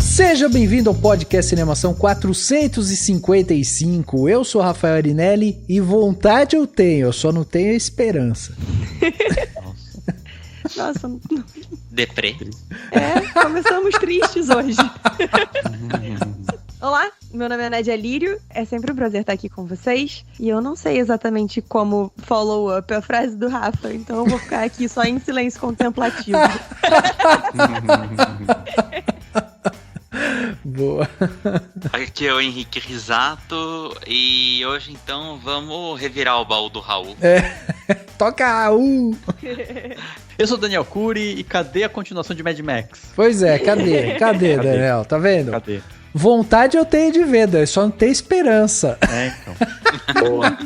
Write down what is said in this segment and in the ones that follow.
Seja bem-vindo ao podcast Cinemação 455. Eu sou Rafael Arinelli e vontade eu tenho, eu só não tenho a esperança. Nossa, deprê. Começamos tristes hoje. Olá, meu nome é Nádia Lírio, é sempre um prazer estar aqui com vocês. E eu não sei exatamente como follow up a frase do Rafa, então eu vou ficar aqui só em silêncio contemplativo. Boa. Aqui é o Henrique Risato e hoje então vamos revirar o baú do Raul. Toca Raul! Eu sou o Daniel Cury e cadê a continuação de Mad Max? Pois é, cadê, Daniel? Tá vendo? Cadê? Vontade eu tenho de ver, Daniel, só não tenho esperança. Então. Boa.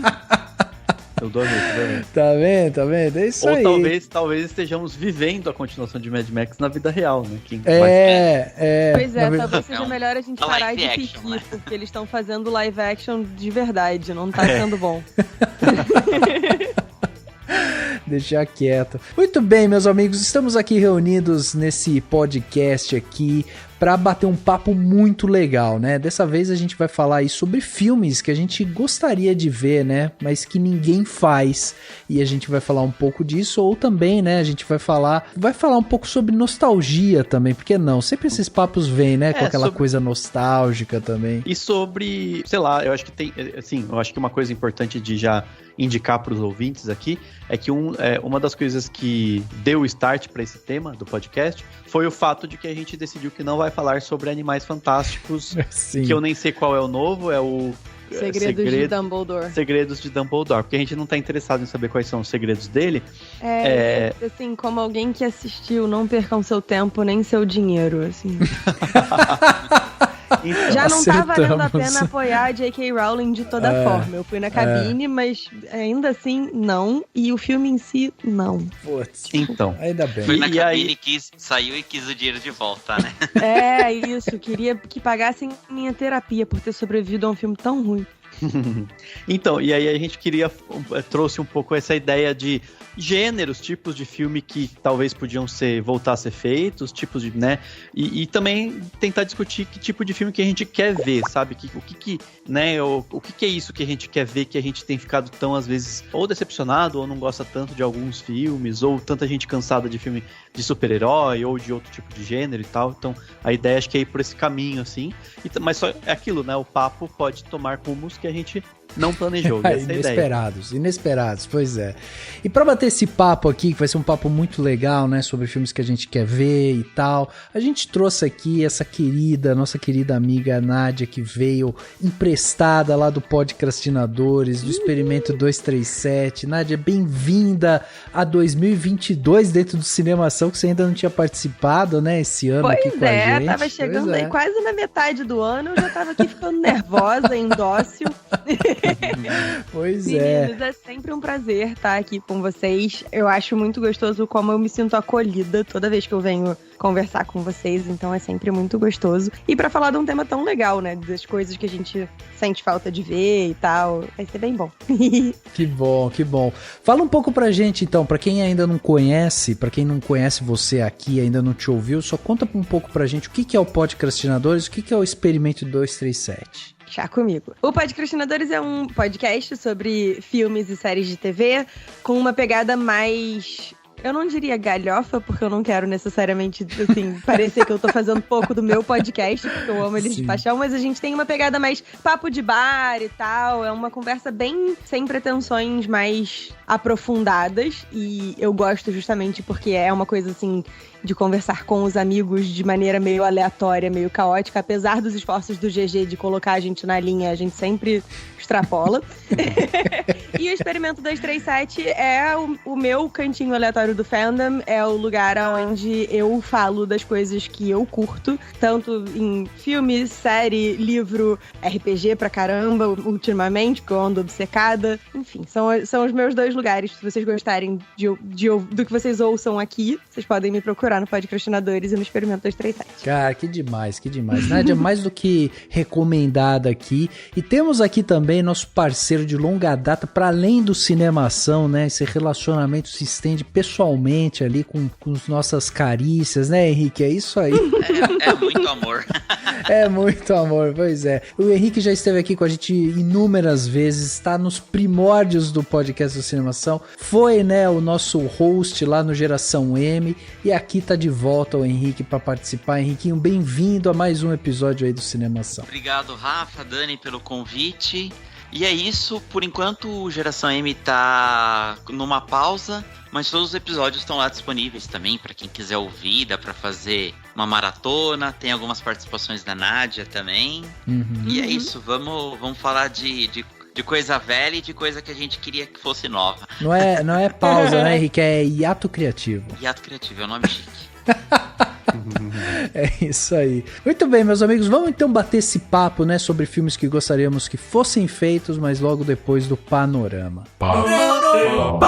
Eu dou mesmo. Tá vendo? É isso aí. Ou talvez estejamos vivendo a continuação de Mad Max na vida real, né? Pois é, talvez seja melhor a gente parar de pedir, né? Porque eles estão fazendo live action de verdade, não tá sendo bom. Deixar quieto. Muito bem, meus amigos, estamos aqui reunidos nesse podcast aqui para bater um papo muito legal, né? Dessa vez a gente vai falar aí sobre filmes que a gente gostaria de ver, né? Mas que ninguém faz. E a gente vai falar um pouco disso, ou também, né? A gente vai falar um pouco sobre nostalgia também, porque não? Sempre esses papos vêm, né? Com aquela coisa nostálgica também. E sobre, sei lá, eu acho que tem, assim, eu acho que uma coisa importante de já indicar para os ouvintes aqui é que uma das coisas que deu o start para esse tema do podcast foi o fato de que a gente decidiu que não vai falar sobre Animais Fantásticos, Sim. Que eu nem sei qual é o novo, é o Segredos de Dumbledore. Segredos de Dumbledore, porque a gente não tá interessado em saber quais são os segredos dele. Assim, como alguém que assistiu, não percam seu tempo nem seu dinheiro, assim. Então, já não tá acertamos. valendo a pena apoiar a J.K. Rowling de toda forma. Eu fui na cabine, mas ainda assim, não. E o filme em si, não. Putz, então. Ainda bem. Foi na cabine, saiu e quis o dinheiro de volta, né? Isso. Queria que pagassem minha terapia por ter sobrevivido a um filme tão ruim. Então, e aí a gente trouxe um pouco essa ideia de gêneros, tipos de filme que talvez podiam voltar a ser feitos, tipos de, né, e também tentar discutir que tipo de filme que a gente quer ver, sabe, o que é isso que a gente quer ver, que a gente tem ficado tão, às vezes, ou decepcionado, ou não gosta tanto de alguns filmes, ou tanta gente cansada de filme de super-herói, ou de outro tipo de gênero e tal. Então, a ideia acho que é ir por esse caminho, assim, mas só é aquilo, né, o papo pode tomar rumos que a gente não planejou, essa é a ideia. Inesperados, pois é. E pra bater esse papo aqui, que vai ser um papo muito legal, né, sobre filmes que a gente quer ver e tal, a gente trouxe aqui nossa querida amiga Nádia, que veio emprestada lá do Podcastinadores, do Experimento 237. Nádia, bem-vinda a 2022 dentro do Cinemação, que você ainda não tinha participado, né, esse ano aqui com a gente. Tava chegando aí quase na metade do ano, eu já tava aqui ficando nervosa, indócil. Pois Meninos, é sempre um prazer estar aqui com vocês. Eu acho muito gostoso como eu me sinto acolhida toda vez que eu venho conversar com vocês, então é sempre muito gostoso. E pra falar de um tema tão legal, né, das coisas que a gente sente falta de ver e tal, vai ser bem bom. Que bom. Fala um pouco pra gente então, pra quem ainda não conhece, pra quem não conhece você aqui, ainda não te ouviu, só conta um pouco pra gente o que é o Podcastinadores, o que é o Experimento 237. Chá comigo. O Podcastinadores é um podcast sobre filmes e séries de TV com uma pegada mais... Eu não diria galhofa, porque eu não quero necessariamente, assim, parecer que eu tô fazendo pouco do meu podcast, porque eu amo eles de paixão, mas a gente tem uma pegada mais papo de bar e tal, é uma conversa bem sem pretensões, mais aprofundadas, e eu gosto justamente porque é uma coisa assim de conversar com os amigos de maneira meio aleatória, meio caótica, apesar dos esforços do GG de colocar a gente na linha, a gente sempre extrapola. E o Experimento 237 é o meu cantinho aleatório do fandom, é o lugar onde eu falo das coisas que eu curto, tanto em filme, série, livro, RPG pra caramba, ultimamente, porque eu ando obcecada. Enfim, são os meus dois lugares. Se vocês gostarem do que vocês ouçam aqui, vocês podem me procurar no Podcrastinadores e no Experimento 237. Cara, que demais, que demais. Nádia, mais do que recomendada aqui. E temos aqui também nosso parceiro de longa data, para além do Cinemação, né? Esse relacionamento se estende pessoalmente ali com as nossas carícias, né, Henrique? É isso aí. É muito amor. É muito amor, pois é. O Henrique já esteve aqui com a gente inúmeras vezes, está nos primórdios do podcast do Cinemação, foi, né, o nosso host lá no Geração M, e aqui tá de volta o Henrique para participar. Henriquinho, bem-vindo a mais um episódio aí do Cinemação. Obrigado, Rafa, Dani, pelo convite. E é isso, por enquanto o Geração M tá numa pausa, mas todos os episódios estão lá disponíveis também, pra quem quiser ouvir, dá pra fazer uma maratona, tem algumas participações da Nádia também. E é isso, vamos falar de coisa velha e de coisa que a gente queria que fosse nova. Não é pausa, né, Henrique? É hiato criativo. Hiato criativo, é o nome chique. É isso aí. Muito bem, meus amigos, vamos então bater esse papo, né, sobre filmes que gostaríamos que fossem feitos, mas logo depois do Panorama. Panorama.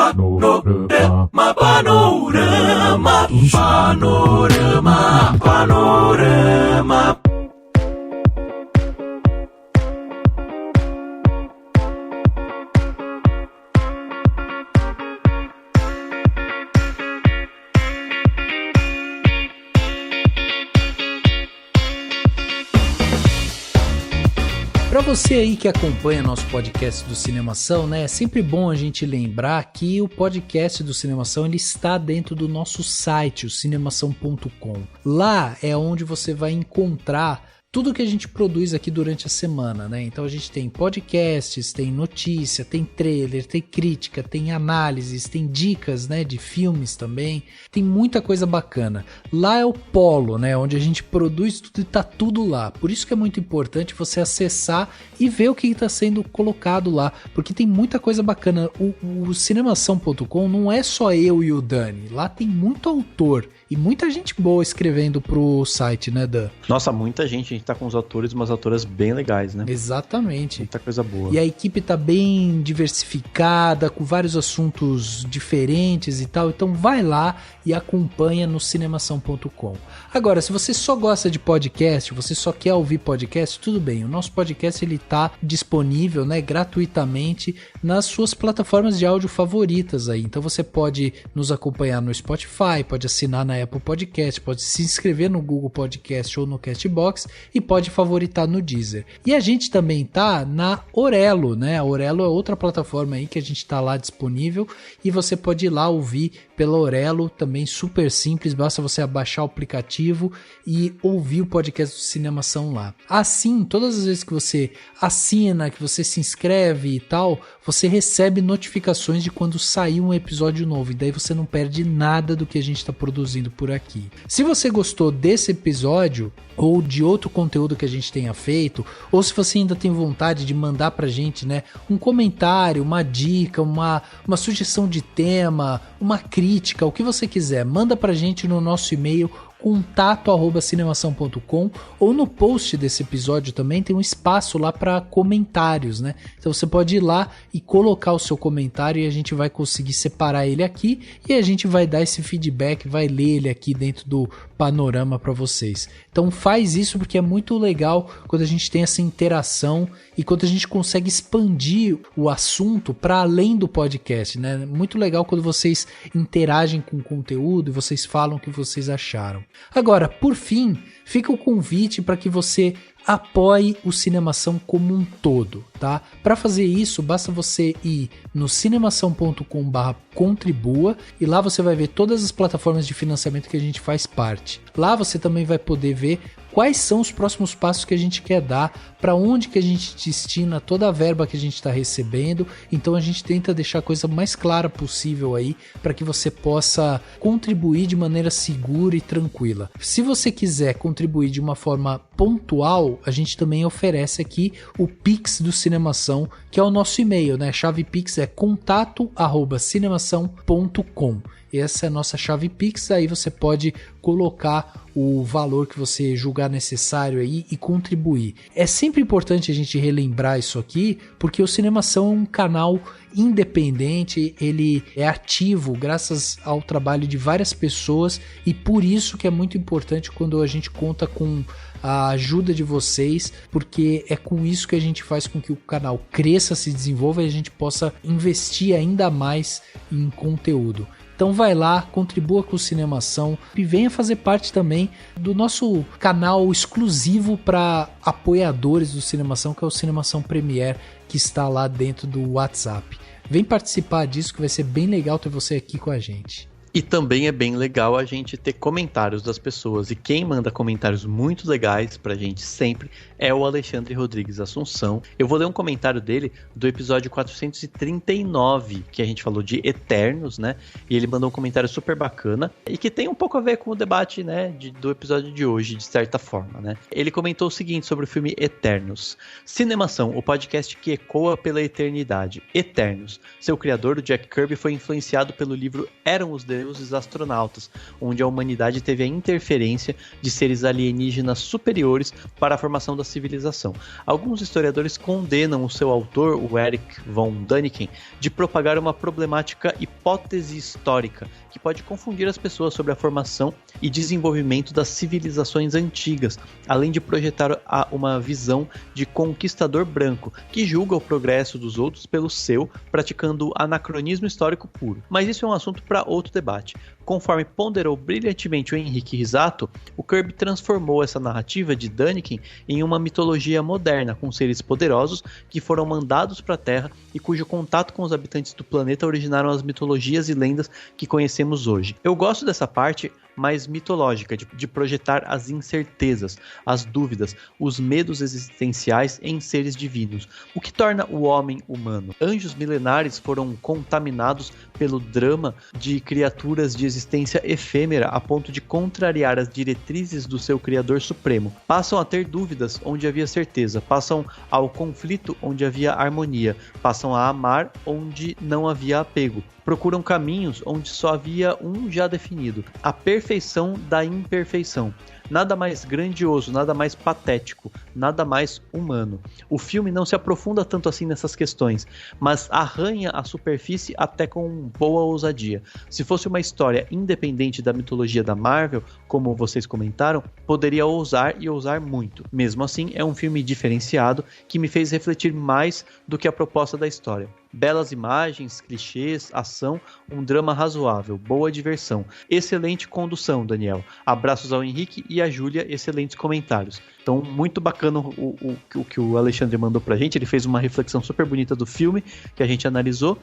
Para você aí que acompanha nosso podcast do Cinemação, né, é sempre bom a gente lembrar que o podcast do Cinemação ele está dentro do nosso site, o cinemação.com. Lá é onde você vai encontrar tudo que a gente produz aqui durante a semana, né? Então a gente tem podcasts, tem notícia, tem trailer, tem crítica, tem análises, tem dicas, né, de filmes também. Tem muita coisa bacana. Lá é o polo, né, onde a gente produz tudo e tá tudo lá. Por isso que é muito importante você acessar e ver o que está sendo colocado lá, porque tem muita coisa bacana. O cinemação.com não é só eu e o Dani. Lá tem muito autor e muita gente boa escrevendo pro site, né, Dan? Nossa, muita gente. A gente tá com uns autores, umas autoras bem legais, né? Exatamente. Muita coisa boa. E a equipe tá bem diversificada, com vários assuntos diferentes e tal. Então vai lá e acompanha no cinemação.com. Agora, se você só gosta de podcast, você só quer ouvir podcast, tudo bem. O nosso podcast ele tá disponível, né, gratuitamente nas suas plataformas de áudio favoritas aí. Então você pode nos acompanhar no Spotify, pode assinar na Apple Podcast, pode se inscrever no Google Podcast ou no Castbox e pode favoritar no Deezer. E a gente também tá na Orelo, né? A Orelo é outra plataforma aí que a gente tá lá disponível e você pode ir lá ouvir pela Orelo, também super simples, basta você abaixar o aplicativo e ouvir o podcast do Cinemação lá. Assim, todas as vezes que você assina, que você se inscreve e tal, você recebe notificações de quando sair um episódio novo, e daí você não perde nada do que a gente está produzindo por aqui. Se você gostou desse episódio ou de outro conteúdo que a gente tenha feito, ou se você ainda tem vontade de mandar pra gente, né, um comentário, uma dica, uma sugestão de tema, uma crítica, o que você quiser, manda pra gente no nosso e-mail contato@cinemação.com, ou no post desse episódio também tem um espaço lá para comentários, né? Então você pode ir lá e colocar o seu comentário e a gente vai conseguir separar ele aqui e a gente vai dar esse feedback, vai ler ele aqui dentro do Panorama para vocês. Então faz isso porque é muito legal quando a gente tem essa interação e quando a gente consegue expandir o assunto para além do podcast, né? Muito legal quando vocês interagem com o conteúdo e vocês falam o que vocês acharam. Agora, por fim, fica o convite para que você apoie o Cinemação como um todo, tá? Para fazer isso, basta você ir no cinemação.com/contribua e lá você vai ver todas as plataformas de financiamento que a gente faz parte. Lá você também vai poder ver quais são os próximos passos que a gente quer dar, para onde que a gente destina toda a verba que a gente está recebendo. Então a gente tenta deixar a coisa mais clara possível aí, para que você possa contribuir de maneira segura e tranquila. Se você quiser contribuir de uma forma pontual, a gente também oferece aqui o Pix do Cinemação, que é o nosso e-mail, né? A chave Pix é contato@cinemação.com. Essa é a nossa chave Pix, aí você pode colocar o valor que você julgar necessário aí e contribuir. É sempre importante a gente relembrar isso aqui, porque o Cinemação é um canal independente, ele é ativo graças ao trabalho de várias pessoas, e por isso que é muito importante quando a gente conta com a ajuda de vocês, porque é com isso que a gente faz com que o canal cresça, se desenvolva e a gente possa investir ainda mais em conteúdo. Então vai lá, contribua com o Cinemação e venha fazer parte também do nosso canal exclusivo para apoiadores do Cinemação, que é o Cinemação Premier, que está lá dentro do WhatsApp. Vem participar disso, que vai ser bem legal ter você aqui com a gente. E também é bem legal a gente ter comentários das pessoas. E quem manda comentários muito legais pra gente sempre é o Alexandre Rodrigues Assunção. Eu vou ler um comentário dele do episódio 439, que a gente falou de Eternos, né? E ele mandou um comentário super bacana e que tem um pouco a ver com o debate, né, do episódio de hoje, de certa forma, né? Ele comentou o seguinte sobre o filme Eternos. Cinemação, o podcast que ecoa pela eternidade. Eternos. Seu criador, o Jack Kirby, foi influenciado pelo livro Eram os Deuses Astronautas, onde a humanidade teve a interferência de seres alienígenas superiores para a formação da civilização. Alguns historiadores condenam o seu autor, o Eric von Däniken, de propagar uma problemática hipótese histórica que pode confundir as pessoas sobre a formação e desenvolvimento das civilizações antigas, além de projetar uma visão de conquistador branco, que julga o progresso dos outros pelo seu, praticando anacronismo histórico puro. Mas isso é um assunto para outro debate. Conforme ponderou brilhantemente o Henrique Risato, o Kirby transformou essa narrativa de Däniken em uma mitologia moderna, com seres poderosos que foram mandados para a Terra e cujo contato com os habitantes do planeta originaram as mitologias e lendas que conhecemos hoje. Eu gosto dessa parte mais mitológica, de projetar as incertezas, as dúvidas, os medos existenciais em seres divinos, o que torna o homem humano. Anjos milenares foram contaminados pelo drama de criaturas de existência efêmera a ponto de contrariar as diretrizes do seu Criador Supremo. Passam a ter dúvidas onde havia certeza, passam ao conflito onde havia harmonia, passam a amar onde não havia apego. Procuram caminhos onde só havia um já definido. A perfeição da imperfeição. Nada mais grandioso, nada mais patético, nada mais humano. O filme não se aprofunda tanto assim nessas questões, mas arranha a superfície até com boa ousadia. Se fosse uma história independente da mitologia da Marvel, como vocês comentaram, poderia ousar e ousar muito. Mesmo assim, é um filme diferenciado que me fez refletir mais do que a proposta da história. Belas imagens, clichês, ação, um drama razoável, boa diversão. Excelente condução, Daniel. Abraços ao Henrique e a Júlia, excelentes comentários. Então, muito bacana o que o Alexandre mandou pra gente. Ele fez uma reflexão super bonita do filme, que a gente analisou.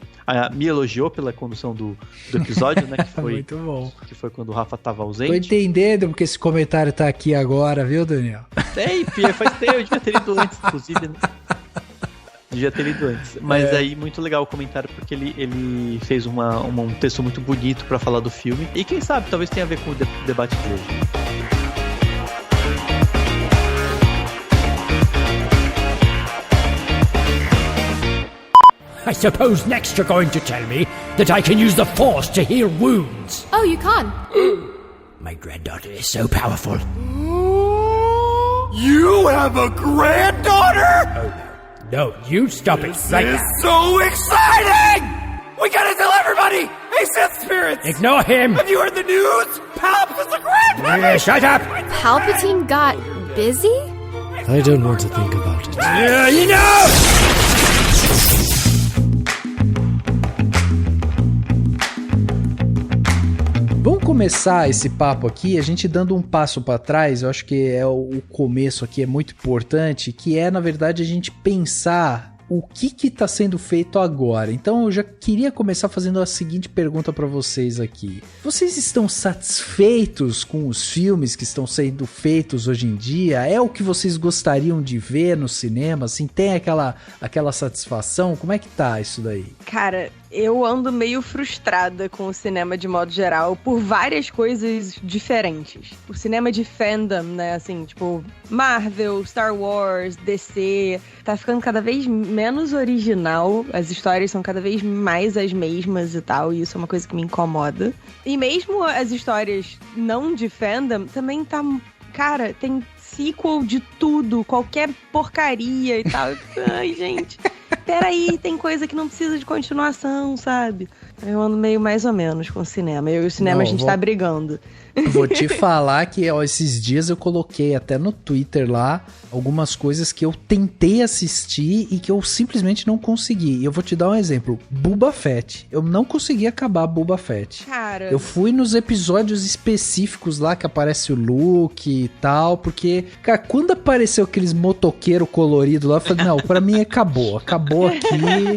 Me elogiou pela condução do episódio, né? Que foi, muito bom. Que foi quando o Rafa tava ausente. Tô entendendo porque esse comentário tá aqui agora, viu, Daniel? Faz tempo, eu devia ter lido antes, inclusive, né? Devia ter lido antes. Mas aí, muito legal o comentário, porque ele fez um texto muito bonito pra falar do filme. E quem sabe, talvez tenha a ver com o debate de hoje. I suppose next you're going to tell me that I can use the Force to heal wounds. Oh, you can? My granddaughter is so powerful. You have a granddaughter? Oh, no, you stop it right now. This is so exciting! We gotta tell everybody! Hey, Sith spirits! Ignore him! Have you heard the news? Palp is a grandmother! Shut up! Palpatine got busy? I don't want to think about it. You know! Vamos começar esse papo aqui, a gente dando um passo para trás. Eu acho que o começo aqui é muito importante, que é, na verdade, a gente pensar o que tá sendo feito agora. Então eu já queria começar fazendo a seguinte pergunta pra vocês aqui. Vocês estão satisfeitos com os filmes que estão sendo feitos hoje em dia? É o que vocês gostariam de ver no cinema? Assim, tem aquela satisfação? Como é que tá isso daí? Cara, eu ando meio frustrada com o cinema de modo geral por várias coisas diferentes. O cinema de fandom, né, assim, tipo Marvel, Star Wars, DC, tá ficando cada vez menos original, as histórias são cada vez mais as mesmas e tal, e isso é uma coisa que me incomoda. E mesmo as histórias não de fandom, também tá... Cara, tem sequel de tudo, qualquer porcaria e tal. Ai, gente... Peraí, tem coisa que não precisa de continuação, sabe? Eu ando meio mais ou menos com o cinema. Eu e o cinema a gente tá brigando. Vou te falar que esses dias eu coloquei até no Twitter lá algumas coisas que eu tentei assistir e que eu simplesmente não consegui. E eu vou te dar um exemplo. Boba Fett. Eu não consegui acabar Boba Fett. Cara... Eu fui nos episódios específicos lá que aparece o Luke e tal, porque, cara, quando apareceu aqueles motoqueiros coloridos lá, eu falei, não, pra mim acabou aqui.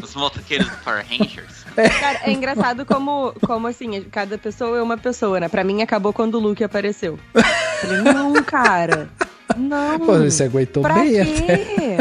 Os motoqueiros do Power Rangers. Cara, é engraçado como assim, cada pessoa é uma pessoa, né? Pra mim acabou quando o Luke apareceu. Eu falei, não, cara. Não. Pô, você aguentou pra bem quê?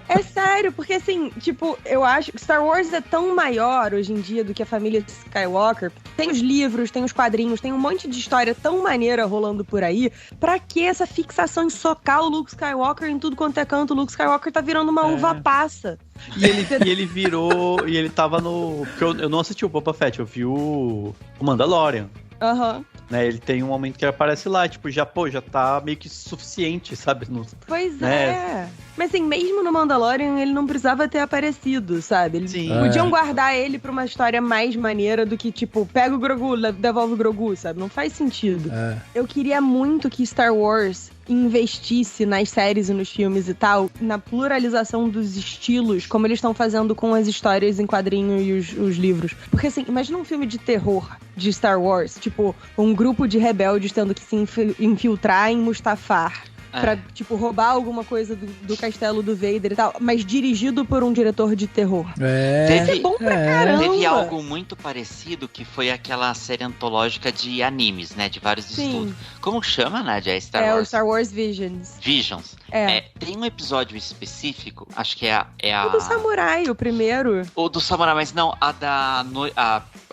É sério, porque assim, tipo, eu acho que Star Wars é tão maior hoje em dia do que a família Skywalker. Tem os livros, tem os quadrinhos, tem um monte de história tão maneira rolando por aí. Pra que essa fixação em socar o Luke Skywalker em tudo quanto é canto? O Luke Skywalker tá virando uma uva passa. E ele virou... E ele tava no... Porque eu não assisti o Boba Fett, eu vi o Mandalorian. Aham. Né, ele tem um momento que ele aparece lá, tipo, já tá meio que suficiente, sabe? Pois né? é. Mas assim, mesmo no Mandalorian, ele não precisava ter aparecido, sabe? Eles podiam guardar ele pra uma história mais maneira do que, tipo, pega o Grogu, devolve o Grogu, sabe? Não faz sentido. Eu queria muito que Star Wars investisse nas séries e nos filmes e tal, na pluralização dos estilos, como eles estão fazendo com as histórias em quadrinho e os livros. Porque assim, imagina um filme de terror de Star Wars, tipo, um grupo de rebeldes tendo que se infiltrar em Mustafar. Pra, tipo, roubar alguma coisa do castelo do Vader e tal, mas dirigido por um diretor de terror. Teve, bom pra caramba. Teve algo muito parecido que foi aquela série antológica de animes, né? De vários estudos. Como chama, Nadia? É o Star Wars Visions. Tem um episódio específico, acho que é a... O do Samurai, o primeiro. O do Samurai, mas não, a da...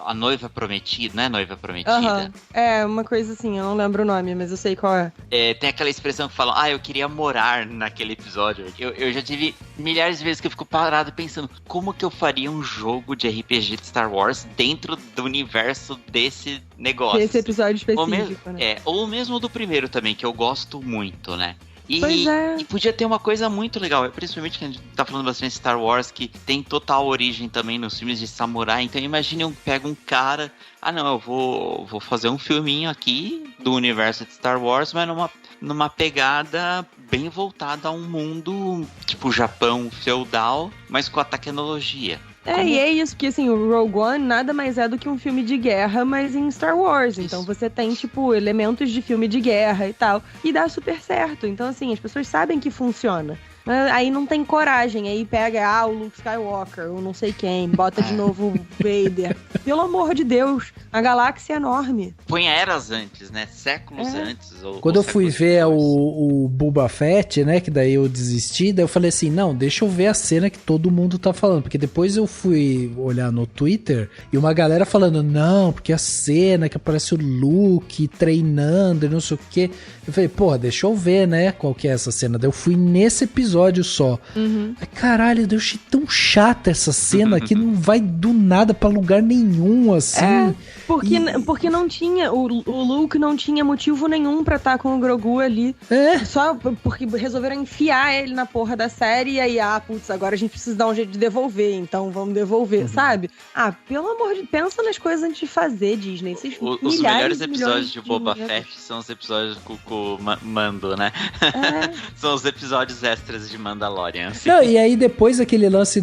A noiva prometida, não é noiva prometida? É, uma coisa assim, eu não lembro o nome, mas eu sei qual é. Tem aquela expressão que falam, eu queria morar naquele episódio. Eu já tive milhares de vezes que eu fico parado pensando, como que eu faria um jogo de RPG de Star Wars dentro do universo desse negócio? Esse episódio específico, né? Ou mesmo do primeiro também, que eu gosto muito, né? E podia ter uma coisa muito legal, principalmente que a gente tá falando bastante de Star Wars, que tem total origem também nos filmes de samurai. Então imagine pega um cara, eu vou fazer um filminho aqui do universo de Star Wars, mas numa pegada bem voltada a um mundo tipo Japão feudal, mas com a tecnologia. E é isso, porque assim, o Rogue One nada mais é do que um filme de guerra, mas em Star Wars. Isso. Então você tem, tipo, elementos de filme de guerra e tal. E dá super certo. Então, assim, as pessoas sabem que funciona. Aí não tem coragem, aí pega o Luke Skywalker, ou não sei quem, bota de novo o Vader. Pelo amor de Deus, a galáxia é enorme. Põe eras antes, né? Séculos antes. Quando eu fui ver o Boba Fett, né, que daí eu desisti, daí eu falei assim, não, deixa eu ver a cena que todo mundo tá falando, porque depois eu fui olhar no Twitter e uma galera falando, não, porque a cena que aparece o Luke treinando e não sei o que. Eu falei, deixa eu ver, né, qual que é essa cena. Daí eu fui nesse episódio só. Ai, caralho, eu achei tão chata essa cena que não vai do nada pra lugar nenhum, assim. Porque não tinha, o Luke não tinha motivo nenhum pra estar com o Grogu ali. Só porque resolveram enfiar ele na porra da série e aí, agora a gente precisa dar um jeito de devolver, então vamos devolver, sabe? Pelo amor de Deus, pensa nas coisas antes de fazer, Disney. Os melhores episódios de Boba Fett são os episódios com o Mando, né? São os episódios extras de Mandalorian. Assim. Não, e aí depois aquele lance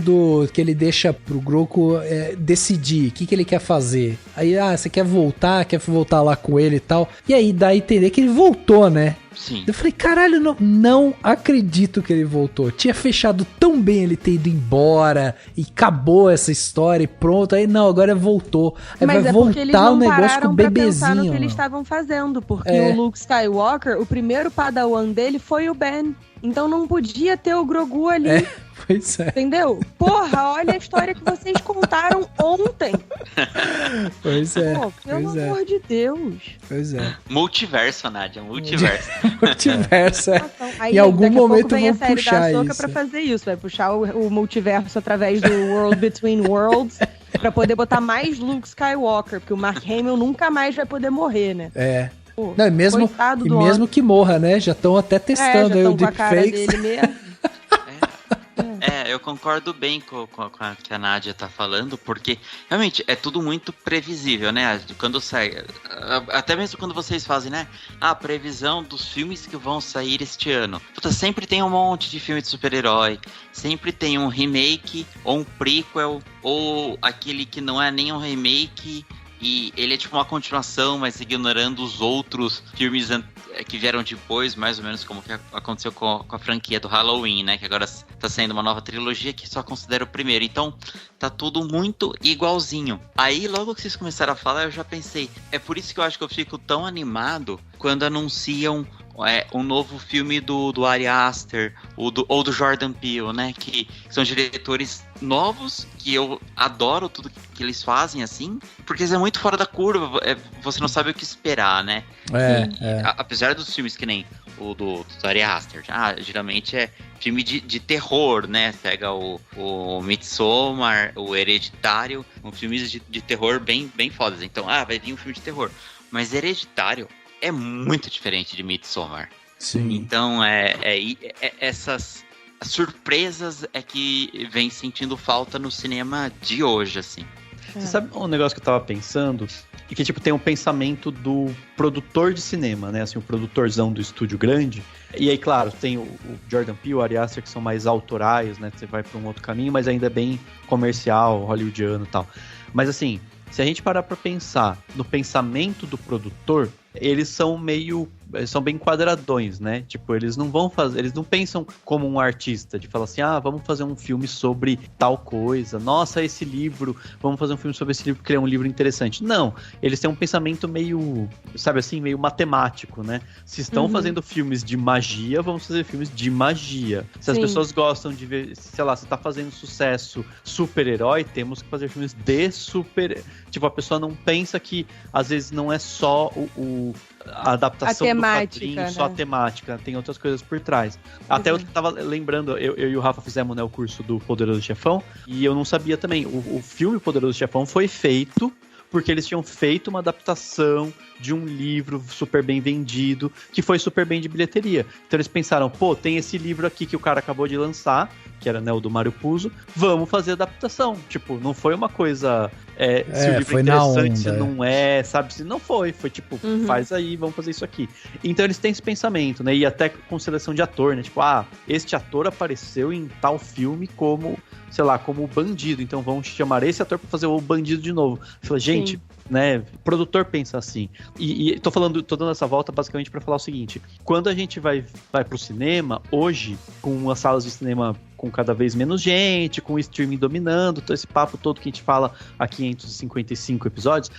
que ele deixa pro Grogu decidir o que ele quer fazer. Aí, você quer voltar lá com ele e tal. E aí dá a entender que ele voltou, né? Sim. Eu falei, caralho, não acredito que ele voltou. Tinha fechado tão bem ele ter ido embora e acabou essa história e pronto. Aí não, agora voltou. Aí mas vai porque eles voltar o não negócio com o pararam pra pensar no bebezinho. que eles estavam fazendo. Porque É. o Luke Skywalker, o primeiro padawan dele foi o Ben. Então não podia ter o Grogu ali. É, pois é. Entendeu? Porra, olha a história que vocês contaram ontem. Pois é. Pô, pelo Pois é. amor de Deus. Pois é. Multiverso, Nádia, multiverso. Multiverso, é. Aí, Em algum daqui a pouco momento vem a vão série puxar da Ahsoka isso. pra fazer isso. Vai puxar o multiverso através do World Between Worlds pra poder botar mais Luke Skywalker, porque o Mark Hamill nunca mais vai poder morrer, né? É. Pô, Não, e mesmo que morra, né? Já estão até testando aí o com a cara deepfakes. dele mesmo. Eu concordo bem com a que a Nádia tá falando, porque realmente é tudo muito previsível, né? Quando sai, até mesmo quando vocês fazem, né? A previsão dos filmes que vão sair este ano. Puta, sempre tem um monte de filme de super-herói, sempre tem um remake, ou um prequel, ou aquele que não é nem um remake, e ele é tipo uma continuação, mas ignorando os outros filmes que vieram depois, mais ou menos como que aconteceu com a franquia do Halloween, né? Que agora tá saindo uma nova trilogia que só considera o primeiro. Então, tá tudo muito igualzinho. Aí, logo que vocês começaram a falar, eu já pensei, é por isso que eu acho que eu fico tão animado quando anunciam um novo filme do Ari Aster ou do Jordan Peele, né? Que são diretores novos, que eu adoro tudo que eles fazem, assim, porque eles é muito fora da curva, você não sabe o que esperar, né? Apesar dos filmes que nem o do Ari Aster, geralmente é filme de terror, né? Pega o Midsommar, o Hereditário, são filmes de terror bem fodas. Então, vai vir um filme de terror. Mas Hereditário é muito diferente de Midsommar. Sim. Então, essas surpresas é que vem sentindo falta no cinema de hoje, assim. Você sabe um negócio que eu tava pensando? E que, tipo, tem um pensamento do produtor de cinema, né? Assim, o produtorzão do estúdio grande. E aí, claro, tem o Jordan Peele, o Ari Aster, que são mais autorais, né? Você vai pra um outro caminho, mas ainda é bem comercial, hollywoodiano e tal. Mas, assim, se a gente parar pra pensar no pensamento do produtor, eles são bem quadradões, né? Tipo, eles não pensam como um artista, de falar assim, vamos fazer um filme sobre tal coisa, nossa, esse livro, vamos fazer um filme sobre esse livro porque ele é um livro interessante. Não, eles têm um pensamento meio, sabe assim, meio matemático, né? Se estão fazendo filmes de magia, vamos fazer filmes de magia. Se as pessoas gostam de ver, sei lá, se tá fazendo sucesso super-herói, temos que fazer filmes de super... Tipo, a pessoa não pensa que, às vezes, não é só a adaptação do quadrinho, né? Só a temática, tem outras coisas por trás. Até eu tava lembrando, eu e o Rafa fizemos, né, o curso do Poderoso Chefão, e eu não sabia também, o filme Poderoso Chefão foi feito porque eles tinham feito uma adaptação de um livro super bem vendido, que foi super bem de bilheteria. Então eles pensaram, tem esse livro aqui que o cara acabou de lançar, que era, né, o do Mário Puzo, vamos fazer adaptação. Tipo, não foi uma coisa... se o livro é interessante, não é, sabe? Se não foi tipo, faz aí, vamos fazer isso aqui. Então eles têm esse pensamento, né? E até com seleção de ator, né? Tipo, este ator apareceu em tal filme como, sei lá, como o bandido. Então vamos chamar esse ator pra fazer o bandido de novo. Fala, gente, né? O produtor pensa assim. E tô dando essa volta basicamente pra falar o seguinte: quando a gente vai pro cinema, hoje, com as salas de cinema com cada vez menos gente, com o streaming dominando, todo esse papo todo que a gente fala há 555 episódios,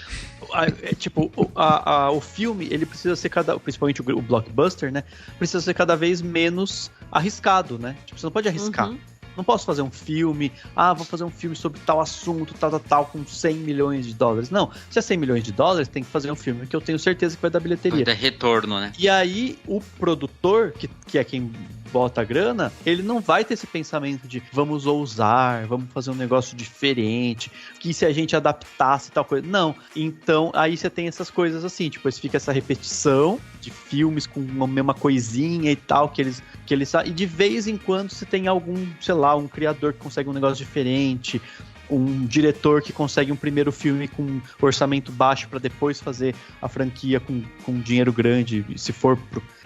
tipo, o filme, ele precisa ser principalmente o blockbuster, né? Precisa ser cada vez menos arriscado, né? Tipo, você não pode arriscar. Não posso fazer um filme, vou fazer um filme sobre tal assunto, tal, com 100 milhões de dólares. Não, se é 100 milhões de dólares, tem que fazer um filme que eu tenho certeza que vai dar bilheteria. Vai dar retorno, né? E aí, o produtor, que é quem bota a grana, ele não vai ter esse pensamento de vamos ousar, vamos fazer um negócio diferente, que se a gente adaptasse tal coisa. Não. Então, aí você tem essas coisas assim, tipo, fica essa repetição de filmes com uma mesma coisinha e tal, que eles e de vez em quando você tem algum, sei lá, um criador que consegue um negócio diferente, um diretor que consegue um primeiro filme com orçamento baixo para depois fazer a franquia com dinheiro grande, se for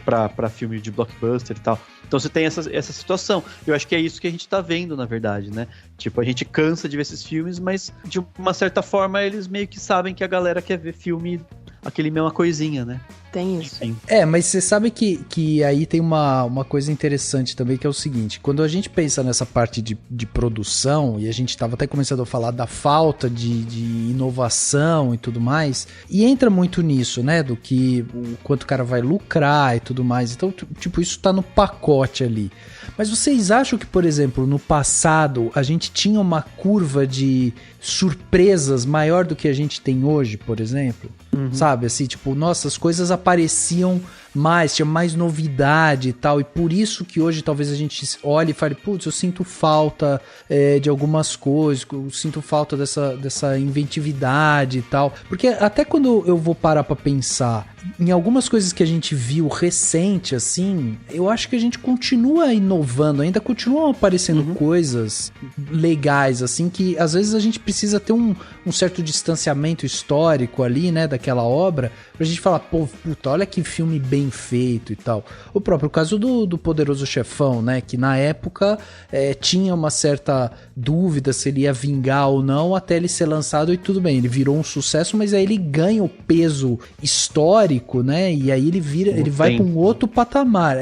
para filme de blockbuster e tal. Então você tem essa situação. Eu acho que é isso que a gente tá vendo, na verdade, né? Tipo, a gente cansa de ver esses filmes, mas de uma certa forma eles meio que sabem que a galera quer ver filme, aquele mesma coisinha, né? tem isso. Sim. Mas você sabe que aí tem uma coisa interessante também, que é o seguinte, quando a gente pensa nessa parte de produção, e a gente tava até começando a falar da falta de inovação e tudo mais, e entra muito nisso, né, do que o quanto o cara vai lucrar e tudo mais, então, tipo, isso tá no pacote ali. Mas vocês acham que, por exemplo, no passado a gente tinha uma curva de surpresas maior do que a gente tem hoje, por exemplo? Sabe, assim, tipo, nossa, as coisas apareciam mais, tinha mais novidade e tal, e por isso que hoje talvez a gente olhe e fale, putz, eu sinto falta de algumas coisas, eu sinto falta dessa inventividade e tal, porque até quando eu vou parar pra pensar em algumas coisas que a gente viu recente, assim, eu acho que a gente continua inovando, ainda continuam aparecendo coisas legais, assim, que às vezes a gente precisa ter um certo distanciamento histórico ali, né, daquela obra, pra gente falar, pô, puta, olha que filme bem feito e tal. O próprio caso do Poderoso Chefão, né, que na época tinha uma certa dúvida se ele ia vingar ou não, até ele ser lançado, e tudo bem, ele virou um sucesso, mas aí ele ganha o peso histórico, né, e aí ele vai pra um outro patamar,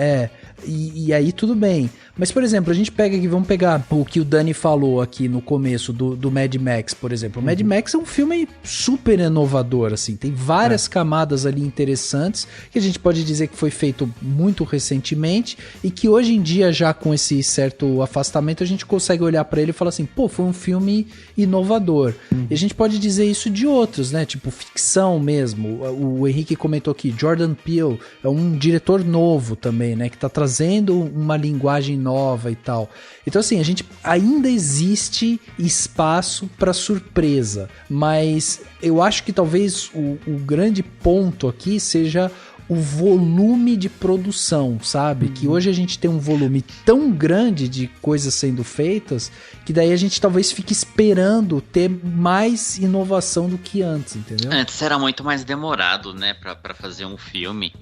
e aí tudo bem. Mas, por exemplo, a gente pega aqui, vamos pegar o que o Dani falou aqui no começo do Mad Max, por exemplo. O Mad Max é um filme super inovador, assim, tem várias camadas ali interessantes, que a gente pode dizer que foi feito muito recentemente, e que hoje em dia, já com esse certo afastamento, a gente consegue olhar pra ele e falar assim, pô, foi um filme inovador. E a gente pode dizer isso de outros, né, tipo ficção mesmo. O Henrique comentou aqui, Jordan Peele é um diretor novo também, né, que tá trazendo uma linguagem nova e tal. Então, assim, a gente ainda existe espaço para surpresa, mas eu acho que talvez o grande ponto aqui seja o volume de produção, sabe? Que hoje a gente tem um volume tão grande de coisas sendo feitas, que daí a gente talvez fique esperando ter mais inovação do que antes, entendeu? Antes era muito mais demorado, né, pra fazer um filme.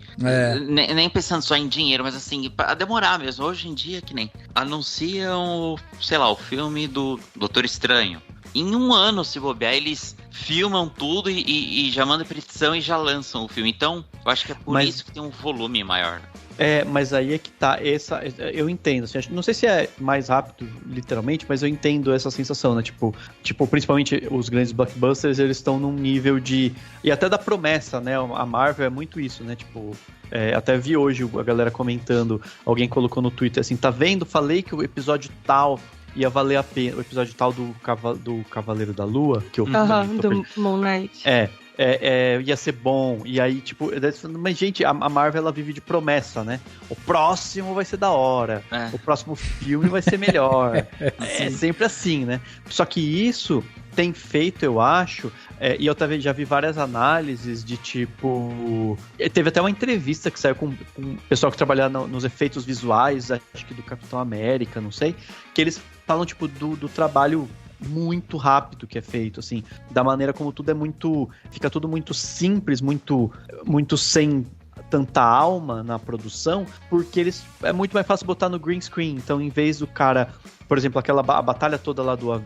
Nem pensando só em dinheiro, mas assim, pra demorar mesmo. Hoje em dia, que nem anunciam, sei lá, o filme do Doutor Estranho. Em um ano, se bobear, eles filmam tudo e já mandam petição e já lançam o filme. Então, eu acho que é por isso que tem um volume maior. Mas aí é que tá, eu entendo, assim, não sei se é mais rápido, literalmente, mas eu entendo essa sensação, né, tipo, principalmente os grandes blockbusters, eles estão num nível de, e até da promessa, né, a Marvel é muito isso, né, tipo, até vi hoje a galera comentando, alguém colocou no Twitter assim, tá vendo, falei que o episódio tal ia valer a pena, o episódio tal do Cavaleiro da Lua, que eu do Moon Knight. Ia ser bom, e aí, tipo, mas gente, a Marvel, ela vive de promessa, né? O próximo vai ser da hora, o próximo filme vai ser melhor, é sempre assim, né? Só que isso tem feito, eu acho, e eu também já vi várias análises de tipo, teve até uma entrevista que saiu com um pessoal que trabalha nos efeitos visuais, acho que do Capitão América, não sei, que eles falam, tipo, do trabalho muito rápido que é feito, assim, da maneira como tudo fica tudo muito simples, muito sem tanta alma na produção, porque é muito mais fácil botar no green screen. Então, em vez do cara, por exemplo, a batalha toda lá do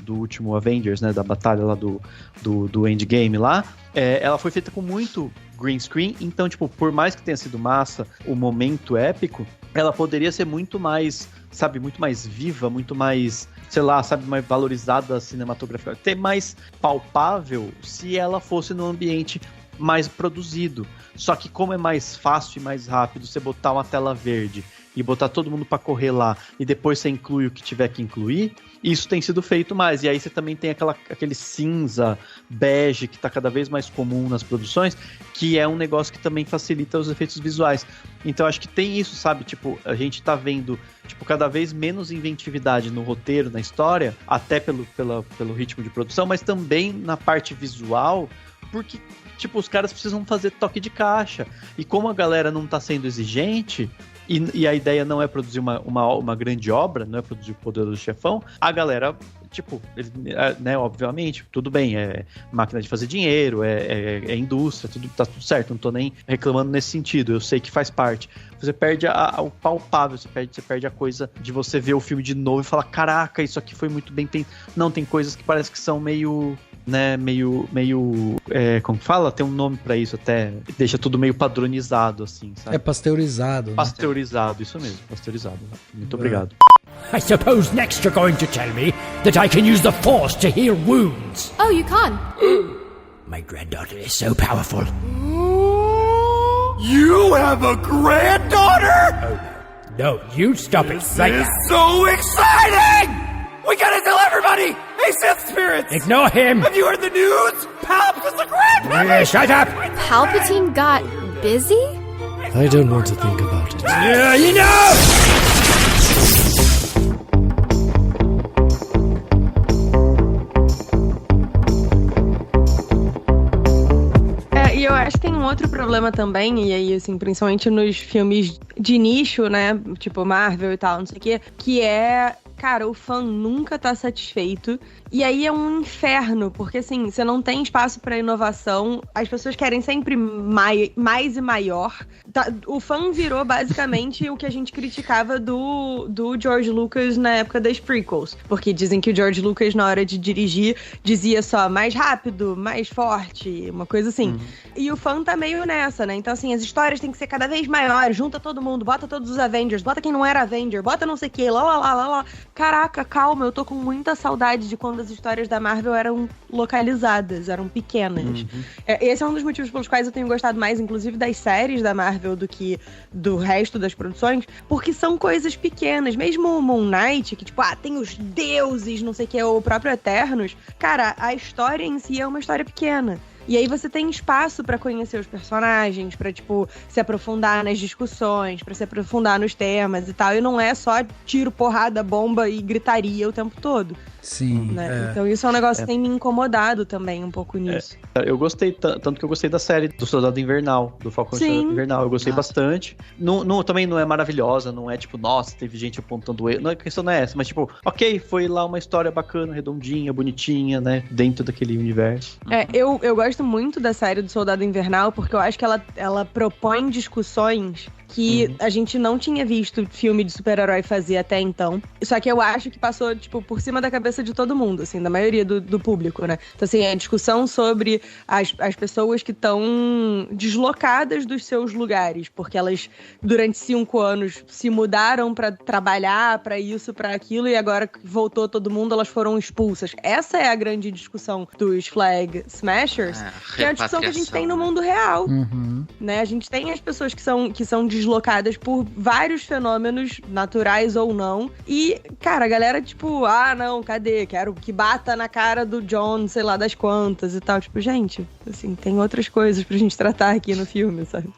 último Avengers, né, da batalha lá do Endgame lá, ela foi feita com muito green screen. Então, tipo, por mais que tenha sido massa, o momento épico, ela poderia ser muito mais, sabe, muito mais viva, muito mais, sei lá, sabe, mais valorizada cinematograficamente, ter mais palpável se ela fosse num ambiente mais produzido. Só que como é mais fácil e mais rápido você botar uma tela verde e botar todo mundo pra correr lá e depois você inclui o que tiver que incluir, isso tem sido feito mais. E aí você também tem aquele cinza, bege, que tá cada vez mais comum nas produções, que é um negócio que também facilita os efeitos visuais. Então acho que tem isso, sabe? Tipo, a gente tá vendo, tipo, cada vez menos inventividade no roteiro, na história, até pelo ritmo de produção, mas também na parte visual, porque, tipo, os caras precisam fazer toque de caixa. E como a galera não tá sendo exigente, e a ideia não é produzir uma grande obra, não é produzir o Poderoso Chefão, a galera, tipo, né, obviamente, tudo bem, é máquina de fazer dinheiro, é indústria, tá tudo certo, não tô nem reclamando nesse sentido, eu sei que faz parte. Você perde o palpável, você perde a coisa de você ver o filme de novo e falar, caraca, isso aqui foi muito bem pensado. Não, tem coisas que parece que são meio né, meio como fala? Tem um nome pra isso até, deixa tudo meio padronizado, assim, sabe? É pasteurizado. Né? Pasteurizado, isso mesmo, pasteurizado. Muito obrigado. I suppose next you're going to tell me that I can use the Force to heal wounds. Oh, you can? My granddaughter is so powerful. You have a granddaughter? Oh, no, you stop it right This now. is so exciting! We gotta tell everybody! Hey, Sith spirits! Ignore him. Have you heard the news? Palps is the grandmother! Shut up. Palpatine got busy? I don't want to think about it. You know! E eu acho que tem um outro problema também, e aí, assim, principalmente nos filmes de nicho, né? Tipo Marvel e tal, não sei o quê, que é, cara, o fã nunca tá satisfeito. E aí é um inferno, porque assim, você não tem espaço pra inovação, as pessoas querem sempre mais e maior. O fã virou basicamente o que a gente criticava do George Lucas na época das prequels. Porque dizem que o George Lucas, na hora de dirigir, dizia só mais rápido, mais forte, uma coisa assim. Uhum. E o fã tá meio nessa, né? Então assim, as histórias têm que ser cada vez maiores, junta todo mundo, bota todos os Avengers, bota quem não era Avenger, bota não sei o que, lá. Caraca, calma, eu tô com muita saudade de quando as histórias da Marvel eram localizadas, eram pequenas. Uhum. Esse é um dos motivos pelos quais eu tenho gostado mais, inclusive, das séries da Marvel do que do resto das produções, porque são coisas pequenas. Mesmo o Moon Knight, que tipo, tem os deuses, não sei o que, o próprio Eternos. Cara, a história em si é uma história pequena. E aí você tem espaço pra conhecer os personagens, pra, tipo, se aprofundar nas discussões, pra se aprofundar nos temas e tal. E não é só tiro, porrada, bomba e gritaria o tempo todo. Sim. Né? Então isso é um negócio que tem me incomodado também um pouco nisso. Eu gostei, tanto que eu gostei da série do Soldado Invernal, do Falcão Soldado Invernal. Eu gostei bastante. Também não é maravilhosa, não é tipo, nossa, teve gente apontando erro. Não, a questão não é essa, mas tipo, ok, foi lá uma história bacana, redondinha, bonitinha, né? Dentro daquele universo. Eu gosto muito da série do Soldado Invernal, porque eu acho que ela propõe discussões que a gente não tinha visto filme de super-herói fazer até então. Só que eu acho que passou, tipo, por cima da cabeça de todo mundo, assim, da maioria do público, né? Então, assim, a discussão sobre as pessoas que estão deslocadas dos seus lugares, porque elas, durante 5 anos, se mudaram pra trabalhar, pra isso, pra aquilo, e agora que voltou todo mundo, elas foram expulsas. Essa é a grande discussão dos Flag Smashers, que é a discussão que a gente tem no mundo real, né? A gente tem as pessoas que são deslocadas por vários fenômenos, naturais ou não. E, cara, a galera, tipo, não, cadê? Quero que bata na cara do John, sei lá das quantas e tal. Tipo, gente, assim, tem outras coisas pra gente tratar aqui no filme, sabe?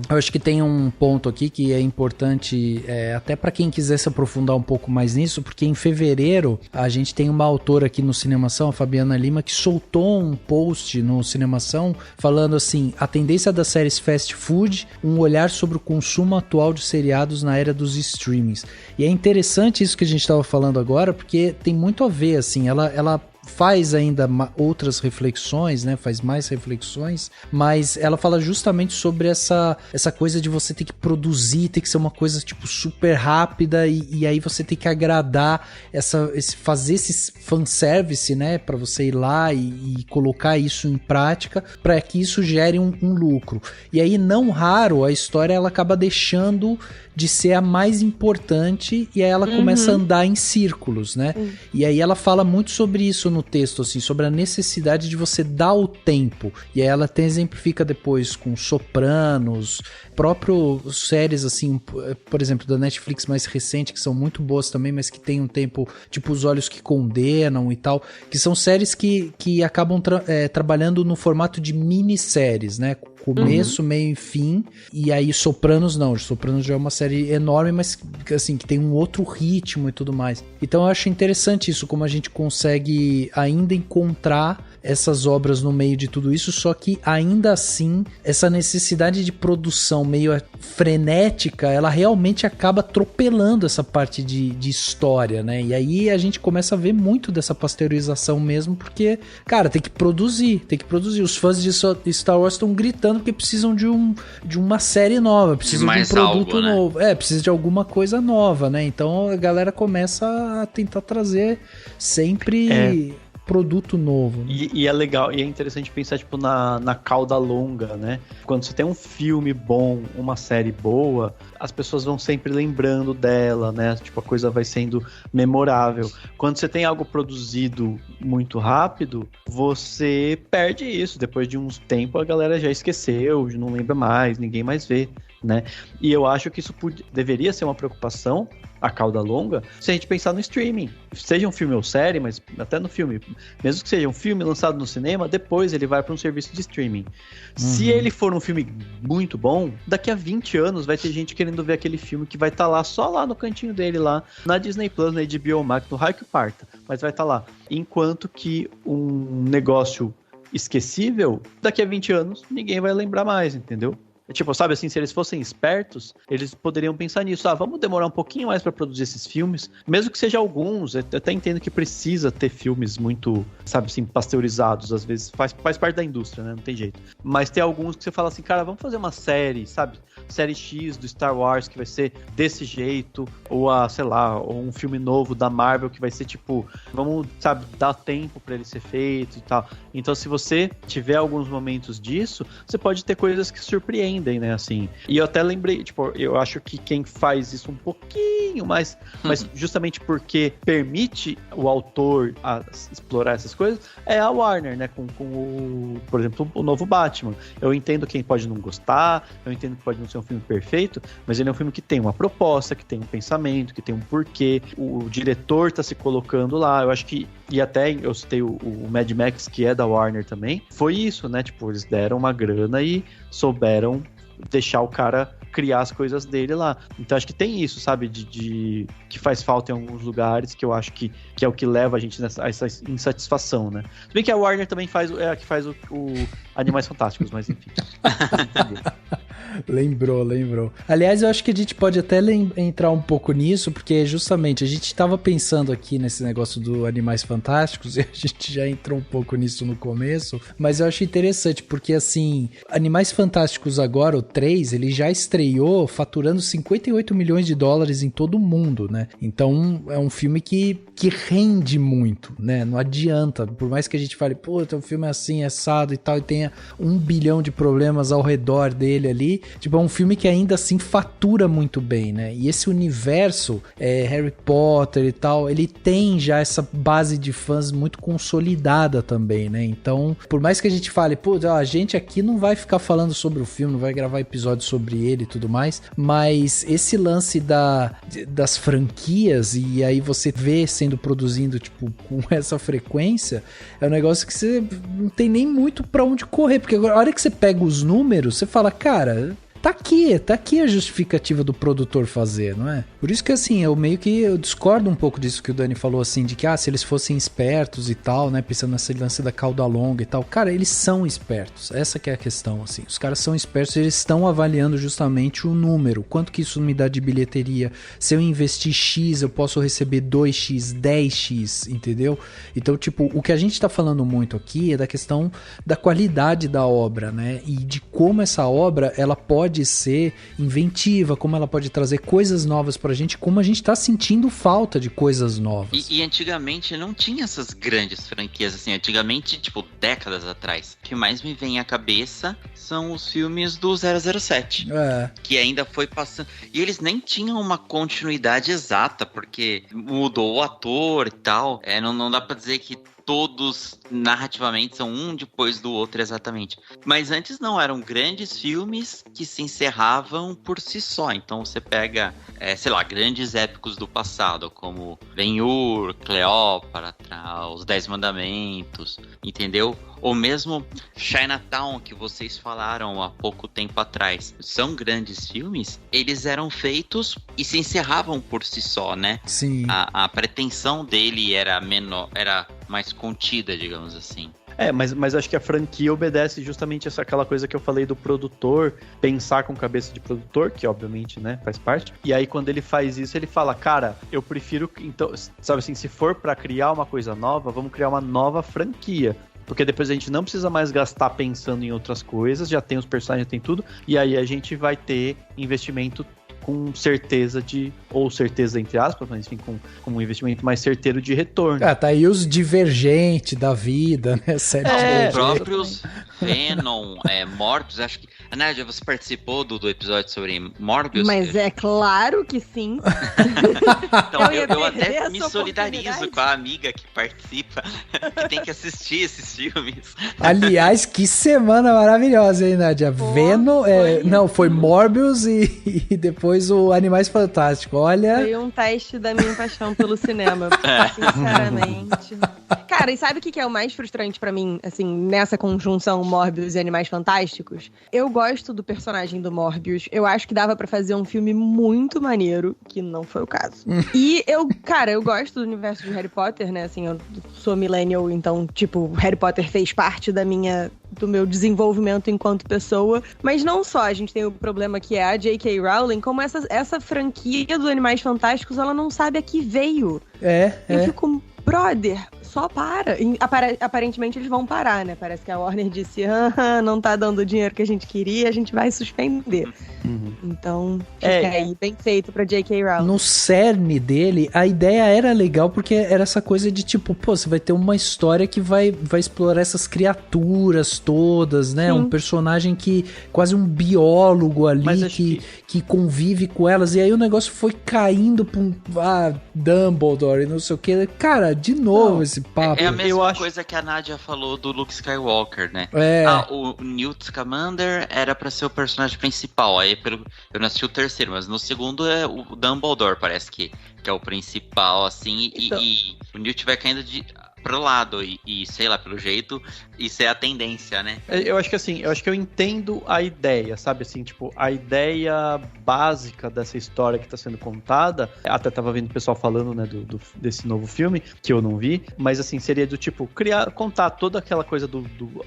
Eu acho que tem um ponto aqui que é importante, até pra quem quiser se aprofundar um pouco mais nisso, porque em fevereiro a gente tem uma autora aqui no Cinemação, a Fabiana Lima, que soltou um post no Cinemação falando assim, a tendência das séries fast food, um olhar sobre o consumo atual de seriados na era dos streamings. E é interessante isso que a gente estava falando agora, porque tem muito a ver, assim, ela faz ainda outras reflexões, né? Faz mais reflexões, mas ela fala justamente sobre essa coisa de você ter que produzir, ter que ser uma coisa tipo super rápida e aí você tem que agradar fazer esse fanservice, né? Pra você ir lá e colocar isso em prática para que isso gere um lucro. E aí, não raro, a história ela acaba deixando de ser a mais importante e aí ela começa a andar em círculos, né? E aí ela fala muito sobre isso no texto, assim, sobre a necessidade de você dar o tempo. E aí ela exemplifica depois com Sopranos, próprio séries, assim, por exemplo, da Netflix mais recente, que são muito boas também, mas que tem um tempo, tipo Os Olhos que Condenam e tal, que são séries que acabam trabalhando no formato de minisséries, né? Começo, meio e fim. E aí Sopranos não. Sopranos já é uma série enorme, mas assim, que tem um outro ritmo e tudo mais. Então eu acho interessante isso, como a gente consegue ainda encontrar essas obras no meio de tudo isso, só que ainda assim, essa necessidade de produção meio frenética, ela realmente acaba atropelando essa parte de história, né? E aí a gente começa a ver muito dessa pasteurização mesmo, porque, cara, tem que produzir. Os fãs de Star Wars estão gritando porque precisam de uma série nova, precisam de um produto novo. Precisa de alguma coisa nova, né? Então a galera começa a tentar trazer sempre produto novo. Né? E é legal, e é interessante pensar, tipo, na cauda longa, né? Quando você tem um filme bom, uma série boa, as pessoas vão sempre lembrando dela, né? Tipo, a coisa vai sendo memorável. Quando você tem algo produzido muito rápido, você perde isso. Depois de uns tempos, a galera já esqueceu, não lembra mais, ninguém mais vê, né? E eu acho que isso deveria ser uma preocupação, a cauda longa, se a gente pensar no streaming. Seja um filme ou série, mas até no filme. Mesmo que seja um filme lançado no cinema, depois ele vai para um serviço de streaming. Se ele for um filme muito bom, daqui a 20 anos vai ter gente querendo ver aquele filme que vai estar lá, só lá no cantinho dele, lá na Disney Plus, na HBO Max, no raio que parta. Mas vai estar lá. Enquanto que um negócio esquecível, daqui a 20 anos, ninguém vai lembrar mais, entendeu? Tipo, sabe assim, se eles fossem espertos, eles poderiam pensar nisso. Vamos demorar um pouquinho mais pra produzir esses filmes, mesmo que seja alguns. Eu até entendo que precisa ter filmes muito, sabe assim, pasteurizados, às vezes faz parte da indústria, né? Não tem jeito. Mas tem alguns que você fala assim, cara, vamos fazer uma série, sabe? Série X do Star Wars que vai ser desse jeito, ou sei lá, ou um filme novo da Marvel que vai ser tipo, vamos, sabe, dar tempo pra ele ser feito e tal. Então, se você tiver alguns momentos disso, você pode ter coisas que surpreendem, né, assim. E eu até lembrei, tipo, eu acho que quem faz isso um pouquinho mais, mas justamente porque permite o autor explorar essas coisas, é a Warner, né, com o, por exemplo, o novo Batman. Eu entendo quem pode não gostar, eu entendo que pode não ser um filme perfeito, mas ele é um filme que tem uma proposta, que tem um pensamento, que tem um porquê, o diretor tá se colocando lá, eu acho que, e até eu citei o Mad Max, que é da Warner também, foi isso, né, tipo, eles deram uma grana e souberam deixar o cara criar as coisas dele lá. Então acho que tem isso, sabe, de que faz falta em alguns lugares, que eu acho que é o que leva a gente a essa insatisfação, né? Se bem que a Warner também é a que faz o Animais Fantásticos, mas enfim. Lembrou. Aliás, eu acho que a gente pode até entrar um pouco nisso, porque justamente a gente estava pensando aqui nesse negócio do Animais Fantásticos, e a gente já entrou um pouco nisso no começo, mas eu acho interessante, porque assim, Animais Fantásticos agora, o 3, ele já estreou faturando 58 milhões de dólares em todo o mundo, né? Então, é um filme que rende muito, né? Não adianta, por mais que a gente fale, pô, o filme é assim, assado e tal, e tenha 1 bilhão de problemas ao redor dele ali, tipo, é um filme que ainda assim fatura muito bem, né? E esse universo, Harry Potter e tal, ele tem já essa base de fãs muito consolidada também, né? Então, por mais que a gente fale, pô, a gente aqui não vai ficar falando sobre o filme, não vai gravar episódio sobre ele e tudo mais, mas esse lance das franquias, e aí você vê sendo produzindo, tipo, com essa frequência, é um negócio que você não tem nem muito pra onde correr, porque agora, a hora que você pega os números, você fala, cara, tá aqui a justificativa do produtor fazer, não é? Por isso que, assim, eu discordo um pouco disso que o Dani falou, assim, de que, se eles fossem espertos e tal, né, pensando nessa lance da cauda longa e tal, cara, eles são espertos, essa que é a questão, assim, os caras são espertos, eles estão avaliando justamente o número, quanto que isso me dá de bilheteria, se eu investir X, eu posso receber 2X, 10X, entendeu? Então, tipo, o que a gente tá falando muito aqui é da questão da qualidade da obra, né, e de como essa obra, ela pode ser inventiva, como ela pode trazer coisas novas pra gente, como a gente tá sentindo falta de coisas novas. E antigamente não tinha essas grandes franquias, assim, antigamente, tipo, décadas atrás. O que mais me vem à cabeça são os filmes do 007, que ainda foi passando, e eles nem tinham uma continuidade exata, porque mudou o ator e tal, não dá pra dizer que todos narrativamente são um depois do outro exatamente. Mas antes não, eram grandes filmes que se encerravam por si só. Então você pega, sei lá, grandes épicos do passado, como Ben-Hur, Cleópatra, Os 10 Mandamentos, entendeu? Ou mesmo Chinatown, que vocês falaram há pouco tempo atrás. São grandes filmes, eles eram feitos e se encerravam por si só, né? Sim. A pretensão dele era menor, era mais contida, digamos assim. Mas acho que a franquia obedece justamente aquela coisa que eu falei do produtor pensar com cabeça de produtor, que obviamente, né, faz parte. E aí quando ele faz isso, ele fala, cara, eu prefiro, então, sabe assim, se for pra criar uma coisa nova, vamos criar uma nova franquia. Porque depois a gente não precisa mais gastar pensando em outras coisas, já tem os personagens, já tem tudo, e aí a gente vai ter investimento com certeza ou certeza entre aspas, mas enfim, com um investimento mais certeiro de retorno. Tá aí os Divergentes da vida, né? Os próprios Venom, Morbius, acho que... Nádia, você participou do episódio sobre Morbius? Mas é claro que sim. Então, eu até me solidarizo com a amiga que participa, que tem que assistir esses filmes. Aliás, que semana maravilhosa, hein, Nádia? Venom, foi Morbius e depois o Animais Fantásticos, olha... Foi um teste da minha paixão pelo cinema, sinceramente. Cara, e sabe o que é o mais frustrante pra mim, assim, nessa conjunção Morbius e Animais Fantásticos? Eu gosto do personagem do Morbius, eu acho que dava pra fazer um filme muito maneiro, que não foi o caso. E eu gosto do universo de Harry Potter, né, assim, eu sou millennial, então, tipo, Harry Potter fez parte do meu desenvolvimento enquanto pessoa, mas não só, a gente tem o problema que é a J.K. Rowling, como essa franquia dos Animais Fantásticos, ela não sabe a que veio. Eu fico... Brother, só para. Aparentemente eles vão parar, né? Parece que a Warner disse, não tá dando o dinheiro que a gente queria, a gente vai suspender. Então, fica aí, bem feito pra J.K. Rowling. No cerne dele, a ideia era legal porque era essa coisa de tipo, você vai ter uma história que vai explorar essas criaturas todas, né? Sim. Um personagem que, quase um biólogo ali, que convive com elas. E aí o negócio foi caindo pra Dumbledore e não sei o que. Cara, de novo esse papo. É a mesma coisa que a Nádia falou do Luke Skywalker, né? O Newt Scamander era pra ser o personagem principal. Aí eu não assisti o terceiro, mas no segundo é o Dumbledore, parece que é o principal, assim. Então... E o Newt vai caindo pro lado e sei lá, pelo jeito, isso é a tendência, né? Eu acho que eu entendo a ideia, sabe, assim, tipo, a ideia básica dessa história que tá sendo contada, até tava vendo o pessoal falando, né, desse novo filme, que eu não vi, mas assim, seria do tipo, contar toda aquela coisa do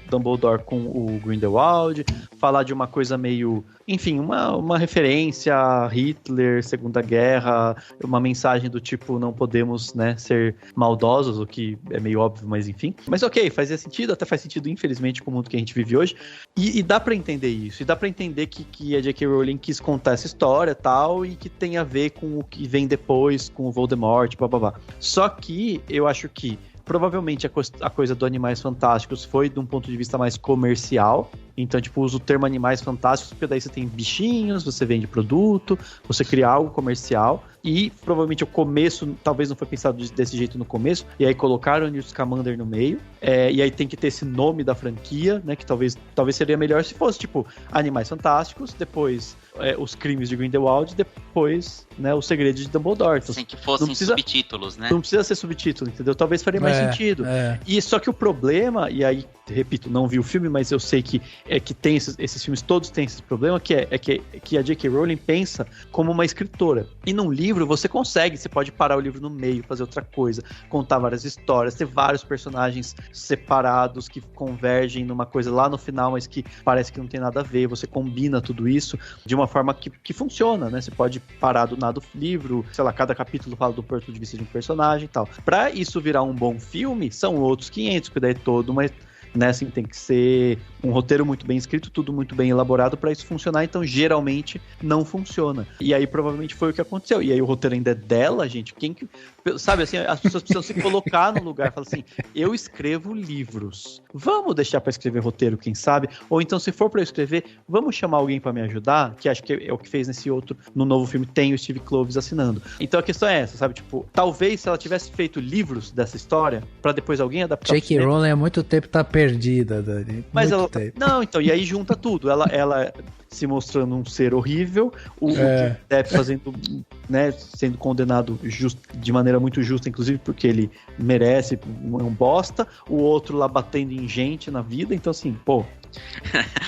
Dumbledore com o Grindelwald, falar de uma coisa meio, enfim, uma referência a Hitler, Segunda Guerra, uma mensagem do tipo, não podemos, né, ser maldosos, o que é meio óbvio, mas enfim. Mas ok, fazia sentido, até faz sentido, infelizmente, com o mundo que a gente vive hoje. E dá pra entender isso. E dá pra entender que a J.K. Rowling quis contar essa história e tal, e que tem a ver com o que vem depois, com o Voldemort, blá blá blá. Só que eu acho que provavelmente a coisa do Animais Fantásticos foi de um ponto de vista mais comercial. Então, tipo, usa o termo Animais Fantásticos, porque daí você tem bichinhos, você vende produto, você cria algo comercial. E provavelmente o começo, talvez não foi pensado desse jeito no começo, e aí colocaram o Newt Scamander no meio, e aí tem que ter esse nome da franquia, né, que talvez seria melhor se fosse, tipo, Animais Fantásticos, depois os crimes de Grindelwald, depois, né, o segredo de Dumbledore. Então, sem que fossem subtítulos, né? Não precisa ser subtítulo, entendeu? Talvez faria mais sentido. E só que o problema, e aí, repito, não vi o filme, mas eu sei que tem esses filmes, todos têm esse problema, que a J.K. Rowling pensa como uma escritora. E num livro você pode parar o livro no meio, fazer outra coisa, contar várias histórias, ter vários personagens separados que convergem numa coisa lá no final, mas que parece que não tem nada a ver. Você combina tudo isso de uma forma que funciona, né? Você pode parar do nada o livro, sei lá, cada capítulo fala do ponto de vista de um personagem e tal. Pra isso virar um bom filme, são outros 500, que daí todo uma... Né, assim, tem que ser um roteiro muito bem escrito, tudo muito bem elaborado para isso funcionar, então geralmente não funciona. E aí provavelmente foi o que aconteceu. E aí o roteiro ainda é dela, gente, sabe assim, as pessoas precisam se colocar no lugar, falar assim, eu escrevo livros, vamos deixar para escrever roteiro, quem sabe? Ou então, se for para eu escrever, vamos chamar alguém para me ajudar, que acho que é o que fez no novo filme, tem o Steve Kloves assinando. Então a questão é essa, sabe, tipo, talvez se ela tivesse feito livros dessa história, para depois alguém adaptar. J.K. Rowling há muito tempo tá perdida, Dani. Mas ela... Não, então, e aí junta tudo. Ela se mostrando um ser horrível, o Depp fazendo, né, sendo condenado de maneira muito justa, inclusive porque ele merece, um bosta, o outro lá batendo em gente na vida, então assim, pô...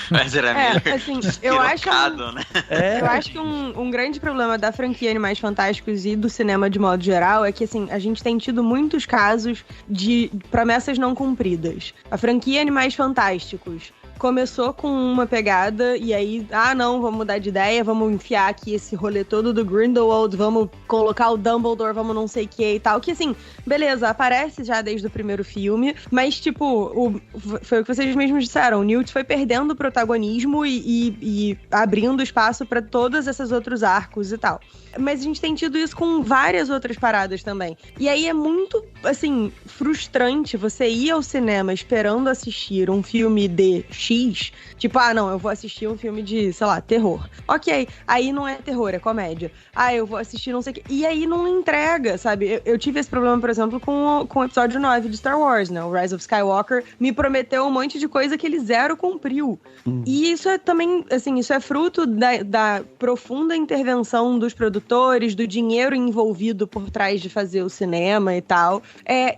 Mas era meio assim, eu acho que um grande problema da franquia Animais Fantásticos e do cinema de modo geral é que, assim, a gente tem tido muitos casos de promessas não cumpridas. A franquia Animais Fantásticos começou com uma pegada e aí, não, vamos mudar de ideia, vamos enfiar aqui esse rolê todo do Grindelwald, vamos colocar o Dumbledore, vamos não sei o que e tal. Que assim, beleza, aparece já desde o primeiro filme, mas tipo, foi o que vocês mesmos disseram, o Newt foi perdendo o protagonismo e abrindo espaço pra todos esses outros arcos e tal. Mas a gente tem tido isso com várias outras paradas também. E aí é muito, assim, frustrante você ir ao cinema esperando assistir um filme de X. Tipo, não, eu vou assistir um filme de, sei lá, terror. Ok, aí não é terror, é comédia. Eu vou assistir não sei o que. E aí não entrega, sabe? Eu tive esse problema, por exemplo, com o episódio 9 de Star Wars, né? O Rise of Skywalker me prometeu um monte de coisa que ele zero cumpriu. E isso é também, assim, isso é fruto da profunda intervenção dos produtores, do dinheiro envolvido por trás de fazer o cinema e tal.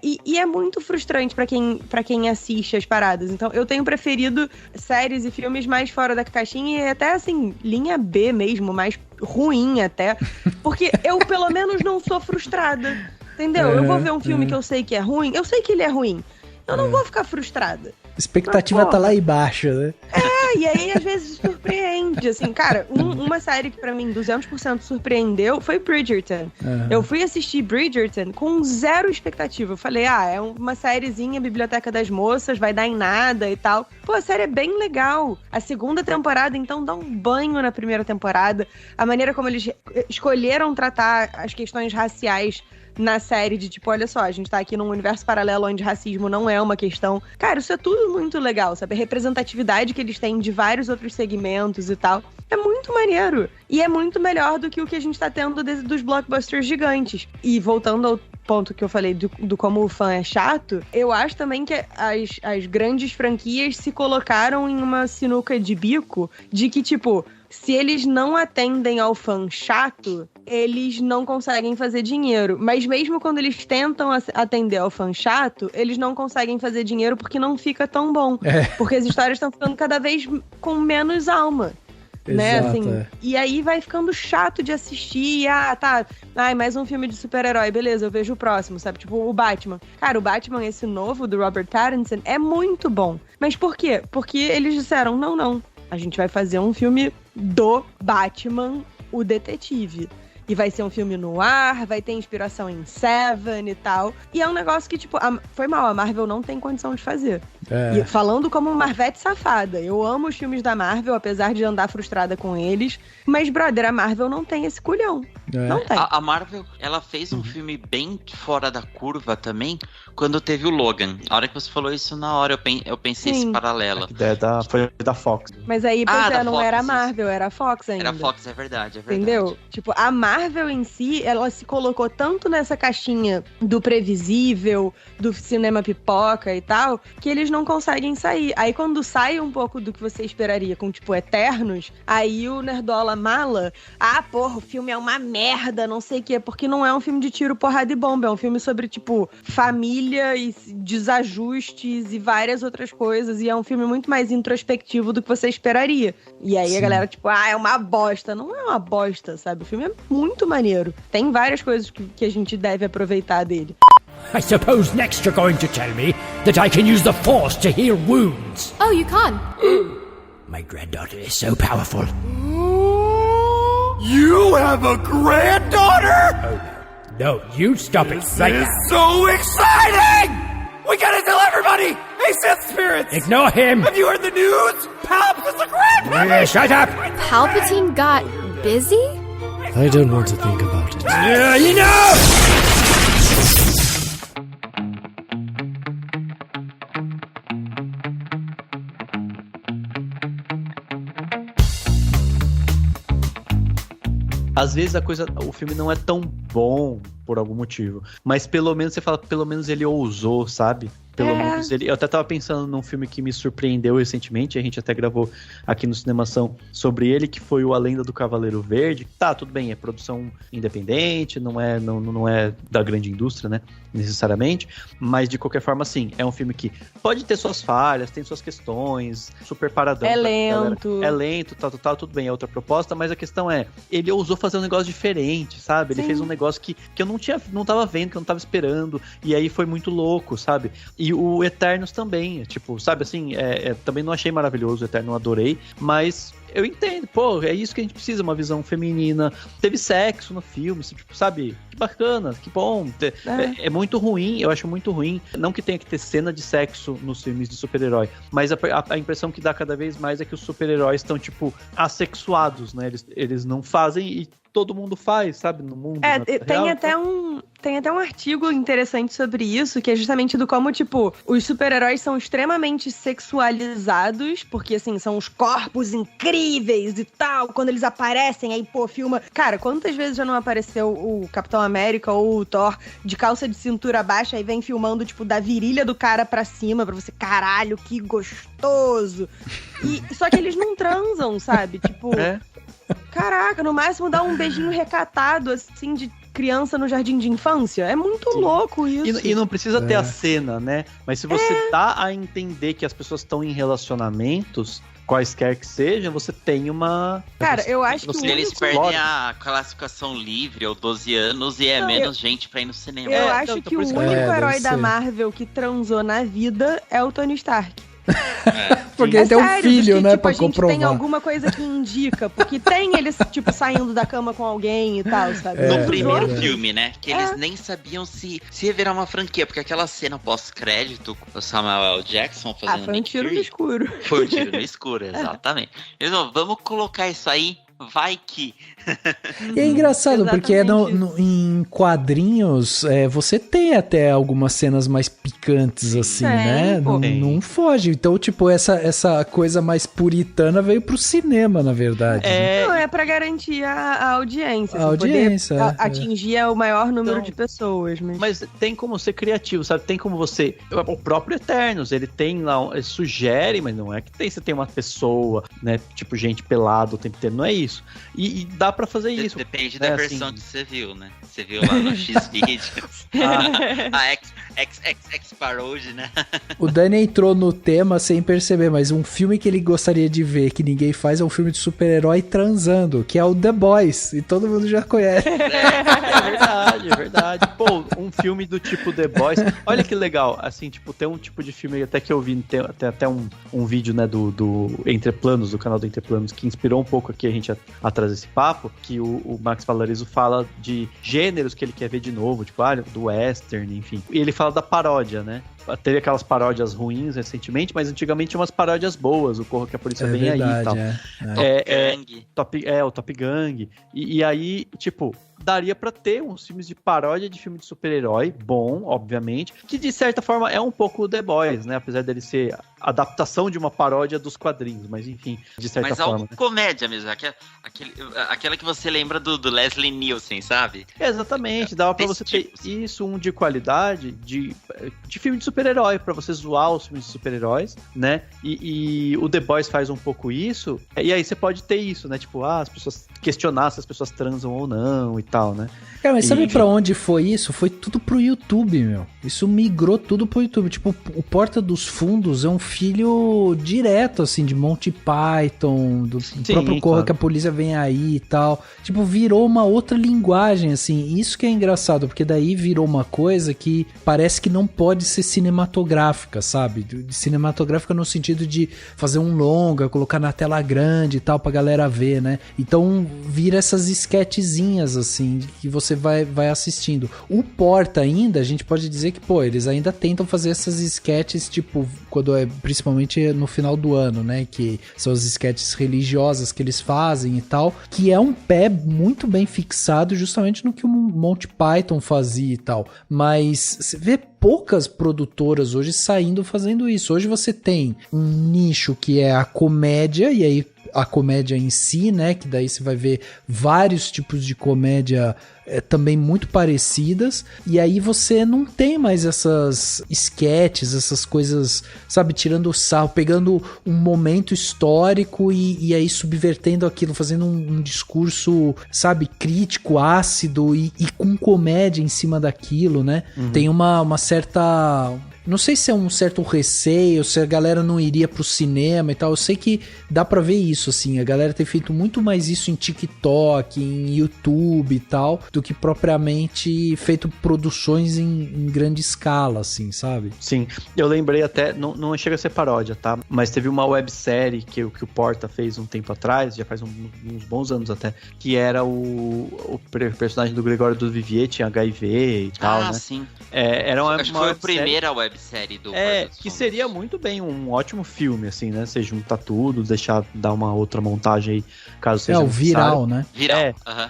E é muito frustrante pra quem assiste as paradas. Então, eu tenho preferido séries e filmes mais fora da caixinha e até, assim, linha B mesmo, mais ruim até. Porque eu, pelo menos, não sou frustrada. Entendeu? Eu vou ver um filme que eu sei que é ruim, eu sei que ele é ruim. Eu não vou ficar frustrada. Expectativa tá lá embaixo, né? E aí às vezes surpreende, assim, cara, uma série que pra mim 200% surpreendeu foi Bridgerton. Eu fui assistir Bridgerton com zero expectativa. Eu falei, é uma sériezinha Biblioteca das Moças, vai dar em nada e tal. Pô, a série é bem legal. A segunda temporada, então, dá um banho na primeira temporada. A maneira como eles escolheram tratar as questões raciais na série de tipo, olha só, a gente tá aqui num universo paralelo onde racismo não é uma questão. Cara, isso é tudo muito legal, sabe? A representatividade que eles têm de vários outros segmentos e tal. É muito maneiro. E é muito melhor do que o que a gente tá tendo dos blockbusters gigantes. E voltando ao ponto que eu falei do como o fã é chato, eu acho também que as grandes franquias se colocaram em uma sinuca de bico de que, tipo, se eles não atendem ao fã chato, eles não conseguem fazer dinheiro. Mas mesmo quando eles tentam atender ao fã chato, eles não conseguem fazer dinheiro porque não fica tão bom. Porque as histórias estão ficando cada vez com menos alma. Né, assim, e aí vai ficando chato de assistir. Mais um filme de super-herói, beleza, eu vejo o próximo, sabe? Tipo, o Batman. Cara, o Batman, esse novo, do Robert Pattinson, é muito bom. Mas por quê? Porque eles disseram, não, a gente vai fazer um filme do Batman, o detetive. E vai ser um filme no ar, vai ter inspiração em Seven e tal. E é um negócio que, tipo, foi mal, a Marvel não tem condição de fazer. E falando como Marvete safada, eu amo os filmes da Marvel, apesar de andar frustrada com eles. Mas, brother, a Marvel não tem esse culhão. Não tem. A Marvel, ela fez um filme bem fora da curva também, quando teve o Logan. A hora que você falou isso, na hora eu pensei esse paralelo. Foi da Fox. Mas aí, não Fox, era a Marvel, era a Fox ainda. Era a Fox, é verdade. Entendeu? Tipo, a Marvel em si, ela se colocou tanto nessa caixinha do previsível, do cinema pipoca e tal, que eles não conseguem sair. Aí quando sai um pouco do que você esperaria com, tipo, Eternos, aí o nerdola mala, porra, o filme é uma merda, não sei o quê, porque não é um filme de tiro, porrada e bomba, é um filme sobre, tipo, família e desajustes e várias outras coisas, e é um filme muito mais introspectivo do que você esperaria. E aí a galera, tipo, é uma bosta. Não é uma bosta, sabe? O filme é muito maneiro. Tem várias coisas que a gente deve aproveitar dele. I suppose next you're going to tell me that I can use the Force to heal wounds. Oh, you can? My granddaughter is so powerful. You have a granddaughter? Oh, no, you stop it right now. This is so exciting! We gotta tell everybody! Hey, Sith spirits! Ignore him! Have you heard the news? Palps is a grandpa! Shut up! Palpatine got busy? I don't want to think about it. You know! Às vezes o filme não é tão bom por algum motivo, mas pelo menos você fala, pelo menos ele ousou, sabe? Pelo menos ele... Eu até tava pensando num filme que me surpreendeu recentemente, a gente até gravou aqui no Cinemação sobre ele, que foi o A Lenda do Cavaleiro Verde. Tá, tudo bem, é produção independente, não é da grande indústria, né, necessariamente, mas de qualquer forma, sim, é um filme que pode ter suas falhas, tem suas questões, super paradão. É lento. É lento, tal, tudo bem, é outra proposta, mas a questão é, ele ousou fazer um negócio diferente, sabe? Ele fez um negócio que eu não tava vendo, que eu não tava esperando, e aí foi muito louco, sabe? E o Eternos também, tipo, sabe assim, também não achei maravilhoso o Eterno, não adorei, mas eu entendo, pô, é isso que a gente precisa, uma visão feminina. Teve sexo no filme, tipo, sabe? Que bacana, que bom. É muito ruim, eu acho muito ruim. Não que tenha que ter cena de sexo nos filmes de super-herói, mas a impressão que dá cada vez mais é que os super-heróis estão, tipo, assexuados, né? Eles não fazem e todo mundo faz, sabe? No mundo. Tem até um artigo interessante sobre isso, que é justamente do como, tipo, os super-heróis são extremamente sexualizados, porque, assim, são os corpos incríveis e tal. Quando eles aparecem, aí, pô, filma... Cara, quantas vezes já não apareceu o Capitão América ou o Thor de calça de cintura baixa e vem filmando, tipo, da virilha do cara pra cima, pra você, caralho, que gostoso. Só que eles não transam, sabe? Tipo... Caraca, no máximo dá um beijinho recatado, assim, de criança no jardim de infância. É muito louco isso. E não precisa ter a cena, né? Mas se você dá a entender que as pessoas estão em relacionamentos, quaisquer que sejam, você tem uma... Cara, eu acho que eles perdem a classificação livre, ou 12 anos, e menos gente pra ir no cinema. Eu acho que o único herói da Marvel que transou na vida é o Tony Stark. Porque ele tem um filho, que, né, tipo, pra a gente comprovar. Tem alguma coisa que indica, porque tem eles, tipo, saindo da cama com alguém e tal, sabe? No primeiro filme, né, que eles nem sabiam se ia virar uma franquia, porque aquela cena pós-crédito com o Samuel L. Jackson fazendo foi um tiro no escuro. Foi um tiro no escuro, exatamente. Eles vão, vamos colocar isso aí, vai que... E é engraçado, porque em quadrinhos você tem até algumas cenas mais picantes, assim, né? Não foge. Então, tipo, essa coisa mais puritana veio pro cinema, na verdade. Não, é pra garantir a audiência. A audiência. Poder atingir o maior número de pessoas. Mas tem como ser criativo, sabe? Tem como você... O próprio Eternos, ele tem lá... Ele sugere, mas não é que você tem uma pessoa, né? Tipo, gente pelada o tempo inteiro. Não é isso. E dá pra fazer isso. Depende da versão assim que você viu, né? Você viu lá no X-Videos. a X-Parode, né? O Dani entrou no tema sem perceber, mas um filme que ele gostaria de ver, que ninguém faz, é um filme de super-herói transando, que é o The Boys, e todo mundo já conhece. É verdade. Pô, um filme do tipo The Boys, olha que legal, assim, tipo, tem um tipo de filme até que eu vi, tem até um vídeo, né, do Entre Planos, do canal do Entre Planos, que inspirou um pouco aqui a gente a trazer esse papo, que o Max Valarizo fala de gêneros que ele quer ver de novo, tipo, do western, enfim. E ele fala da paródia, né? Teve aquelas paródias ruins recentemente, mas antigamente tinha umas paródias boas, o Corra que a Polícia Vem Aí e tal. O Top Gang. E aí, tipo, daria pra ter uns filmes de paródia de filme de super-herói, bom, obviamente, que de certa forma é um pouco o The Boys, né? Apesar dele ser adaptação de uma paródia dos quadrinhos, mas enfim, de certa forma. Mas comédia mesmo, aquela que você lembra do Leslie Nielsen, sabe? Exatamente, dava pra você ter isso, um de qualidade, de filme de super-herói, pra você zoar os filmes de super-heróis, né? E o The Boys faz um pouco isso, e aí você pode ter isso, né? Tipo, as pessoas questionar se as pessoas transam ou não e tal, né? Cara, mas sabe pra onde foi isso? Foi tudo pro YouTube, meu. Isso migrou tudo pro YouTube. Tipo, o Porta dos Fundos é um filho direto, assim, de Monty Python, do próprio Corra que a Polícia Vem Aí e tal. Tipo, virou uma outra linguagem, assim. Isso que é engraçado, porque daí virou uma coisa que parece que não pode ser cinematográfica, sabe? Cinematográfica no sentido de fazer um longa, colocar na tela grande e tal, pra galera ver, né? Então, vira essas esquetezinhas, assim, que você vai assistindo. O Porta ainda, a gente pode dizer que, pô, eles ainda tentam fazer essas sketches, tipo, quando principalmente no final do ano, né, que são as sketches religiosas que eles fazem e tal, que é um pé muito bem fixado justamente no que o Monty Python fazia e tal, mas você vê poucas produtoras hoje saindo fazendo isso. Hoje você tem um nicho que é a comédia, e aí a comédia em si, né, que daí você vai ver vários tipos de comédia também muito parecidas, e aí você não tem mais essas sketches, essas coisas, sabe, tirando o sarro, pegando um momento histórico e aí subvertendo aquilo, fazendo um discurso, sabe, crítico, ácido e com comédia em cima daquilo, né? Tem uma certa... não sei se é um certo receio, se a galera não iria pro cinema e tal. Eu sei que dá pra ver isso, assim. A galera tem feito muito mais isso em TikTok, em YouTube e tal, do que propriamente feito produções em grande escala, assim, sabe? Sim, eu lembrei até, não chega a ser paródia, tá? Mas teve uma websérie que o Porta fez um tempo atrás, já faz uns bons anos até, que era o personagem do Gregório do Vivier, tinha HIV e tal, né? Ah, sim. Era uma Acho que foi a primeira websérie do Porta dos que Fundos. seria muito bem um ótimo filme, assim, né? Você junta tudo, dar uma outra montagem aí, caso seja o viral, né? Viral, aham.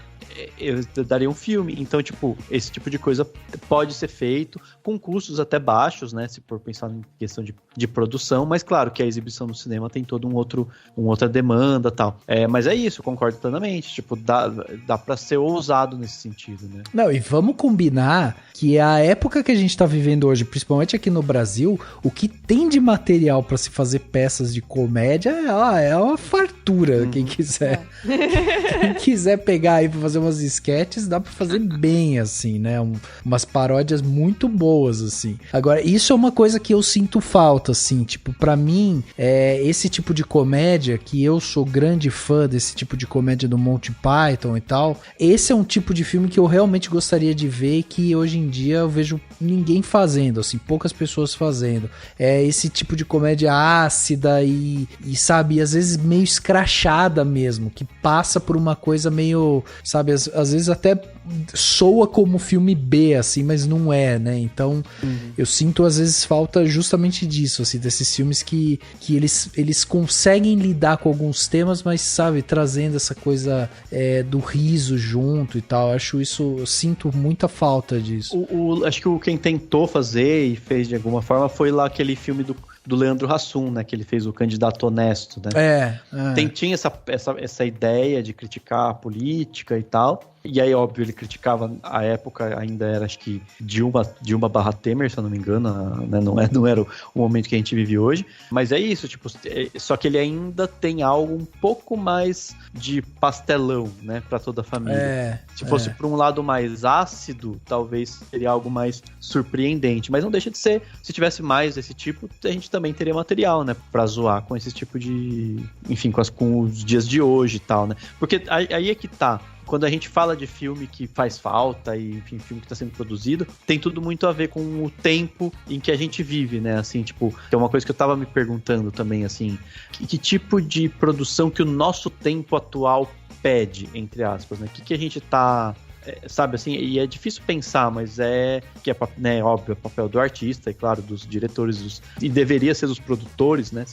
Eu daria um filme. Então, tipo, esse tipo de coisa pode ser feito com custos até baixos, né? Se for pensar em questão de produção, mas claro que a exibição no cinema tem toda outra demanda e tal. Mas é isso, concordo plenamente. Tipo, dá pra ser ousado nesse sentido, né? Não, e vamos combinar que a época que a gente tá vivendo hoje, principalmente aqui no Brasil, o que tem de material pra se fazer peças de comédia é uma fartura. Quem quiser. Quem quiser pegar aí pra fazer umas sketches, dá pra fazer bem, assim, né? Umas paródias muito boas, assim. Agora, isso é uma coisa que eu sinto falta, assim. Tipo, pra mim, esse tipo de comédia, que eu sou grande fã desse tipo de comédia do Monty Python e tal, esse é um tipo de filme que eu realmente gostaria de ver e que hoje em dia eu vejo ninguém fazendo, assim, poucas pessoas fazendo. É esse tipo de comédia ácida e sabe, às vezes meio escrachada mesmo, que passa por uma coisa meio, sabe, às vezes até soa como filme B, assim, mas não é, né? Então, eu sinto às vezes falta justamente disso, assim, desses filmes que eles conseguem lidar com alguns temas, mas, sabe, trazendo essa coisa do riso junto e tal. Eu sinto muita falta disso. Acho que quem tentou fazer e fez de alguma forma foi lá aquele filme do Leandro Hassum, né? Que ele fez o Candidato Honesto, né? Tinha essa ideia de criticar a política e tal. E aí, óbvio, ele criticava, a época ainda era, acho que, Dilma barra Temer, se eu não me engano, né? Não era o momento que a gente vive hoje. Mas é isso, tipo, só que ele ainda tem algo um pouco mais de pastelão, né? Pra toda a família. Se fosse por um lado mais ácido, talvez seria algo mais surpreendente. Mas não deixa de ser, se tivesse mais desse tipo, a gente também teria material, né? Pra zoar com esse tipo de... Enfim, com os dias de hoje e tal, né? Porque aí é que tá. Quando a gente fala de filme que faz falta e, enfim, filme que está sendo produzido, tem tudo muito a ver com o tempo em que a gente vive, né? Assim, tipo, que é uma coisa que eu tava me perguntando também, assim, que tipo de produção que o nosso tempo atual pede, entre aspas, né? O que a gente tá... sabe, assim, e é difícil pensar, mas né, óbvio, é papel do artista e, claro, dos diretores, e deveria ser dos produtores, né,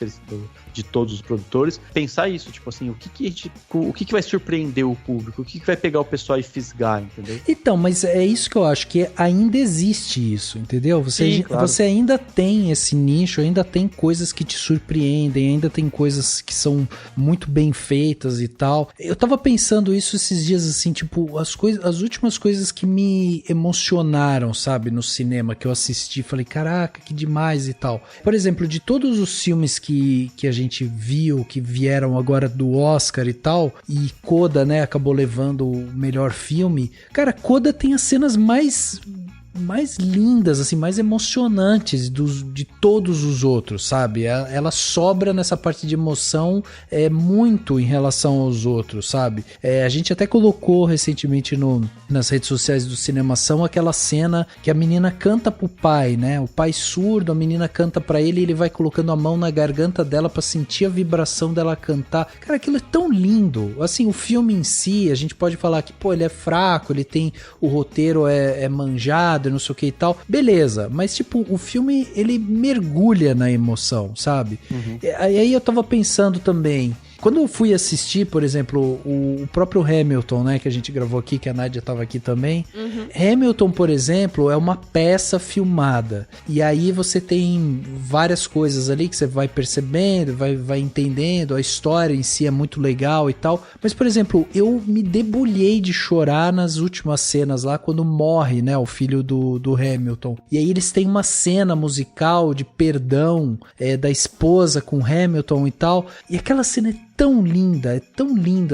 de todos os produtores, pensar isso, tipo assim, o que vai surpreender o público, o que vai pegar o pessoal e fisgar, entendeu? Então, mas é isso que eu acho, que ainda existe isso, entendeu? Sim, claro. Você ainda tem esse nicho, ainda tem coisas que te surpreendem, ainda tem coisas que são muito bem feitas e tal. Eu tava pensando isso esses dias, assim, tipo, as últimas coisas que me emocionaram, sabe, no cinema, que eu assisti, falei, caraca, que demais e tal. Por exemplo, de todos os filmes que a gente viu, que vieram agora do Oscar e tal, e Coda, né, acabou levando o melhor filme, cara, Coda tem as cenas mais lindas, assim, mais emocionantes de todos os outros, sabe? Ela sobra nessa parte de emoção muito em relação aos outros, sabe? A gente até colocou recentemente nas redes sociais do Cinemação aquela cena que a menina canta pro pai, né? O pai surdo, a menina canta pra ele e ele vai colocando a mão na garganta dela pra sentir a vibração dela cantar. Cara, aquilo é tão lindo. Assim, o filme em si, a gente pode falar que, pô, ele é fraco, ele tem... O roteiro é manjado, não sei o que e tal, beleza, mas tipo, o filme ele mergulha na emoção, sabe? E aí eu tava pensando também, quando eu fui assistir, por exemplo, o próprio Hamilton, né, que a gente gravou aqui, que a Nádia tava aqui também, Hamilton, por exemplo, é uma peça filmada, e aí você tem várias coisas ali que você vai percebendo, vai entendendo, a história em si é muito legal e tal, mas, por exemplo, eu me debulhei de chorar nas últimas cenas lá, quando morre, né, o filho do Hamilton, e aí eles têm uma cena musical de perdão da esposa com Hamilton e tal, e aquela cena é tão linda,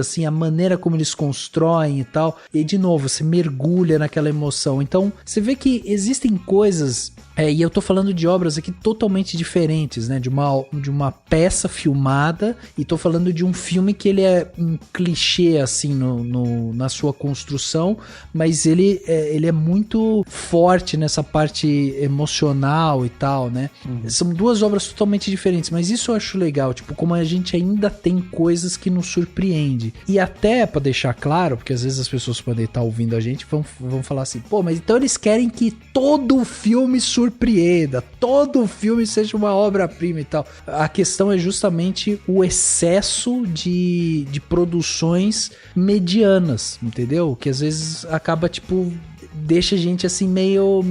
assim, a maneira como eles constroem e tal, e de novo, você mergulha naquela emoção. Então, você vê que existem coisas E eu tô falando de obras aqui totalmente diferentes, né? De uma peça filmada, e tô falando de um filme que ele é um clichê, assim, na sua construção, mas ele é muito forte nessa parte emocional e tal, né? São duas obras totalmente diferentes, mas isso eu acho legal, tipo, como a gente ainda tem coisas que nos surpreende. E até, pra deixar claro, porque às vezes as pessoas podem estar ouvindo a gente, vão falar assim, pô, mas então eles querem que todo filme surpreenda, todo filme seja uma obra-prima e tal. A questão é justamente o excesso de produções medianas, entendeu? Que às vezes acaba, tipo, deixa a gente assim meio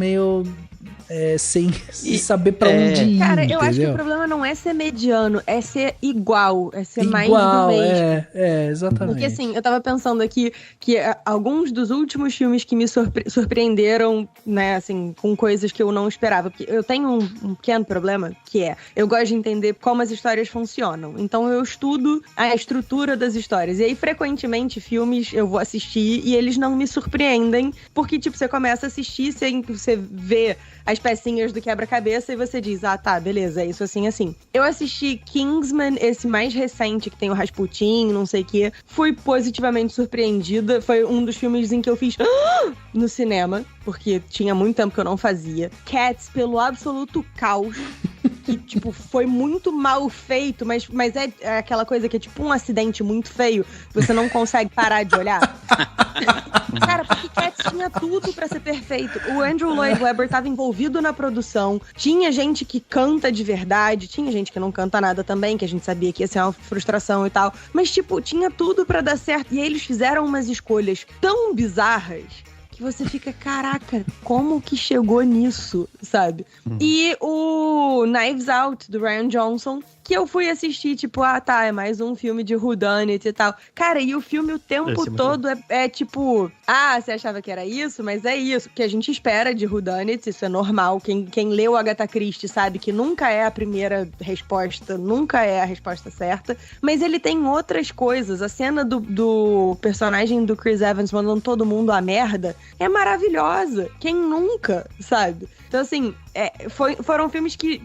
sem saber pra onde ir. Cara, eu entendeu? acho que o problema não é ser mediano, é ser igual, é ser mais do mesmo. Exatamente. Porque assim, eu tava pensando aqui que alguns dos últimos filmes que me surpreenderam, né, assim, com coisas que eu não esperava. Porque eu tenho um pequeno problema, que eu gosto de entender como as histórias funcionam. Então eu estudo a estrutura das histórias. E aí, frequentemente, filmes eu vou assistir e eles não me surpreendem, porque, tipo, você começa a assistir, você vê as pecinhas do quebra-cabeça e você diz, tá, beleza, é isso assim, assim. Eu assisti Kingsman, esse mais recente, que tem o Rasputin, não sei o quê. Fui positivamente surpreendida. Foi um dos filmes em que eu fiz no cinema, porque tinha muito tempo que eu não fazia. Cats, pelo absoluto caos. Que, tipo, foi muito mal feito, mas é aquela coisa que é tipo um acidente muito feio, você não consegue parar de olhar. Cara, porque Cats tinha tudo pra ser perfeito. O Andrew Lloyd Webber tava envolvido na produção, tinha gente que canta de verdade, tinha gente que não canta nada também, que a gente sabia que ia ser uma frustração e tal, mas, tipo, tinha tudo pra dar certo, e aí eles fizeram umas escolhas tão bizarras que você fica, caraca, como que chegou nisso, sabe? E o Knives Out, do Rian Johnson, que eu fui assistir, tipo, é mais um filme de whodunit e tal. Cara, e o filme o tempo todo é tipo, você achava que era isso? Mas é isso, que a gente espera de whodunit, isso é normal. Quem leu Agatha Christie sabe que nunca é a primeira resposta, nunca é a resposta certa, mas ele tem outras coisas. A cena do personagem do Chris Evans mandando todo mundo a merda é maravilhosa. Quem nunca, sabe? Então, assim, foram filmes que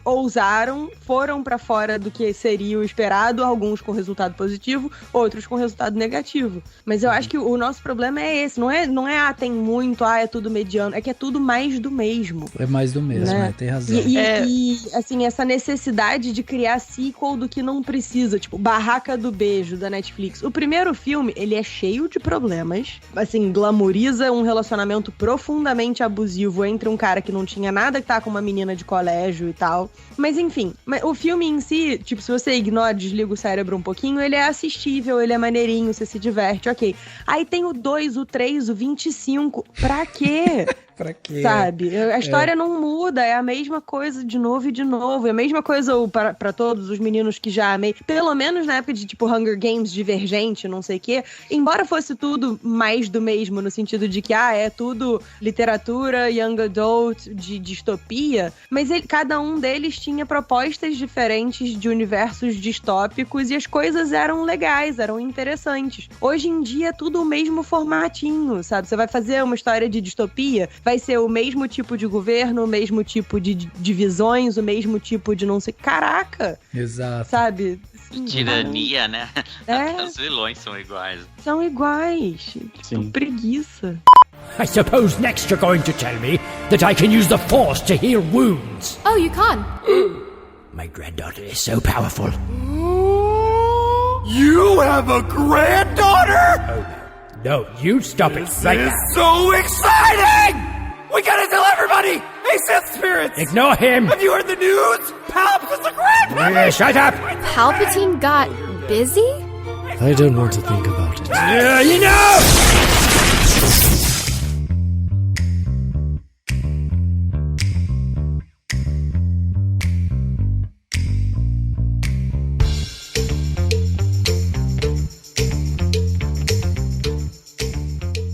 ousaram, foram pra fora do que seria o esperado, alguns com resultado positivo, outros com resultado negativo. Mas eu acho que o nosso problema é esse, não é tem muito, é tudo mediano, é que é tudo mais do mesmo. É mais do mesmo, né? Tem razão. E, assim, essa necessidade de criar sequel do que não precisa, tipo, Barraca do Beijo, da Netflix. O primeiro filme, ele é cheio de problemas, assim, glamoriza um relacionamento profundamente abusivo entre um cara que não tinha nada que tá com uma menina de colégio e tal. Mas enfim, o filme em si, tipo, se você ignora, desliga o cérebro um pouquinho, ele é assistível, ele é maneirinho, você se diverte, ok. Aí tem o 2, o 3, o 25. Pra quê? Pra quê? Sabe? A história não muda, é a mesma coisa de novo e de novo. É a mesma coisa pra todos os meninos que já amei. Pelo menos na época de, tipo, Hunger Games, Divergente, não sei o quê. Embora fosse tudo mais do mesmo, no sentido de que, é tudo literatura, young adult, de distopia. Mas cada um deles tinha propostas diferentes de universos distópicos e as coisas eram legais, eram interessantes. Hoje em dia é tudo o mesmo formatinho, sabe? Você vai fazer uma história de distopia, vai ser o mesmo tipo de governo, o mesmo tipo de divisões, o mesmo tipo de não sei... Caraca! Exato. Sabe? Tirania, né? Até os vilões são iguais. São iguais. Sim. Preguiça. I suppose next you're going to tell me that I can use the Force to heal wounds. Oh, you can. My granddaughter is so powerful. You have a granddaughter? Oh, no, you stop it right now. This is so exciting! We gotta tell everybody! Hey, Sith spirits! Ignore him! Have you heard the news? Palps is a grandmother! Shut up! Palpatine got busy? I don't want to think about it. You know!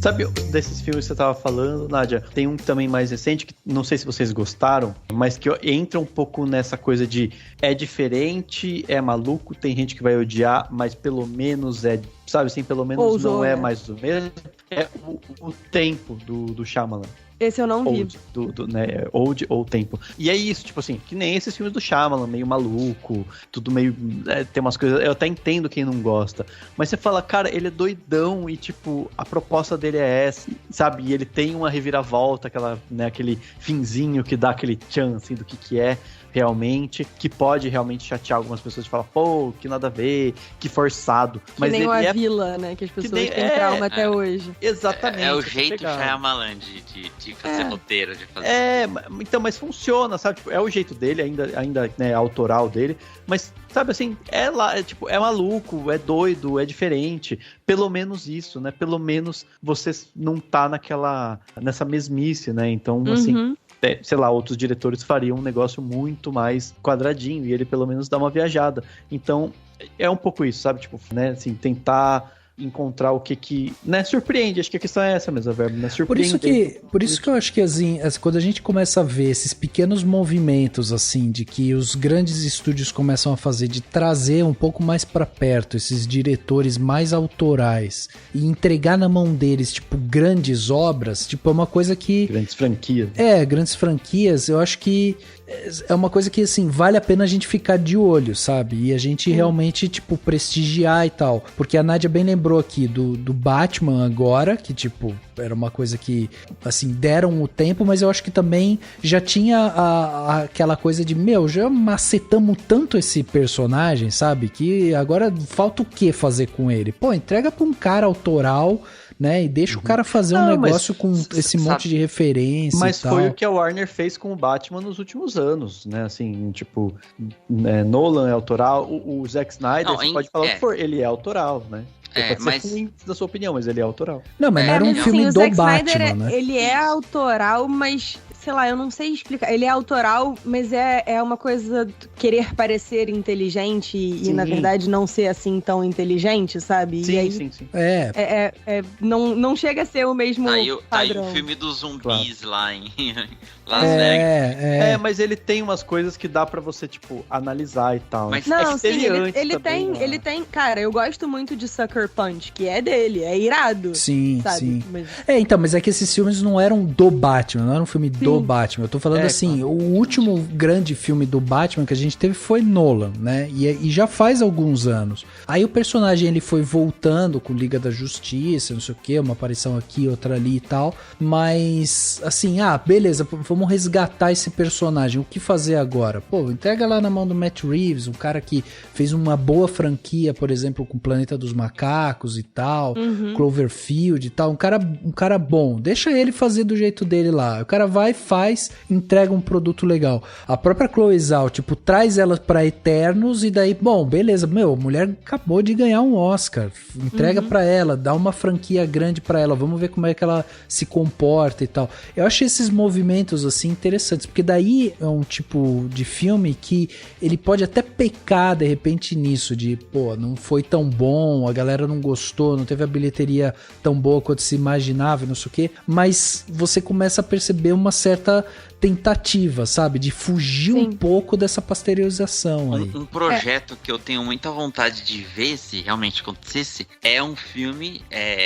Sabe desses filmes que você tava falando, Nádia? Tem um também mais recente, que não sei se vocês gostaram, mas que entra um pouco nessa coisa de é diferente, é maluco, tem gente que vai odiar, mas pelo menos sabe assim, pelo menos Ousou, não é né? mais o mesmo. É o Tempo do Shyamalan. Esse eu não vi. Old, né? Old ou Tempo. E é isso, tipo assim, que nem esses filmes do Shyamalan, meio maluco, tudo meio... tem umas coisas... Eu até entendo quem não gosta. Mas você fala, cara, ele é doidão e, tipo, a proposta dele é essa, sabe? E ele tem uma reviravolta, aquele finzinho que dá aquele tchan, assim, do que é realmente, que pode realmente chatear algumas pessoas de falar, pô, que nada a ver, que forçado. Mas nem uma vila, né? Que as pessoas têm trauma até hoje. Exatamente. É o jeito Shyamalan de fazer roteiro, de fazer. Então, mas funciona, sabe? Tipo, é o jeito dele, ainda né, autoral dele, mas, sabe assim, é maluco, é doido, é diferente. Pelo menos isso, né? Pelo menos você não tá nessa mesmice, né? Então, assim... sei lá, outros diretores fariam um negócio muito mais quadradinho, e ele pelo menos dá uma viajada. Então, é um pouco isso, sabe? Tipo, né, assim, tentar encontrar o que né, surpreende. Acho que a questão é essa mesmo, Verbo, né? Surpreende. Por isso que eu acho que, assim, quando a gente começa a ver esses pequenos movimentos, assim, de que os grandes estúdios começam a fazer, de trazer um pouco mais pra perto esses diretores mais autorais e entregar na mão deles, tipo, grandes obras, tipo, é uma coisa que... Grandes franquias. Grandes franquias, eu acho que é uma coisa que, assim, vale a pena a gente ficar de olho, sabe? E a gente realmente, tipo, prestigiar e tal. Porque a Nádia bem lembrou aqui do Batman agora, que, tipo, era uma coisa que, assim, deram o tempo, mas eu acho que também já tinha aquela coisa de, já macetamos tanto esse personagem, sabe? Que agora falta o que fazer com ele? Pô, entrega pra um cara autoral, né? E deixa o cara fazer um negócio com esse monte de referência. Mas e tal. foi o que a Warner fez com o Batman nos últimos anos, né? Assim, tipo, Nolan é autoral, o Zack Snyder, você pode falar o que for, ele é autoral, né? Pode ser ruim da sua opinião, mas ele é autoral. Não, mas não era um filme do Batman, Snyder, né? Ele é autoral, mas... sei lá, eu não sei explicar. Ele é autoral, mas é uma coisa querer parecer inteligente e, na verdade, não ser assim tão inteligente, sabe? Sim, e aí, sim. Não chega a ser o mesmo padrão. Tá aí o filme dos zumbis lá em Las Vegas. Mas ele tem umas coisas que dá pra você, tipo, analisar e tal. Mas não, sim, ele tem... Cara, eu gosto muito de Sucker Punch, que é dele, é irado. Sim, sabe? sim. Mas... mas é que esses filmes não eram do Batman, não era um filme do Batman. Eu tô falando assim, claro. O último grande filme do Batman que a gente teve foi Nolan, né? E já faz alguns anos. Aí o personagem, ele foi voltando com Liga da Justiça, não sei o que, uma aparição aqui, outra ali e tal. Mas, assim, beleza, vamos resgatar esse personagem. O que fazer agora? Pô, entrega lá na mão do Matt Reeves, um cara que fez uma boa franquia, por exemplo, com o Planeta dos Macacos e tal, Cloverfield e tal. Um cara bom. Deixa ele fazer do jeito dele lá. O cara vai, faz, entrega um produto legal. A própria Chloe Zhao, tipo, traz ela pra Eternos e daí, bom, beleza, a mulher acabou de ganhar um Oscar, entrega pra ela, dá uma franquia grande pra ela, vamos ver como é que ela se comporta e tal. Eu acho esses movimentos, assim, interessantes, porque daí é um tipo de filme que ele pode até pecar, de repente, nisso, de, não foi tão bom, a galera não gostou, não teve a bilheteria tão boa quanto se imaginava e não sei o quê, mas você começa a perceber uma certa tentativa, sabe? De fugir um pouco dessa pasteurização aí. Um projeto que eu tenho muita vontade de ver, se realmente acontecesse, é um filme,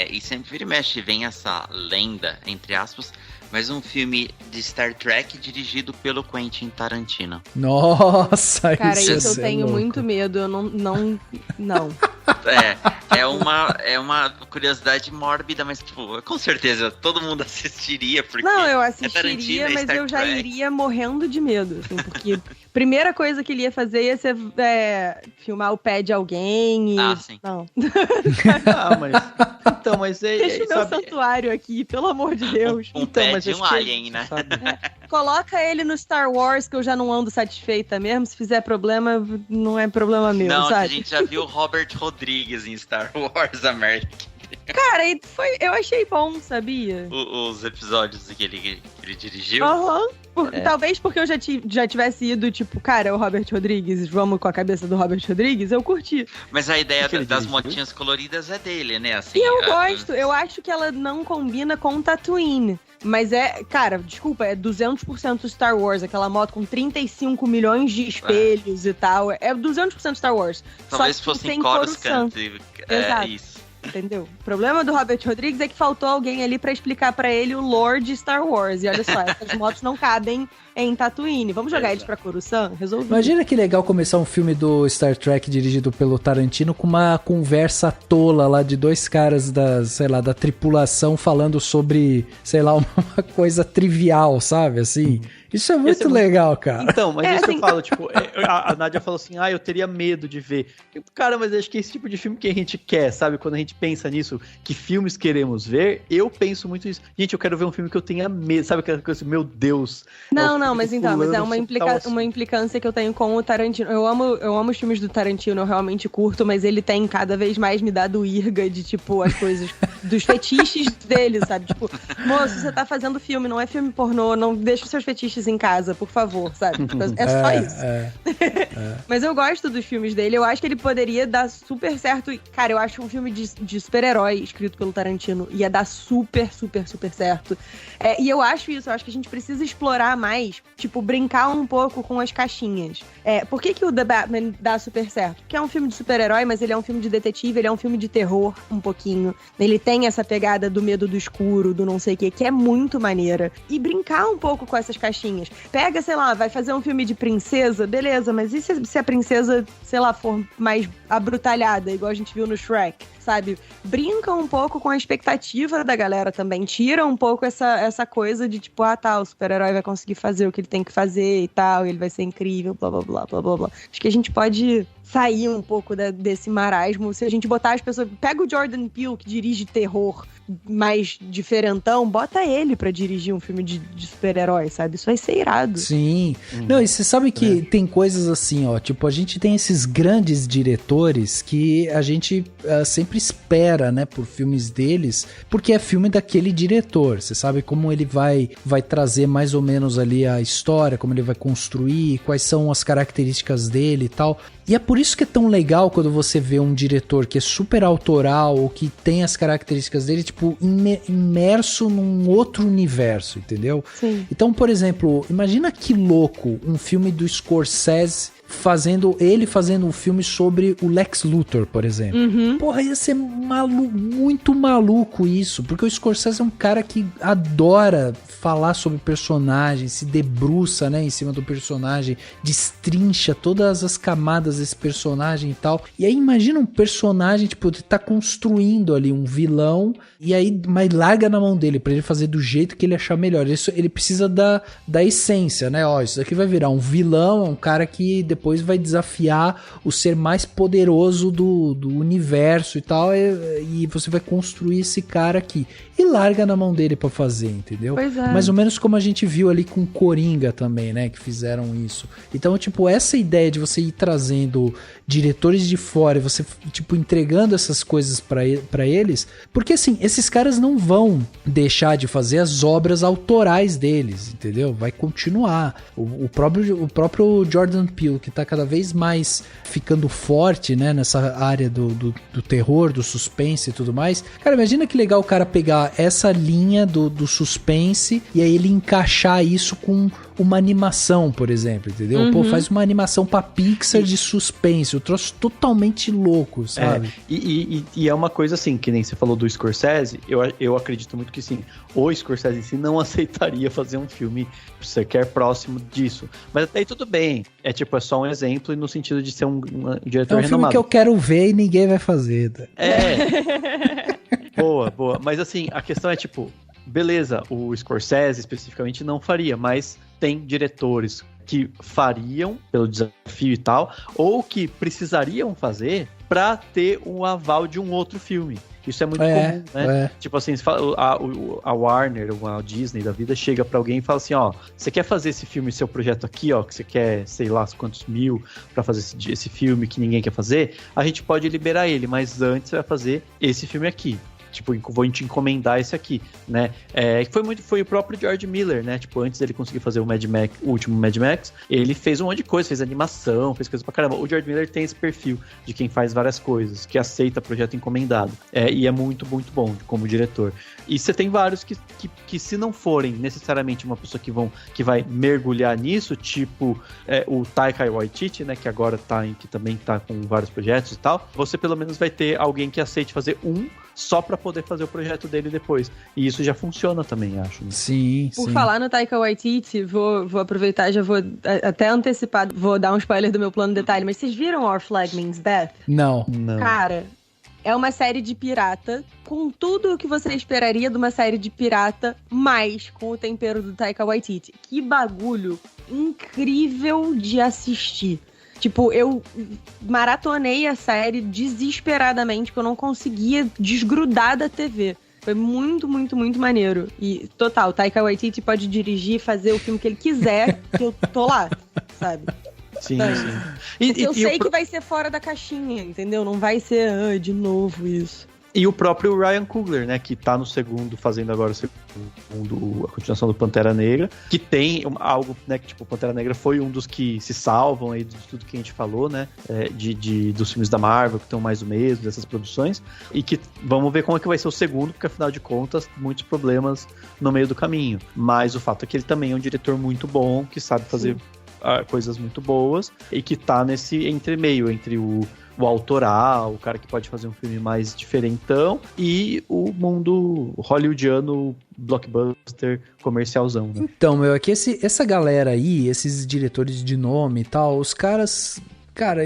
e sempre vira e mexe, vem essa lenda, entre aspas, mas um filme de Star Trek dirigido pelo Quentin Tarantino. Nossa, cara, isso eu tenho muito medo, eu não. É uma curiosidade mórbida, mas, tipo, com certeza todo mundo assistiria, porque não, eu assistiria, mas eu já iria morrendo de medo, assim, porque primeira coisa que ele ia fazer ia ser filmar o pé de alguém e... sim. Não. mas deixa o meu santuário aqui, pelo amor de Deus. Mas de um alien, né? Coloca ele no Star Wars, que eu já não ando satisfeita mesmo. Se fizer problema, não é problema meu, sabe? A gente já viu o Robert Rodrigues em Star Wars American. Cara, eu achei bom, sabia? Os episódios que ele dirigiu. Talvez porque eu já tivesse ido, tipo, cara, o Robert Rodrigues, vamos com a cabeça do Robert Rodrigues, eu curti. Mas a ideia das motinhas coloridas é dele, né? Assim, e eu gosto, eu acho que ela não combina com Tatooine. Mas cara, desculpa, é 200% Star Wars, aquela moto com 35 milhões de espelhos e tal. É 200% Star Wars. Talvez só que fosse sem em Coruscant. Exato. Isso. Entendeu? O problema do Robert Rodrigues é que faltou alguém ali pra explicar pra ele o lore de Star Wars. E olha só, essas motos não cabem em Tatooine. Vamos jogar eles pra Coruscant? Resolvido. Imagina que legal começar um filme do Star Trek dirigido pelo Tarantino com uma conversa tola lá de dois caras da tripulação falando sobre, sei lá, uma coisa trivial, sabe? Assim, isso é muito legal, cara. Então, mas isso assim... eu falo, tipo, a Nádia falou assim, eu teria medo de ver. Cara, mas acho que esse tipo de filme que a gente quer, sabe? Quando a gente pensa nisso, que filmes queremos ver, eu penso muito nisso. Gente, eu quero ver um filme que eu tenha medo, sabe? Aquela coisa, meu Deus. Mas é uma implicância que eu tenho com o Tarantino. Eu amo os filmes do Tarantino, eu realmente curto, mas ele tem cada vez mais me dado irga de, tipo, as coisas dos fetiches dele, sabe? Tipo, moço, você tá fazendo filme, não é filme pornô, não deixa os seus fetiches em casa, por favor, sabe? É só isso. Mas eu gosto dos filmes dele, eu acho que ele poderia dar super certo. Cara, eu acho um filme de super-herói escrito pelo Tarantino ia dar super, super, super certo. E eu acho isso, eu acho que a gente precisa explorar mais, tipo, brincar um pouco com as caixinhas. Por que o The Batman dá super certo? Porque é um filme de super-herói, mas ele é um filme de detetive, ele é um filme de terror, um pouquinho. Ele tem essa pegada do medo do escuro, do não sei o que é muito maneira. E brincar um pouco com essas caixinhas. Pega, sei lá, vai fazer um filme de princesa, beleza, mas e se a princesa, sei lá, for mais abrutalhada, igual a gente viu no Shrek? Sabe? Brinca um pouco com a expectativa da galera também. Tira um pouco essa coisa de tipo, o super-herói vai conseguir fazer o que ele tem que fazer e tal, e ele vai ser incrível, blá, blá, blá, blá, blá, blá. Acho que a gente pode sair um pouco desse marasmo. Se a gente botar as pessoas... Pega o Jordan Peele, que dirige terror mais diferentão, bota ele pra dirigir um filme de super-herói, sabe? Isso vai ser irado. Sim. Não, e você sabe que tem coisas assim, ó, tipo, a gente tem esses grandes diretores que a gente sempre espera, né, por filmes deles, porque é filme daquele diretor. Você sabe como ele vai trazer mais ou menos ali a história, como ele vai construir, quais são as características dele e tal. E é por isso que é tão legal quando você vê um diretor que é super autoral ou que tem as características dele, tipo, imerso num outro universo, entendeu? Sim. Então, por exemplo, imagina que louco um filme do Scorsese fazendo um filme sobre o Lex Luthor, por exemplo. Porra, ia ser muito maluco isso, porque o Scorsese é um cara que adora falar sobre personagens, se debruça, né, em cima do personagem, destrincha todas as camadas desse personagem e tal. E aí imagina um personagem, tipo, tá construindo ali um vilão, e aí, mas larga na mão dele, pra ele fazer do jeito que ele achar melhor. Ele precisa da essência, né, ó, isso daqui vai virar um vilão, um cara que depois vai desafiar o ser mais poderoso do universo e tal, e você vai construir esse cara aqui. E larga na mão dele pra fazer, entendeu? Pois é. Mais ou menos como a gente viu ali com Coringa também, né? Que fizeram isso. Então, tipo, essa ideia de você ir trazendo diretores de fora e você, tipo, entregando essas coisas pra eles, porque assim, esses caras não vão deixar de fazer as obras autorais deles, entendeu? Vai continuar. O próprio Jordan Peele, que tá cada vez mais ficando forte, né? Nessa área do terror, do suspense e tudo mais. Cara, imagina que legal o cara pegar essa linha do suspense e aí ele encaixar isso com uma animação, por exemplo, entendeu? Pô, faz uma animação pra Pixar de suspense, um troço totalmente louco, sabe? E é uma coisa assim, que nem você falou do Scorsese, eu acredito muito que sim, o Scorsese em si não aceitaria fazer um filme sequer próximo disso. Mas até aí tudo bem, é só um exemplo no sentido de ser um diretor renomado. É um filme que eu quero ver e ninguém vai fazer. Tá? Boa. Mas assim, a questão é tipo, beleza, o Scorsese especificamente não faria, mas tem diretores que fariam pelo desafio e tal, ou que precisariam fazer pra ter um aval de um outro filme. Isso é muito comum, né? Tipo assim, a Warner ou a Disney da vida chega pra alguém e fala assim, ó, você quer fazer esse filme, seu projeto aqui, ó, que você quer, sei lá, quantos mil pra fazer esse filme que ninguém quer fazer, a gente pode liberar ele, mas antes você vai fazer esse filme aqui. tipo, vou te encomendar esse aqui, né? Foi o próprio George Miller, né? Tipo, antes dele conseguir fazer o último Mad Max, ele fez um monte de coisa, fez animação, fez coisa pra caramba. O George Miller tem esse perfil de quem faz várias coisas, que aceita projeto encomendado. E é muito, muito bom como diretor. E você tem vários que se não forem necessariamente uma pessoa que vai mergulhar nisso, tipo o Taika Waititi, né, que agora que também tá com vários projetos e tal, você pelo menos vai ter alguém que aceite fazer só pra poder fazer o projeto dele depois. E isso já funciona também, acho. Né? Sim, Por falar no Taika Waititi, vou aproveitar, já vou até antecipar, vou dar um spoiler do meu plano de detalhe, mas vocês viram Our Flag Means Death? Não. Cara, é uma série de pirata, com tudo o que você esperaria de uma série de pirata, mas com o tempero do Taika Waititi. Que bagulho incrível de assistir. Tipo, eu maratonei a série desesperadamente, porque eu não conseguia desgrudar da TV. Foi muito, muito, muito maneiro. E, total, Taika Waititi pode dirigir, fazer o filme que ele quiser, que eu tô lá, sabe? Sim, sim. Eu sei que vai ser fora da caixinha, entendeu? Não vai ser, de novo isso. E o próprio Ryan Coogler, né, que tá no segundo, fazendo agora a continuação do Pantera Negra, que tem algo, né, que tipo, Pantera Negra foi um dos que se salvam aí de tudo que a gente falou, né, dos filmes da Marvel, que estão mais o mesmo, dessas produções, e que vamos ver como é que vai ser o segundo, porque afinal de contas, muitos problemas no meio do caminho. Mas o fato é que ele também é um diretor muito bom, que sabe fazer coisas muito boas, e que tá nesse entremeio entre o autoral, o cara que pode fazer um filme mais diferentão, e o mundo hollywoodiano, blockbuster, comercialzão, né? Então, é que essa galera aí, esses diretores de nome e tal, os caras... Cara,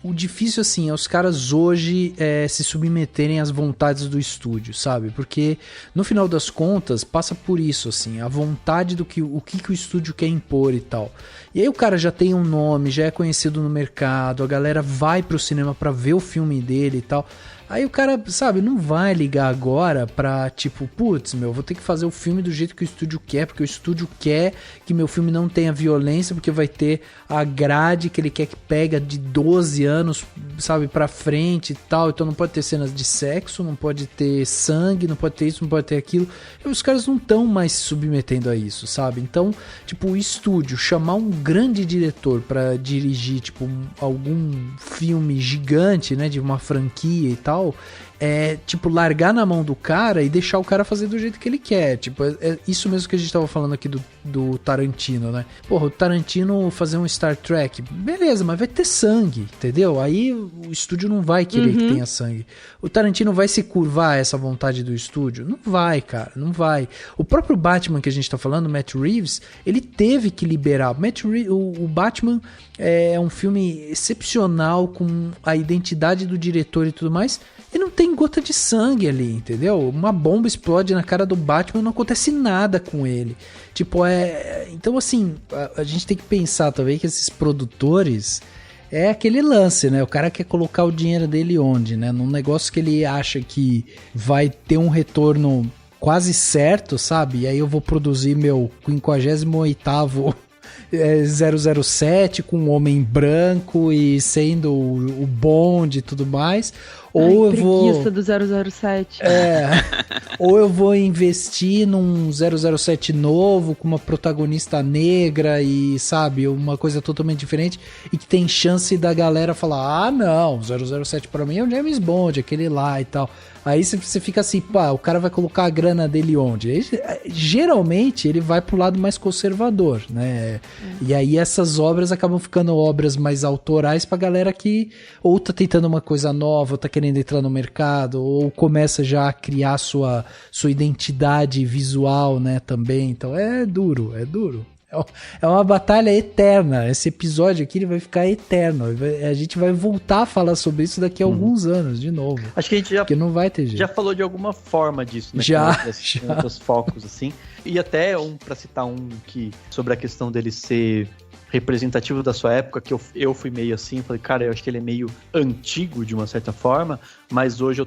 o difícil, assim, é os caras hoje se submeterem às vontades do estúdio, sabe? Porque, no final das contas, passa por isso, assim, a vontade do que o estúdio quer impor e tal. E aí o cara já tem um nome, já é conhecido no mercado, a galera vai pro cinema pra ver o filme dele e tal. Aí o cara, sabe, não vai ligar agora pra, tipo, putz, vou ter que fazer o filme do jeito que o estúdio quer, porque o estúdio quer que meu filme não tenha violência, porque vai ter a grade que ele quer que pega de 12 anos, sabe, pra frente e tal, então não pode ter cenas de sexo, não pode ter sangue, não pode ter isso, não pode ter aquilo. E os caras não estão mais se submetendo a isso, sabe? Então, tipo, o estúdio chamar um grande diretor pra dirigir, tipo, algum filme gigante, né, de uma franquia e tal, tipo, largar na mão do cara e deixar o cara fazer do jeito que ele quer. Tipo, é isso mesmo que a gente tava falando aqui do Tarantino, né? Porra, o Tarantino fazer um Star Trek, beleza, mas vai ter sangue, entendeu? Aí o estúdio não vai querer que tenha sangue. O Tarantino vai se curvar a essa vontade do estúdio? Não vai, cara, não vai. O próprio Batman que a gente tá falando, Matt Reeves, ele teve que liberar. O Batman é um filme excepcional, com a identidade do diretor e tudo mais, e não tem gota de sangue ali, entendeu? Uma bomba explode na cara do Batman e não acontece nada com ele. Tipo, então assim, a gente tem que pensar também que esses produtores é aquele lance, né? O cara quer colocar o dinheiro dele onde, né? Num negócio que ele acha que vai ter um retorno quase certo, sabe? E aí eu vou produzir meu 58º 007 com um homem branco e sendo o Bond e tudo mais, ou eu vou do 007. Ou eu vou investir num 007 novo com uma protagonista negra e, sabe, uma coisa totalmente diferente e que tem chance da galera falar, não, 007 pra mim é o James Bond, aquele lá e tal. Aí você fica assim, pá, o cara vai colocar a grana dele onde? Geralmente ele vai pro lado mais conservador, né? E aí essas obras acabam ficando obras mais autorais pra galera que ou tá tentando uma coisa nova, ou tá querendo entrar no mercado, ou começa já a criar sua identidade visual, né, também. Então é duro. É uma batalha eterna. Esse episódio aqui ele vai ficar eterno. A gente vai voltar a falar sobre isso daqui a alguns anos, de novo. Acho que a gente porque não vai ter jeito. Já falou de alguma forma disso, né? Já. Com outros focos, assim. E até pra citar que sobre a questão dele ser representativo da sua época, que eu fui meio assim, falei, cara, eu acho que ele é meio antigo de uma certa forma, mas hoje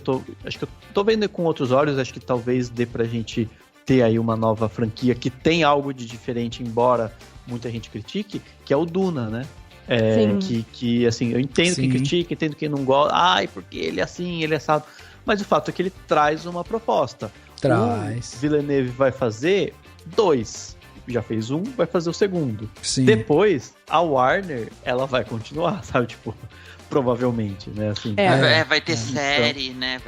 acho que eu tô vendo com outros olhos, acho que talvez dê pra gente ter aí uma nova franquia que tem algo de diferente, embora muita gente critique, que é o Duna, né? Que assim, eu entendo quem critica, entendo quem não gosta, porque ele é assim, ele é assado, mas o fato é que ele traz uma proposta. Traz. O Villeneuve vai fazer 2. Já fez um, vai fazer o segundo. Sim. Depois, a Warner, ela vai continuar, sabe? Tipo, provavelmente, né? Assim, vai ter série, né?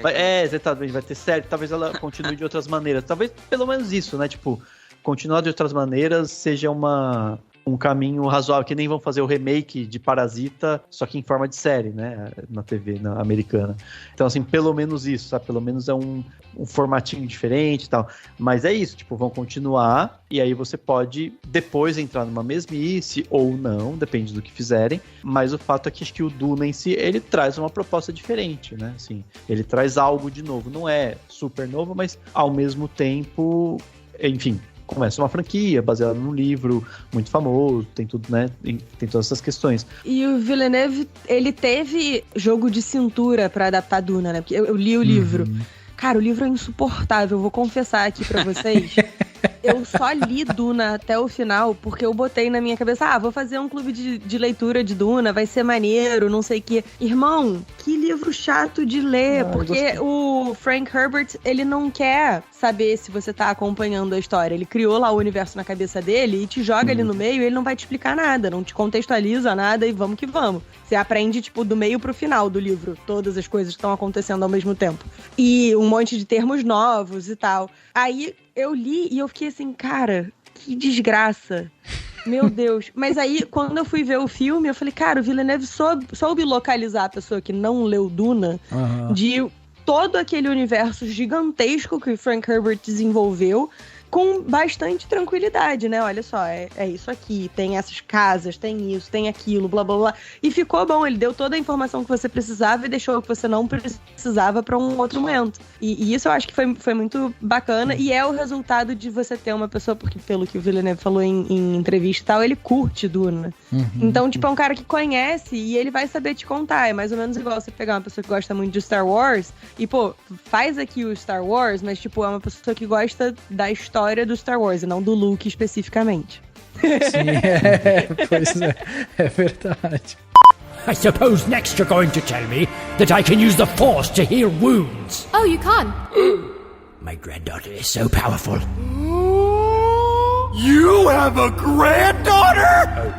Exatamente, vai ter série. Talvez ela continue de outras maneiras. Talvez pelo menos isso, né? Tipo, continuar de outras maneiras seja um caminho razoável, que nem vão fazer o remake de Parasita, só que em forma de série, né, na TV americana. Então, assim, pelo menos isso, sabe? Pelo menos é um formatinho diferente e tal. Mas é isso, tipo, vão continuar, e aí você pode depois entrar numa mesmice, ou não, depende do que fizerem, mas o fato é que acho que o Duna em si, ele traz uma proposta diferente, né, assim, ele traz algo de novo, não é super novo, mas ao mesmo tempo, enfim, começa uma franquia baseada num livro muito famoso, tem tudo, né? Tem todas essas questões. E o Villeneuve, ele teve jogo de cintura pra adaptar Duna, né? Porque eu li o livro. Cara, o livro é insuportável, eu vou confessar aqui pra vocês. Eu só li Duna até o final porque eu botei na minha cabeça, vou fazer um clube de leitura de Duna, vai ser maneiro, não sei o quê. Irmão, que livro chato de ler, porque o Frank Herbert, ele não quer saber se você tá acompanhando a história. Ele criou lá o universo na cabeça dele e te joga ali no meio e ele não vai te explicar nada, não te contextualiza nada e vamos que vamos. Você aprende, tipo, do meio pro final do livro, todas as coisas que estão acontecendo ao mesmo tempo. E um monte de termos novos e tal. Aí eu li e eu fiquei assim, cara, que desgraça. Meu Deus. Mas aí, quando eu fui ver o filme, eu falei, cara, o Villeneuve soube localizar a pessoa que não leu Duna de todo aquele universo gigantesco que o Frank Herbert desenvolveu com bastante tranquilidade, né? Olha só, é isso aqui, tem essas casas, tem isso, tem aquilo, blá, blá, blá. E ficou bom, ele deu toda a informação que você precisava e deixou o que você não precisava para um outro momento. E isso eu acho que foi muito bacana e é o resultado de você ter uma pessoa, porque pelo que o Villeneuve falou em entrevista e tal, ele curte Duna. Então, tipo, é um cara que conhece e ele vai saber te contar. É mais ou menos igual você pegar uma pessoa que gosta muito de Star Wars e, pô, faz aqui o Star Wars, mas, tipo, é uma pessoa que gosta da história do Star Wars e não do Luke especificamente. Sim, pois é verdade. I suppose next you're going to tell me that I can use the Force to heal wounds. Oh, you can. My granddaughter is so powerful. You have a granddaughter? Oh,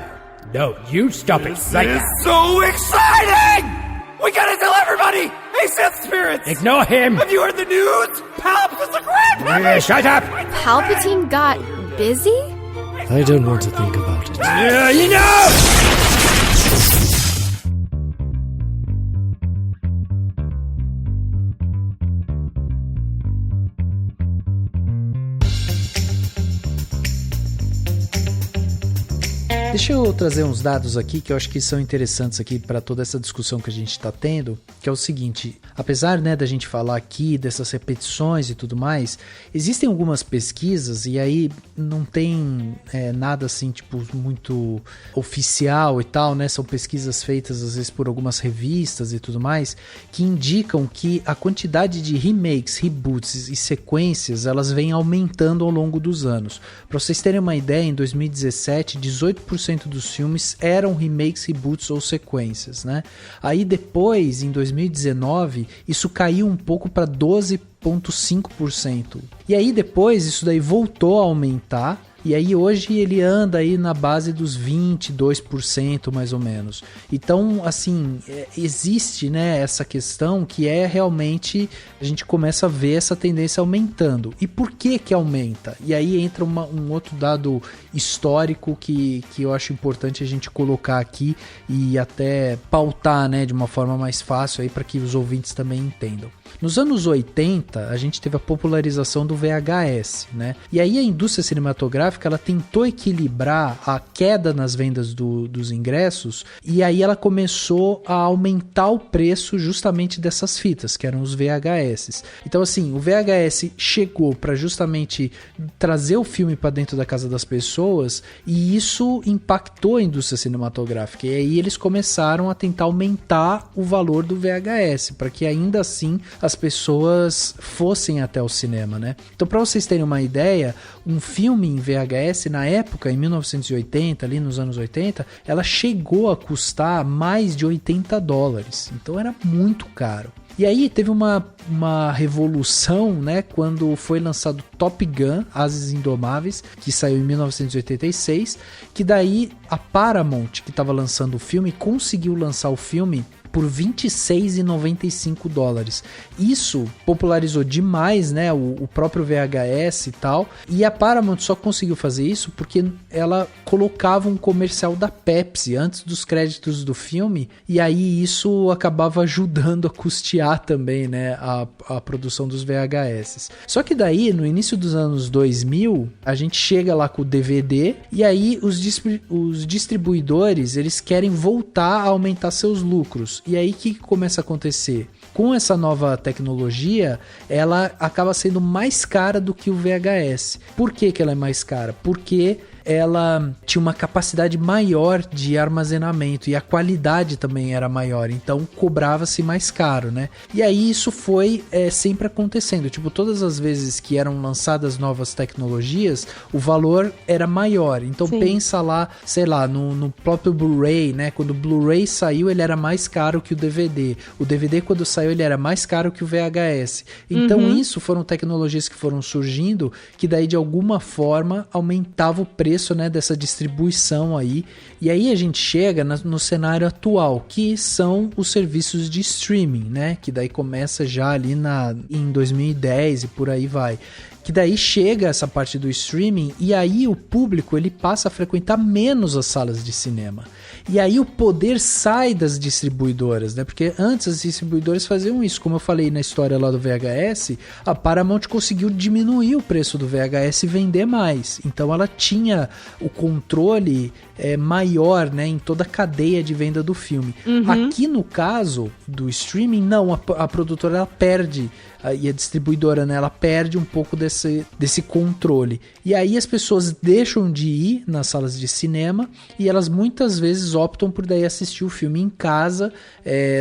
no, you stop it right now. This is so exciting! We gotta tell everybody! Hey, Sith spirits! Ignore him! Have you heard the news? Palp is the grandmother! Shut up! Palpatine got busy? I don't want to think about it. You know! Deixa eu trazer uns dados aqui que eu acho que são interessantes aqui para toda essa discussão que a gente está tendo, que é o seguinte, apesar, né, da gente falar aqui dessas repetições e tudo mais, existem algumas pesquisas e aí não tem nada assim, tipo, muito oficial e tal, né, são pesquisas feitas às vezes por algumas revistas e tudo mais, que indicam que a quantidade de remakes, reboots e sequências, elas vêm aumentando ao longo dos anos. Para vocês terem uma ideia, em 2017, 18% dos filmes eram remakes, reboots ou sequências, né? Aí depois, em 2019, isso caiu um pouco para 12,5%. E aí depois isso daí voltou a aumentar. E aí hoje ele anda aí na base dos 22% mais ou menos. Então, assim, existe, né, essa questão que é realmente, a gente começa a ver essa tendência aumentando. E por que aumenta? E aí entra um outro dado histórico que eu acho importante a gente colocar aqui e até pautar, né, de uma forma mais fácil aí para que os ouvintes também entendam. Nos anos 80, a gente teve a popularização do VHS, né? E aí a indústria cinematográfica, ela tentou equilibrar a queda nas vendas dos ingressos e aí ela começou a aumentar o preço justamente dessas fitas, que eram os VHS. Então, assim, o VHS chegou para justamente trazer o filme para dentro da casa das pessoas e isso impactou a indústria cinematográfica. E aí eles começaram a tentar aumentar o valor do VHS, para que ainda assim as pessoas fossem até o cinema, né? Então, para vocês terem uma ideia, um filme em VHS, na época, em 1980, ali nos anos 80, ela chegou a custar mais de $80. Então, era muito caro. E aí teve uma revolução, né, quando foi lançado Top Gun, Ases Indomáveis, que saiu em 1986, que daí a Paramount, que estava lançando o filme, conseguiu lançar o filme por $26,95. Isso popularizou demais, né, o próprio VHS e tal, e a Paramount só conseguiu fazer isso porque ela colocava um comercial da Pepsi antes dos créditos do filme, e aí isso acabava ajudando a custear também, né, a produção dos VHS. Só que daí, no início dos anos 2000, a gente chega lá com o DVD, e aí os distribuidores, eles querem voltar a aumentar seus lucros. E aí o que começa a acontecer? Com essa nova tecnologia, ela acaba sendo mais cara do que o VHS. Por que ela é mais cara? Porque ela tinha uma capacidade maior de armazenamento e a qualidade também era maior, então cobrava-se mais caro, né? E aí isso foi sempre acontecendo, tipo, todas as vezes que eram lançadas novas tecnologias, o valor era maior. Então Sim. Pensa lá, sei lá, no próprio Blu-ray, né? Quando o Blu-ray saiu, ele era mais caro que o DVD. O DVD, quando saiu, ele era mais caro que o VHS. Então isso foram tecnologias que foram surgindo, que daí de alguma forma aumentava o preço, né, dessa distribuição aí. E aí a gente chega no cenário atual, que são os serviços de streaming, né, que daí começa já ali em 2010 e por aí vai. Que daí chega essa parte do streaming e aí o público ele passa a frequentar menos as salas de cinema. E aí o poder sai das distribuidoras, né? Porque antes as distribuidoras faziam isso. Como eu falei na história lá do VHS, a Paramount conseguiu diminuir o preço do VHS e vender mais. Então ela tinha o controle maior, né, em toda a cadeia de venda do filme. Aqui no caso do streaming, não, a produtora ela perde, e a distribuidora, né, ela perde um pouco desse controle. E aí as pessoas deixam de ir nas salas de cinema e elas muitas vezes optam por daí assistir o filme em casa,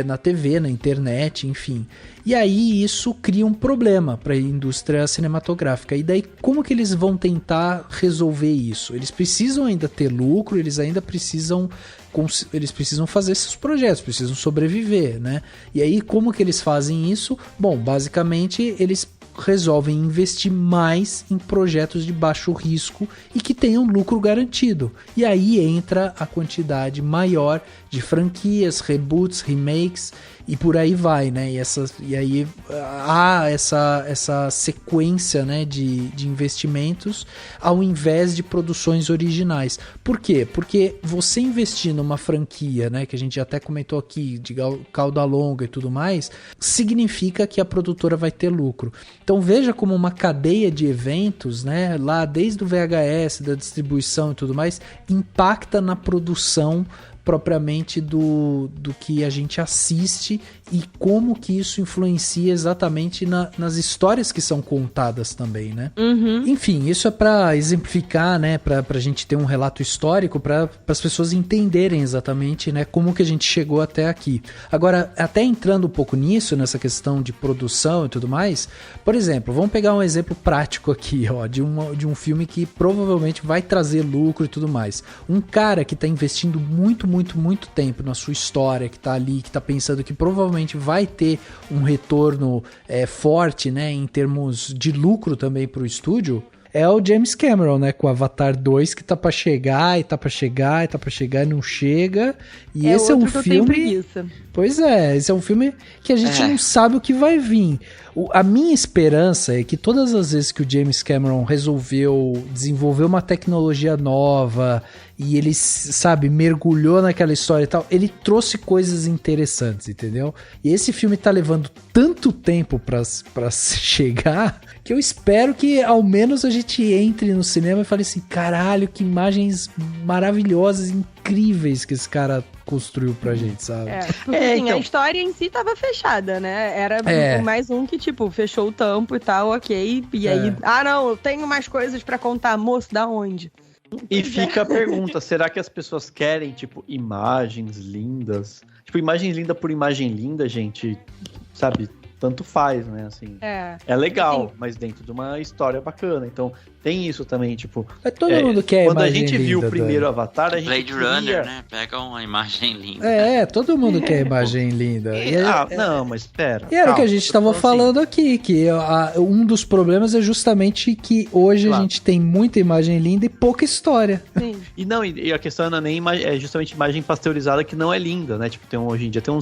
na TV, na internet, enfim. E aí isso cria um problema para a indústria cinematográfica. E daí como que eles vão tentar resolver isso? Eles precisam ainda ter lucro, eles precisam fazer esses projetos, precisam sobreviver, né? E aí como que eles fazem isso? Bom, basicamente eles resolvem investir mais em projetos de baixo risco e que tenham lucro garantido. E aí entra a quantidade maior de franquias, reboots, remakes e por aí vai, né? E aí há essa sequência, né, de investimentos ao invés de produções originais. Por quê? Porque você investir numa franquia, né, que a gente até comentou aqui, de cauda longa e tudo mais, significa que a produtora vai ter lucro. Então veja como uma cadeia de eventos, né, lá desde o VHS, da distribuição e tudo mais, impacta na produção propriamente do que a gente assiste e como que isso influencia exatamente nas histórias que são contadas também, né? Enfim, isso é para exemplificar, né, pra gente ter um relato histórico, para as pessoas entenderem exatamente, né, como que a gente chegou até aqui. Agora, até entrando um pouco nisso, nessa questão de produção e tudo mais, por exemplo, vamos pegar um exemplo prático aqui, ó, de um filme que provavelmente vai trazer lucro e tudo mais. Um cara que tá investindo muito tempo na sua história, que tá ali, que tá pensando que provavelmente vai ter um retorno forte, né, em termos de lucro também pro estúdio, é o James Cameron, né, com Avatar 2, que tá pra chegar, e não chega, e esse é um filme... Pois é, esse é um filme que a gente não sabe o que vai vir. A minha esperança é que todas as vezes que o James Cameron resolveu desenvolver uma tecnologia nova e ele, sabe, mergulhou naquela história e tal, ele trouxe coisas interessantes, entendeu? E esse filme tá levando tanto tempo pra chegar que eu espero que ao menos a gente entre no cinema e fale assim, caralho, que imagens maravilhosas, incríveis que esse cara construiu pra gente, sabe? Porque assim, então... a história em si tava fechada, né? Era mais um que, tipo, fechou o tampo e tal, ok. E aí, não, eu tenho mais coisas pra contar. Moço, da onde? E fica a pergunta, será que as pessoas querem, tipo, imagens lindas? Tipo, imagem linda por imagem linda, gente, sabe? tanto faz, né? Assim, é legal, mas dentro de uma história bacana. Então, tem isso também, tipo... todo mundo quer quando imagem a gente viu linda, o primeiro Avatar, a gente Blade queria... Runner, né? Pega uma imagem linda. Todo mundo quer imagem linda. Não, mas pera. E era o que a gente tava falando aqui, que um dos problemas é justamente que hoje a gente tem muita imagem linda e pouca história. Sim. E a questão não é nem é justamente imagem pasteurizada que não é linda, né? Tipo, hoje em dia tem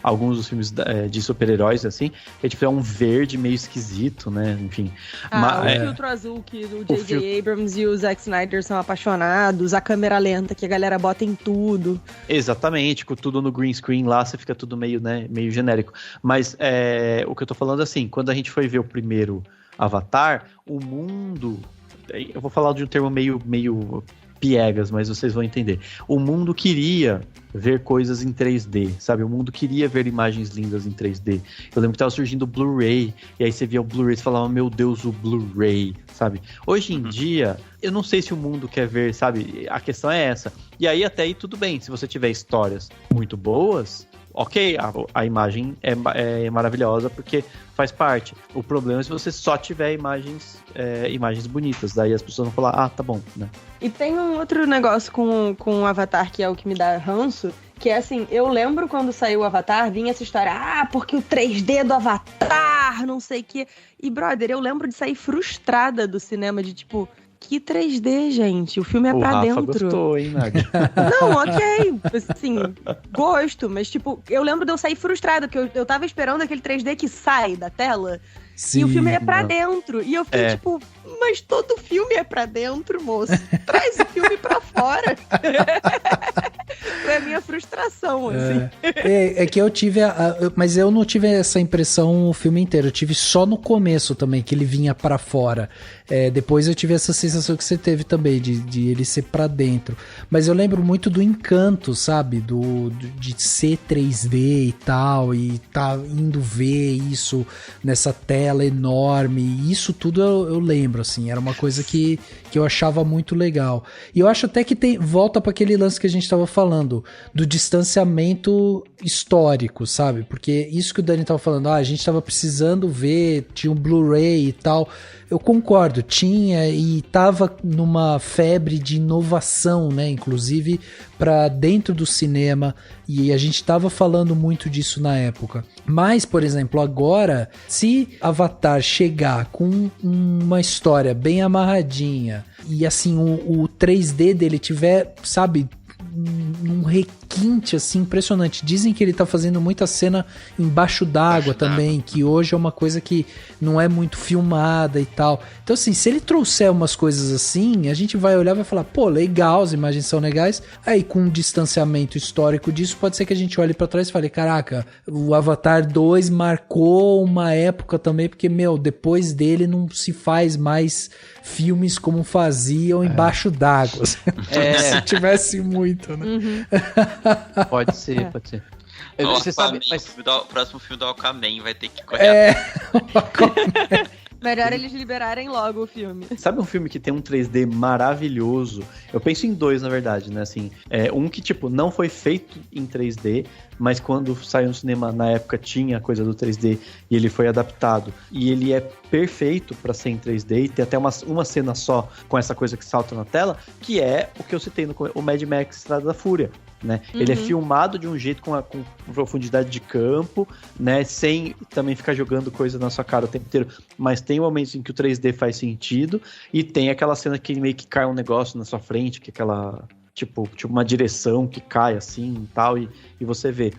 alguns dos filmes de super-heróis, assim, que tipo, é um verde meio esquisito, né? Enfim. O filtro azul que o J.J. Abrams e o Zack Snyder são apaixonados, a câmera lenta que a galera bota em tudo. Exatamente, com tudo no green screen lá, você fica tudo meio, né, meio genérico. Mas o que eu tô falando assim, quando a gente foi ver o primeiro Avatar, o mundo... Eu vou falar de um termo meio piegas, mas vocês vão entender. O mundo queria ver coisas em 3D, sabe? O mundo queria ver imagens lindas em 3D. Eu lembro que tava surgindo o Blu-ray, e aí você via o Blu-ray e falava, meu Deus, o Blu-ray, sabe? Hoje em dia, eu não sei se o mundo quer ver, sabe? A questão é essa. E aí até aí tudo bem, se você tiver histórias muito boas, ok, a imagem é maravilhosa porque faz parte. O problema é se você só tiver imagens bonitas. Daí as pessoas vão falar, tá bom, né? E tem um outro negócio com o Avatar que é o que me dá ranço, que é assim, eu lembro quando saiu o Avatar, vinha essa história, porque o 3D do Avatar, não sei o quê. E, brother, eu lembro de sair frustrada do cinema, de tipo... Que 3D, gente? O filme é pra Rafa dentro. Gostou, hein, Nádia? Não, ok. Assim, gosto. Mas, tipo, eu lembro de eu sair frustrada, porque eu tava esperando aquele 3D que sai da tela. Sim, e o filme é pra dentro. E eu fiquei, tipo, mas todo filme é pra dentro, moço. Traz o filme pra fora. Foi a minha frustração, assim. É que eu tive mas eu não tive essa impressão o filme inteiro. Eu tive só no começo também, que ele vinha pra fora. Depois eu tive essa sensação que você teve também, de ele ser pra dentro. Mas eu lembro muito do encanto, sabe? De ser 3D e tal, e tá indo ver isso nessa tela enorme. E isso tudo eu lembro, assim. Era uma coisa que eu achava muito legal. E eu acho até que volta pra aquele lance que a gente tava falando, do distanciamento histórico, sabe? Porque isso que o Dani tava falando, a gente tava precisando ver, tinha um Blu-ray e tal. Eu concordo, tinha e tava numa febre de inovação, né? Inclusive para dentro do cinema, e a gente tava falando muito disso na época. Mas, por exemplo, agora, se Avatar chegar com uma história bem amarradinha e assim o 3D dele tiver, sabe, um requinte assim impressionante. Dizem que ele tá fazendo muita cena embaixo d'água também, que hoje é uma coisa que não é muito filmada e tal. Então assim, se ele trouxer umas coisas assim, a gente vai olhar e vai falar, pô, legal, as imagens são legais. Aí com um distanciamento histórico disso, pode ser que a gente olhe pra trás e fale, caraca, o Avatar 2 marcou uma época também, porque, depois dele não se faz mais filmes como faziam embaixo d'água. Se tivesse muito, né? Uhum. Pode ser. Você sabe, mas... O próximo filme do Aquaman vai ter que correr. Melhor eles liberarem logo o filme. Sabe um filme que tem um 3D maravilhoso? Eu penso em dois, na verdade, né? Assim, um que, tipo, não foi feito em 3D, mas quando saiu no cinema, na época, tinha a coisa do 3D e ele foi adaptado. E ele é perfeito pra ser em 3D e tem até uma cena só com essa coisa que salta na tela, que é o que eu citei no o Mad Max Estrada da Fúria. Né? Uhum. Ele é filmado de um jeito com profundidade de campo, né? Sem também ficar jogando coisa na sua cara o tempo inteiro, mas tem momentos em que o 3D faz sentido e tem aquela cena que meio que cai um negócio na sua frente, que é aquela tipo uma direção que cai assim e tal, e você vê.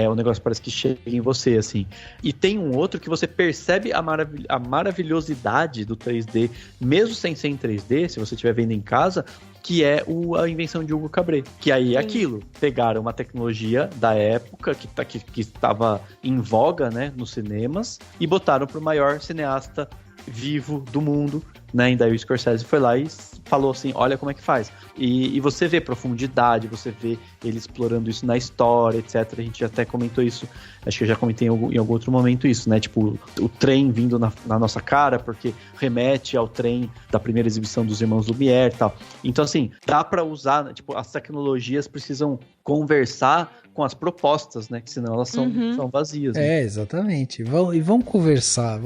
O negócio parece que chega em você, assim. E tem um outro que você percebe a maravilhosidade do 3D, mesmo sem ser em 3D, se você estiver vendo em casa, que é a invenção de Hugo Cabret. Que aí é aquilo. Pegaram uma tecnologia da época, que estava em voga, né, nos cinemas, e botaram pro maior cineasta vivo do mundo, né? E daí o Scorsese foi lá e falou assim, olha como é que faz. E você vê profundidade, você vê ele explorando isso na história, etc. A gente até comentou isso, acho que eu já comentei em algum outro momento isso, né? Tipo, o trem vindo na nossa cara, porque remete ao trem da primeira exibição dos Irmãos Lumière e tal. Então, assim, dá pra usar, né? Tipo, as tecnologias precisam conversar com as propostas, né? Que senão elas são vazias. Né? Exatamente. Vamos conversar.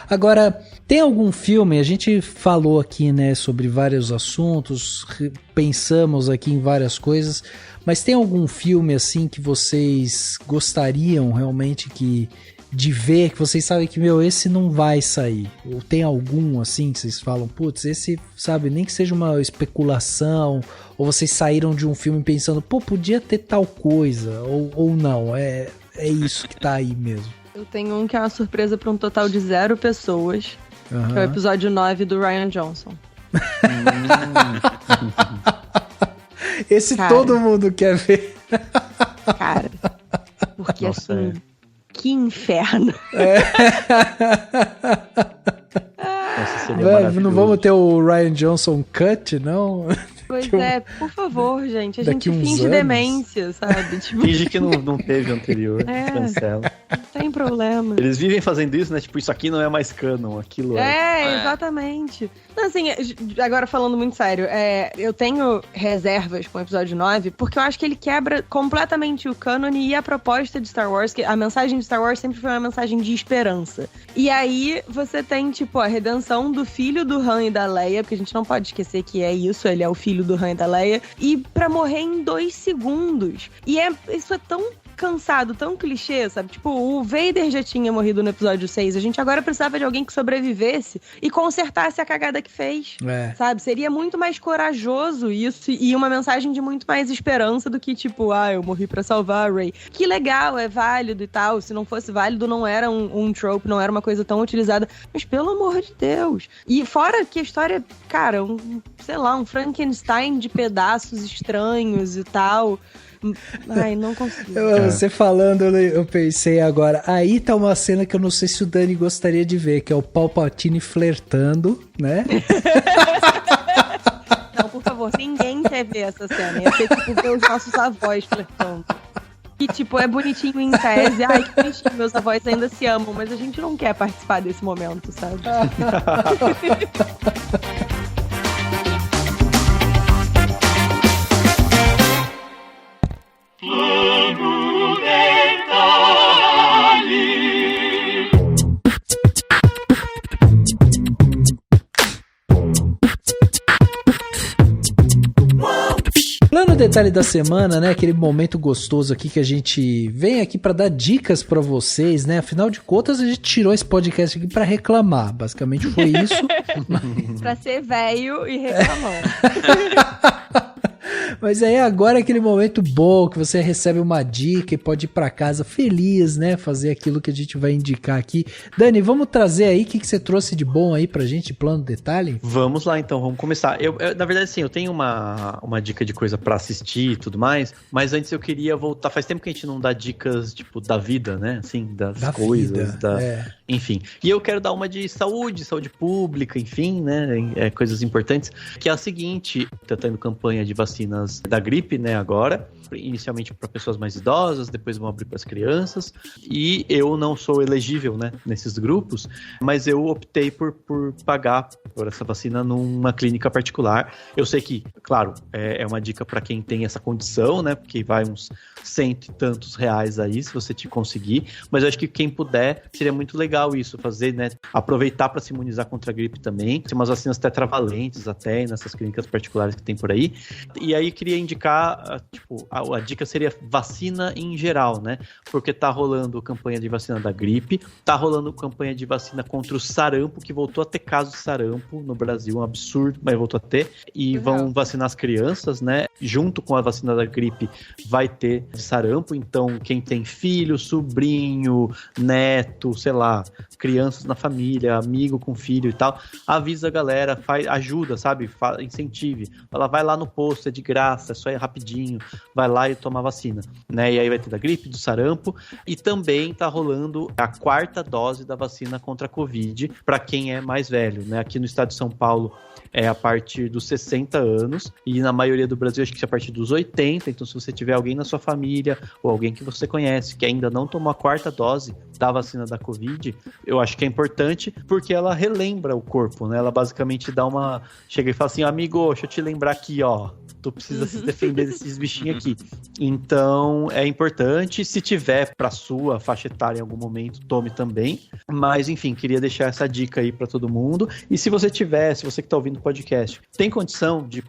Agora, tem algum filme, a gente falou aqui, né, sobre vários assuntos, pensamos aqui em várias coisas, mas tem algum filme, assim, que vocês gostariam realmente de ver, que vocês sabem que, esse não vai sair? Ou tem algum, assim, que vocês falam, putz, esse, sabe, nem que seja uma especulação, ou vocês saíram de um filme pensando, podia ter tal coisa, ou não, é isso que tá aí mesmo. Eu tenho um que é uma surpresa para um total de 0 pessoas, que é o episódio 9 do Rian Johnson. Esse cara, todo mundo quer ver. Cara, porque nossa, assim... Que inferno. Nossa, não vamos ter o Rian Johnson Cut, não? Pois por favor, gente. A gente finge demência, sabe? Tipo... Finge que não teve anterior. Cancela. Não tem problema. Eles vivem fazendo isso, né? Tipo, isso aqui não é mais canon, aquilo exatamente. Então, assim, agora falando muito sério, eu tenho reservas com o episódio 9, porque eu acho que ele quebra completamente o cânone e a proposta de Star Wars, que a mensagem de Star Wars sempre foi uma mensagem de esperança. E aí, você tem, tipo, a redenção do filho do Han e da Leia, porque a gente não pode esquecer que é isso, ele é o filho do Han e da Leia, e pra morrer em 2 segundos. E isso é tão cansado, tão clichê, sabe? Tipo, o Vader já tinha morrido no episódio 6, a gente agora precisava de alguém que sobrevivesse e consertasse a cagada que fez, sabe? Seria muito mais corajoso isso e uma mensagem de muito mais esperança do que, tipo, eu morri pra salvar a Rey. Que legal, é válido e tal, se não fosse válido não era um trope, não era uma coisa tão utilizada, mas pelo amor de Deus. E fora que a história, cara, um Frankenstein de pedaços estranhos e tal... Ai, não consigo. Você falando, eu pensei agora, aí tá uma cena que eu não sei se o Dani gostaria de ver, que é o Palpatine flertando, né? Não, por favor, ninguém quer ver essa cena. Ia ser tipo ver os nossos avós flertando. Que tipo, é bonitinho em tese. Ai, que bonitinho, meus avós ainda se amam, mas a gente não quer participar desse momento, sabe? Plano detalhe da semana, né? Aquele momento gostoso aqui que a gente vem aqui pra dar dicas pra vocês, né? Afinal de contas, a gente tirou esse podcast aqui pra reclamar. Basicamente foi isso. Pra ser velho e reclamar. Mas aí agora é aquele momento bom que você recebe uma dica e pode ir pra casa feliz, né? Fazer aquilo que a gente vai indicar aqui. Dani, vamos trazer aí o que você trouxe de bom aí pra gente, plano detalhe? Vamos lá então, vamos começar. Eu na verdade, sim, eu tenho uma dica de coisa pra assistir e tudo mais, mas antes eu queria voltar. Faz tempo que a gente não dá dicas, tipo, da vida, né? Assim, das da coisas, vida, enfim. E eu quero dar uma de saúde pública, enfim, né? Coisas importantes, que é a seguinte: tá tendo campanha de vacinas da gripe, né, agora, inicialmente para pessoas mais idosas, depois vão abrir para as crianças, e eu não sou elegível, né, nesses grupos, mas eu optei por pagar por essa vacina numa clínica particular. Eu sei que, claro, é uma dica para quem tem essa condição, né, porque vai uns 100 e tantos reais aí, se você te conseguir, mas eu acho que quem puder, seria muito legal isso, fazer, né, aproveitar para se imunizar contra a gripe também. Tem umas vacinas tetravalentes até nessas clínicas particulares que tem por aí. E aí queria indicar, tipo, a dica seria vacina em geral, né? Porque tá rolando campanha de vacina da gripe, tá rolando campanha de vacina contra o sarampo, que voltou a ter casos de sarampo no Brasil, um absurdo, mas voltou a ter. E vão vacinar as crianças, né? Junto com a vacina da gripe vai ter de sarampo, então quem tem filho, sobrinho, neto, sei lá, crianças na família, amigo com filho e tal, avisa a galera, ajuda, sabe? Incentive. Ela vai lá no posto, é de graça, graça, é só ir rapidinho, vai lá e toma a vacina, né? E aí vai ter da gripe, do sarampo, e também tá rolando a 4ª dose da vacina contra a Covid para quem é mais velho, né? Aqui no estado de São Paulo é a partir dos 60 anos, e na maioria do Brasil acho que é a partir dos 80, então se você tiver alguém na sua família, ou alguém que você conhece, que ainda não tomou a 4ª dose da vacina da Covid, eu acho que é importante, porque ela relembra o corpo, né? Ela basicamente chega e fala assim, amigo, deixa eu te lembrar aqui, ó, tu precisa se defender desses bichinhos aqui. Então, é importante. Se tiver pra sua faixa etária em algum momento, tome também. Mas, enfim, queria deixar essa dica aí pra todo mundo. E se você que tá ouvindo o podcast, tem condição de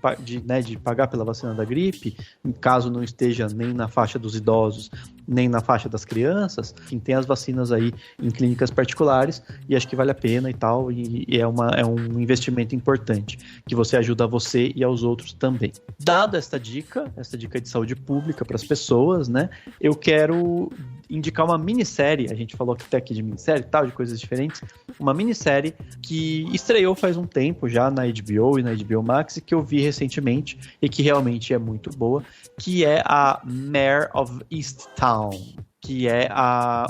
pagar pela vacina da gripe, caso não esteja nem na faixa dos idosos, nem na faixa das crianças, tem as vacinas aí em clínicas particulares, e acho que vale a pena e tal, e é um investimento importante, que você ajuda a você e aos outros também. Dada esta dica de saúde pública para as pessoas, né, eu quero indicar uma minissérie, a gente falou até aqui de minissérie e tal, de coisas diferentes, uma minissérie que estreou faz um tempo já na HBO e na HBO Max, e que eu vi recentemente, e que realmente é muito boa, que é a Mare of Easttown, que é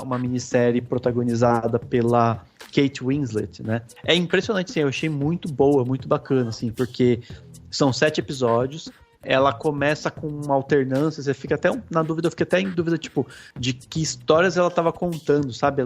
uma minissérie protagonizada pela Kate Winslet, né? É impressionante, assim, eu achei muito boa, muito bacana, assim, porque são 7 episódios, ela começa com uma alternância, você fica até na dúvida, eu fiquei até em dúvida, tipo, de que histórias ela estava contando, sabe?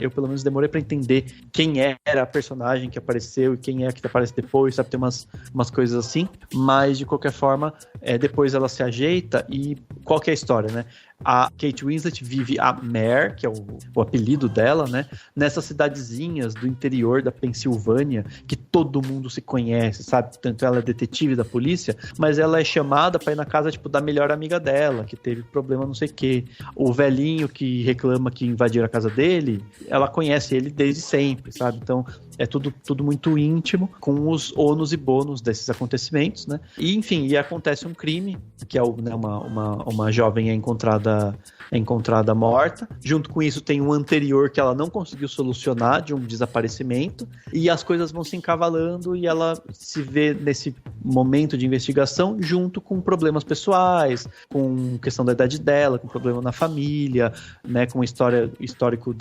Eu pelo menos demorei pra entender quem era a personagem que apareceu e quem é que aparece depois, sabe? Tem umas coisas assim, mas de qualquer forma, depois ela se ajeita. E qual que é a história, né? A Kate Winslet vive a Mare, que é o apelido dela, né? Nessas cidadezinhas do interior da Pensilvânia, que todo mundo se conhece, sabe? Tanto ela é detetive da polícia, mas ela é chamada pra ir na casa, tipo, da melhor amiga dela, que teve problema não sei o quê. O velhinho que reclama que invadiram a casa dele, ela conhece ele desde sempre, sabe? Então, é tudo muito íntimo, com os ônus e bônus desses acontecimentos, né? E, enfim, acontece um crime, que é uma jovem é encontrada morta. Junto com isso tem um anterior que ela não conseguiu solucionar, de um desaparecimento, e as coisas vão se encavalando e ela se vê nesse momento de investigação junto com problemas pessoais, com questão da idade dela, com problema na família, né, com histórico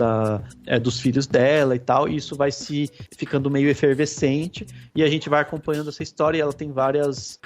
dos filhos dela e tal, e isso vai se ficando meio efervescente, e a gente vai acompanhando essa história, e ela tem vários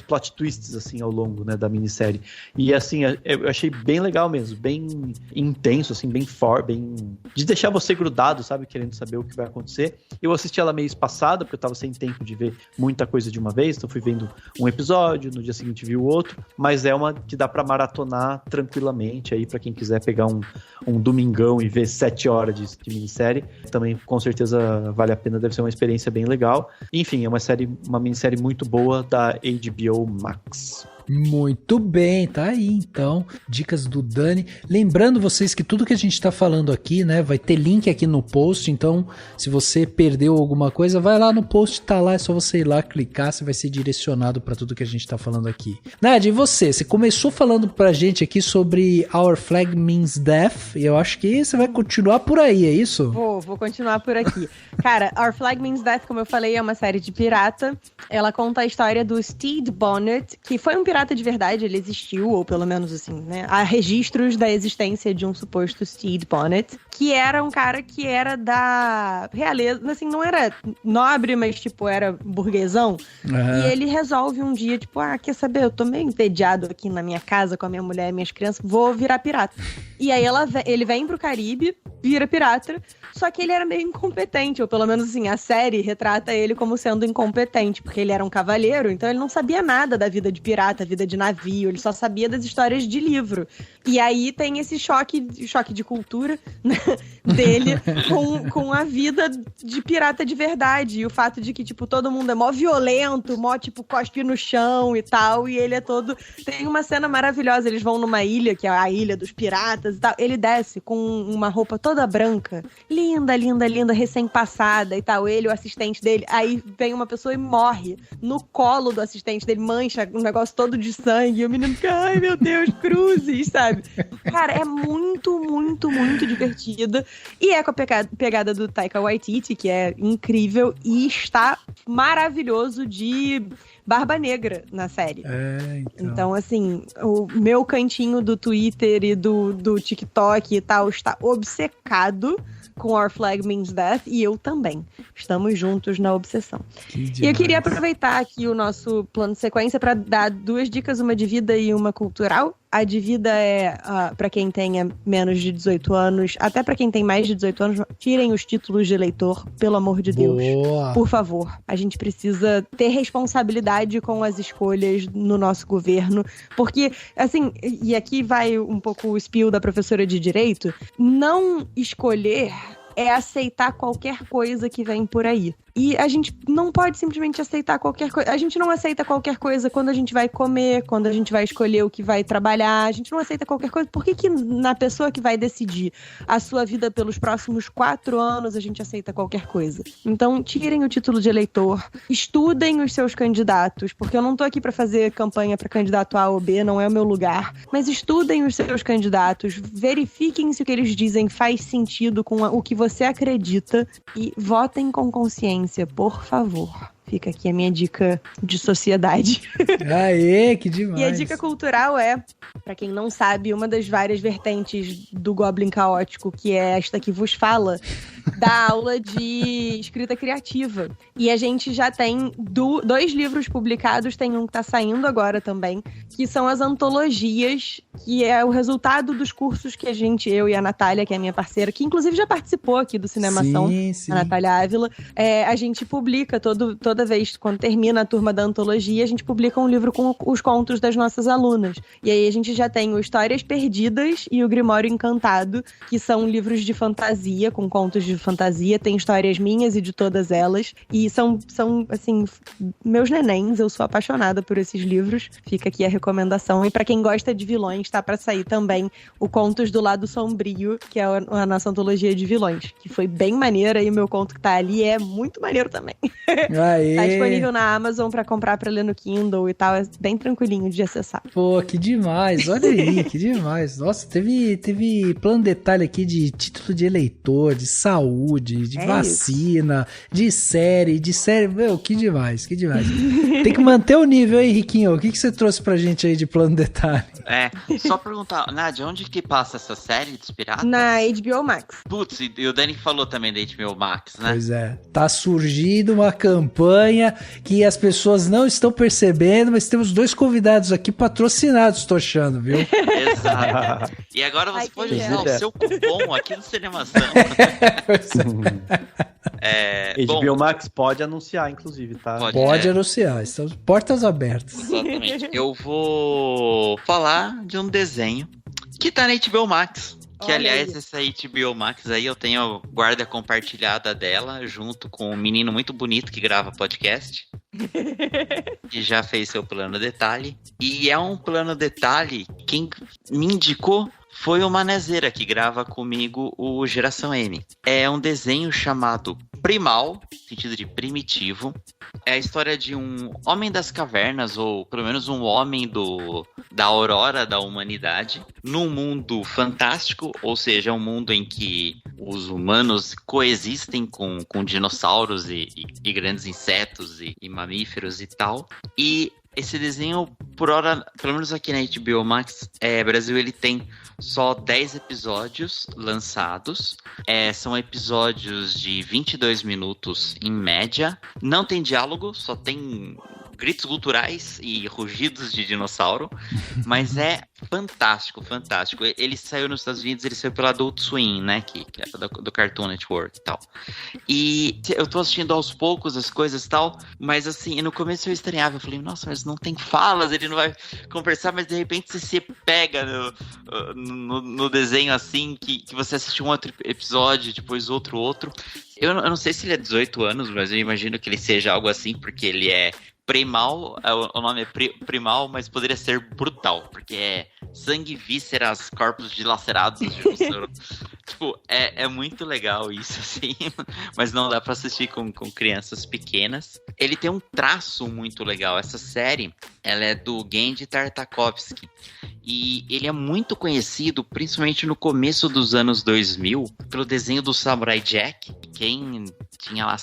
plot twists, assim, ao longo, né, da minissérie. E, assim, eu achei bem legal mesmo, bem intenso, assim, bem forte, bem de deixar você grudado, sabe, querendo saber o que vai acontecer. Eu assisti ela meio espaçada, porque eu tava sem tempo de ver muita coisa de uma vez, então fui vendo um episódio, no dia seguinte vi o outro, mas é uma que dá pra maratonar tranquilamente aí, pra quem quiser pegar um domingão e ver 7 horas de minissérie, também com certeza vale a pena, deve ser uma experiência bem legal. Enfim, é uma minissérie muito boa da HBO Max. Muito bem, tá aí então, dicas do Dani. Lembrando vocês que tudo que a gente tá falando aqui, né, vai ter link aqui no post, então se você perdeu alguma coisa, vai lá no post, tá lá, é só você ir lá clicar, você vai ser direcionado pra tudo que a gente tá falando aqui. Nádia, e você começou falando pra gente aqui sobre Our Flag Means Death, e eu acho que você vai continuar por aí, é isso? Vou continuar por aqui. Cara, Our Flag Means Death, como eu falei, é uma série de pirata. Ela conta a história do Stede Bonnet, que foi um pirata de verdade, ele existiu, ou pelo menos assim, né? Há registros da existência de um suposto Stede Bonnet, que era um cara que era da realeza, assim, não era nobre, mas, tipo, era burguesão. Uhum. E ele resolve um dia, tipo, quer saber? Eu tô meio entediado aqui na minha casa com a minha mulher e minhas crianças, vou virar pirata. E aí ele vem pro Caribe, vira pirata, só que ele era meio incompetente, ou pelo menos, assim, a série retrata ele como sendo incompetente, porque ele era um cavalheiro, então ele não sabia nada da vida de pirata, vida de navio, ele só sabia das histórias de livro. E aí tem esse choque de cultura, né, dele com a vida de pirata de verdade, e o fato de que, tipo, todo mundo é mó violento, mó, tipo, cospe no chão e tal, e ele é todo... Tem uma cena maravilhosa, eles vão numa ilha, que é a ilha dos piratas e tal, ele desce com uma roupa toda branca, linda, linda, linda, recém-passada e tal, ele, o assistente dele, aí vem uma pessoa e morre no colo do assistente dele, mancha um negócio todo de sangue, e o menino fica, ai meu Deus, cruzes, sabe? Cara, é muito, muito, muito divertida, e é com a pegada do Taika Waititi, que é incrível, e está maravilhoso de Barba Negra na série. Então, assim, o meu cantinho do Twitter e do TikTok e tal está obcecado com Our Flag Means Death, e eu também. Estamos juntos na obsessão. E eu queria aproveitar aqui o nosso plano de sequência para dar 2 dicas, uma de vida e uma cultural. A de vida é para quem tenha menos de 18 anos, até para quem tem mais de 18 anos, tirem os títulos de eleitor, pelo amor de Deus. Por favor. A gente precisa ter responsabilidade com as escolhas no nosso governo, porque, assim, e aqui vai um pouco o spiel da professora de Direito, não escolher é aceitar qualquer coisa que vem por aí. E a gente não pode simplesmente aceitar qualquer coisa. A gente não aceita qualquer coisa quando a gente vai comer, quando a gente vai escolher o que vai trabalhar. A gente não aceita qualquer coisa. Por que na pessoa que vai decidir a sua vida pelos próximos 4 anos a gente aceita qualquer coisa? Então, tirem o título de eleitor, estudem os seus candidatos, porque eu não tô aqui para fazer campanha para candidato A ou B, não é o meu lugar. Mas estudem os seus candidatos, verifiquem se o que eles dizem faz sentido com o que você acredita e votem com consciência. Por favor. Fica aqui a minha dica de sociedade. Aê, que demais. E a dica cultural é, pra quem não sabe, uma das várias vertentes do Goblin Caótico, que é esta que vos fala, da aula de escrita criativa. E a gente já tem 2 livros publicados, tem um que tá saindo agora também, que são as antologias, que é o resultado dos cursos que eu e a Natália, que é a minha parceira, que inclusive já participou aqui do Cinemação, sim. A Natália Ávila, a gente publica toda vez, quando termina a turma da antologia, a gente publica um livro com os contos das nossas alunas. E aí a gente já tem o Histórias Perdidas e o Grimório Encantado, que são livros de fantasia, com contos de fantasia, tem histórias minhas e de todas elas, e são assim, meus nenéns, eu sou apaixonada por esses livros, fica aqui a recomendação. E pra quem gosta de vilões, tá pra sair também o Contos do Lado Sombrio, que é a nossa antologia de vilões, que foi bem maneira, e o meu conto que tá ali é muito maneiro também. Aê. Tá disponível na Amazon pra comprar pra ler no Kindle e tal, é bem tranquilinho de acessar. Pô, que demais, olha aí, que demais. Nossa, teve plano detalhe aqui de título de eleitor, de saúde, de vacina, de série, meu, que demais, que demais. Tem que manter o nível aí, Riquinho, o que você trouxe pra gente aí de plano detalhe? Só perguntar, Nádia, onde que passa essa série dos piratas? Na HBO Max. Putz, e o Dani falou também da HBO Max, né? Pois é, tá surgindo uma campanha que as pessoas não estão percebendo, mas temos 2 convidados aqui patrocinados, tô achando, viu? Exato. E agora você pode usar o seu cupom aqui no Cinemação. HBO Max pode anunciar, inclusive, tá? Pode anunciar, estamos portas abertas. Exatamente. Eu vou falar de um desenho que tá na HBO Max. Que, aliás, essa HBO Max aí eu tenho a guarda compartilhada dela, junto com um menino muito bonito que grava podcast. Que já fez seu plano detalhe. E é um plano detalhe, quem me indicou foi o Manezeira, que grava comigo o Geração M. É um desenho chamado Primal, sentido de primitivo. É a história de um homem das cavernas, ou pelo menos um homem da aurora da humanidade, num mundo fantástico, ou seja, um mundo em que os humanos coexistem com dinossauros e grandes insetos e mamíferos e tal. E esse desenho, por hora, pelo menos aqui na HBO Max, Brasil, ele tem só 10 episódios lançados. São episódios de 22 minutos em média. Não tem diálogo, só tem gritos culturais e rugidos de dinossauro. Mas é fantástico, fantástico. Ele saiu nos Estados Unidos, ele saiu pela Adult Swim, né? Que é do Cartoon Network e tal. E eu tô assistindo aos poucos as coisas e tal, mas assim, no começo eu estranhava, eu falei, nossa, mas não tem falas, ele não vai conversar, mas de repente você se pega no desenho assim, que você assiste um outro episódio, depois outro. Eu não sei se ele é 18 anos, mas eu imagino que ele seja algo assim, porque ele é Primal, o nome é Primal, mas poderia ser brutal, porque é sangue, vísceras, corpos dilacerados. Tipo, é muito legal isso, assim, mas não dá pra assistir com crianças pequenas. Ele tem um traço muito legal. Essa série, ela é do Gendy Tartakovsky, e ele é muito conhecido, principalmente no começo dos anos 2000, pelo desenho do Samurai Jack. Quem tinha lá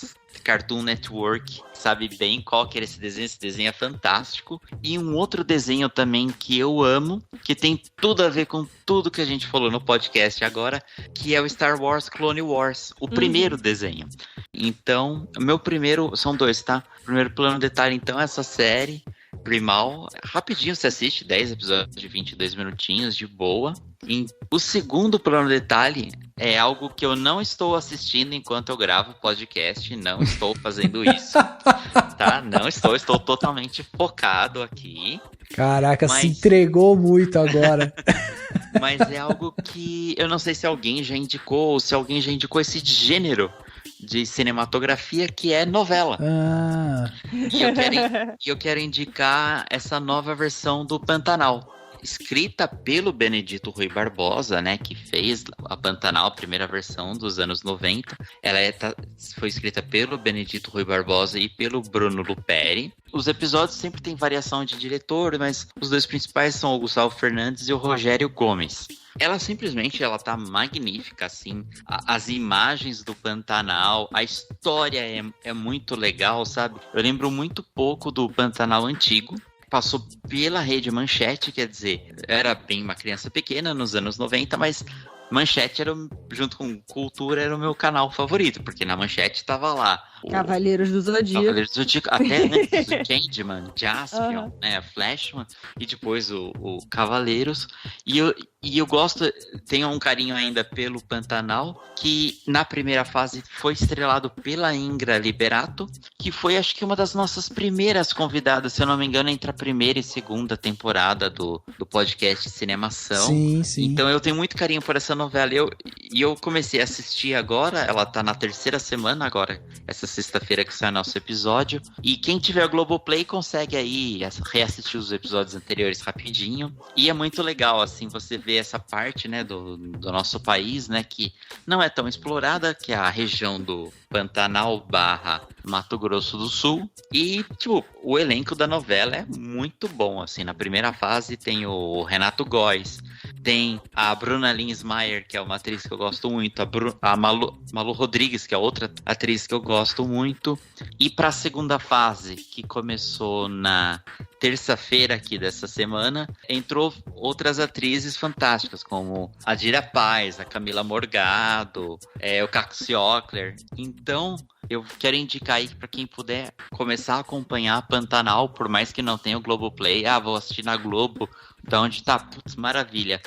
Cartoon Network sabe bem qual que era esse desenho é fantástico. E um outro desenho também que eu amo, que tem tudo a ver com tudo que a gente falou no podcast agora, que é o Star Wars Clone Wars, o primeiro desenho. Então, meu primeiro, são 2, tá? O primeiro plano de detalhe, então, é essa série Primal, rapidinho você assiste, 10 episódios de 22 minutinhos, de boa. E o segundo plano de detalhe é algo que eu não estou assistindo enquanto eu gravo o podcast, não estou fazendo isso, tá? Não estou totalmente focado aqui. Caraca, se entregou muito agora. Mas é algo que eu não sei se alguém já indicou, ou se alguém já indicou esse gênero de cinematografia, que é novela. E eu quero indicar essa nova versão do Pantanal, escrita pelo Benedito Rui Barbosa, né, que fez a Pantanal, a primeira versão dos anos 90. Ela foi escrita pelo Benedito Rui Barbosa e pelo Bruno Luperi. Os episódios sempre tem variação de diretor, mas os 2 principais são o Gustavo Fernandes e o Rogério Gomes. Ela simplesmente, ela tá magnífica, assim, as imagens do Pantanal, a história é muito legal, sabe? Eu lembro muito pouco do Pantanal antigo, passou pela Rede Manchete, quer dizer, era bem uma criança pequena nos anos 90, mas Manchete era, junto com Cultura, era o meu canal favorito, porque na Manchete tava lá Cavaleiros do Zodíaco, até antes o Changeman, Jaspion, né, Flashman, e depois o Cavaleiros. E eu gosto, tenho um carinho ainda pelo Pantanal, que na primeira fase foi estrelado pela Ingra Liberato, que foi, acho que, uma das nossas primeiras convidadas, se eu não me engano, entre a primeira e segunda temporada do podcast Cinemação. Sim, sim. Então eu tenho muito carinho por essa novela. E eu comecei a assistir agora, ela tá na 3ª semana agora, essa sexta-feira que sai o nosso episódio. E quem tiver Globoplay consegue aí reassistir os episódios anteriores rapidinho. E é muito legal, assim, você ver essa parte, né, do nosso país, né, que não é tão explorada, que é a região do Pantanal / Mato Grosso do Sul. E, tipo, o elenco da novela é muito bom, assim. Na primeira fase tem o Renato Góes, tem a Bruna Linsmeyer, que é uma atriz que eu gosto muito, a Malu Rodrigues, que é outra atriz que eu gosto muito. E para a segunda fase, que começou na terça-feira aqui dessa semana, entrou outras atrizes fantásticas, como a Dira Paz, a Camila Morgado, o Caco Ciocler. Então, eu quero indicar aí para quem puder começar a acompanhar Pantanal, por mais que não tenha o Globoplay. Vou assistir na Globo, da onde tá, putz, maravilha.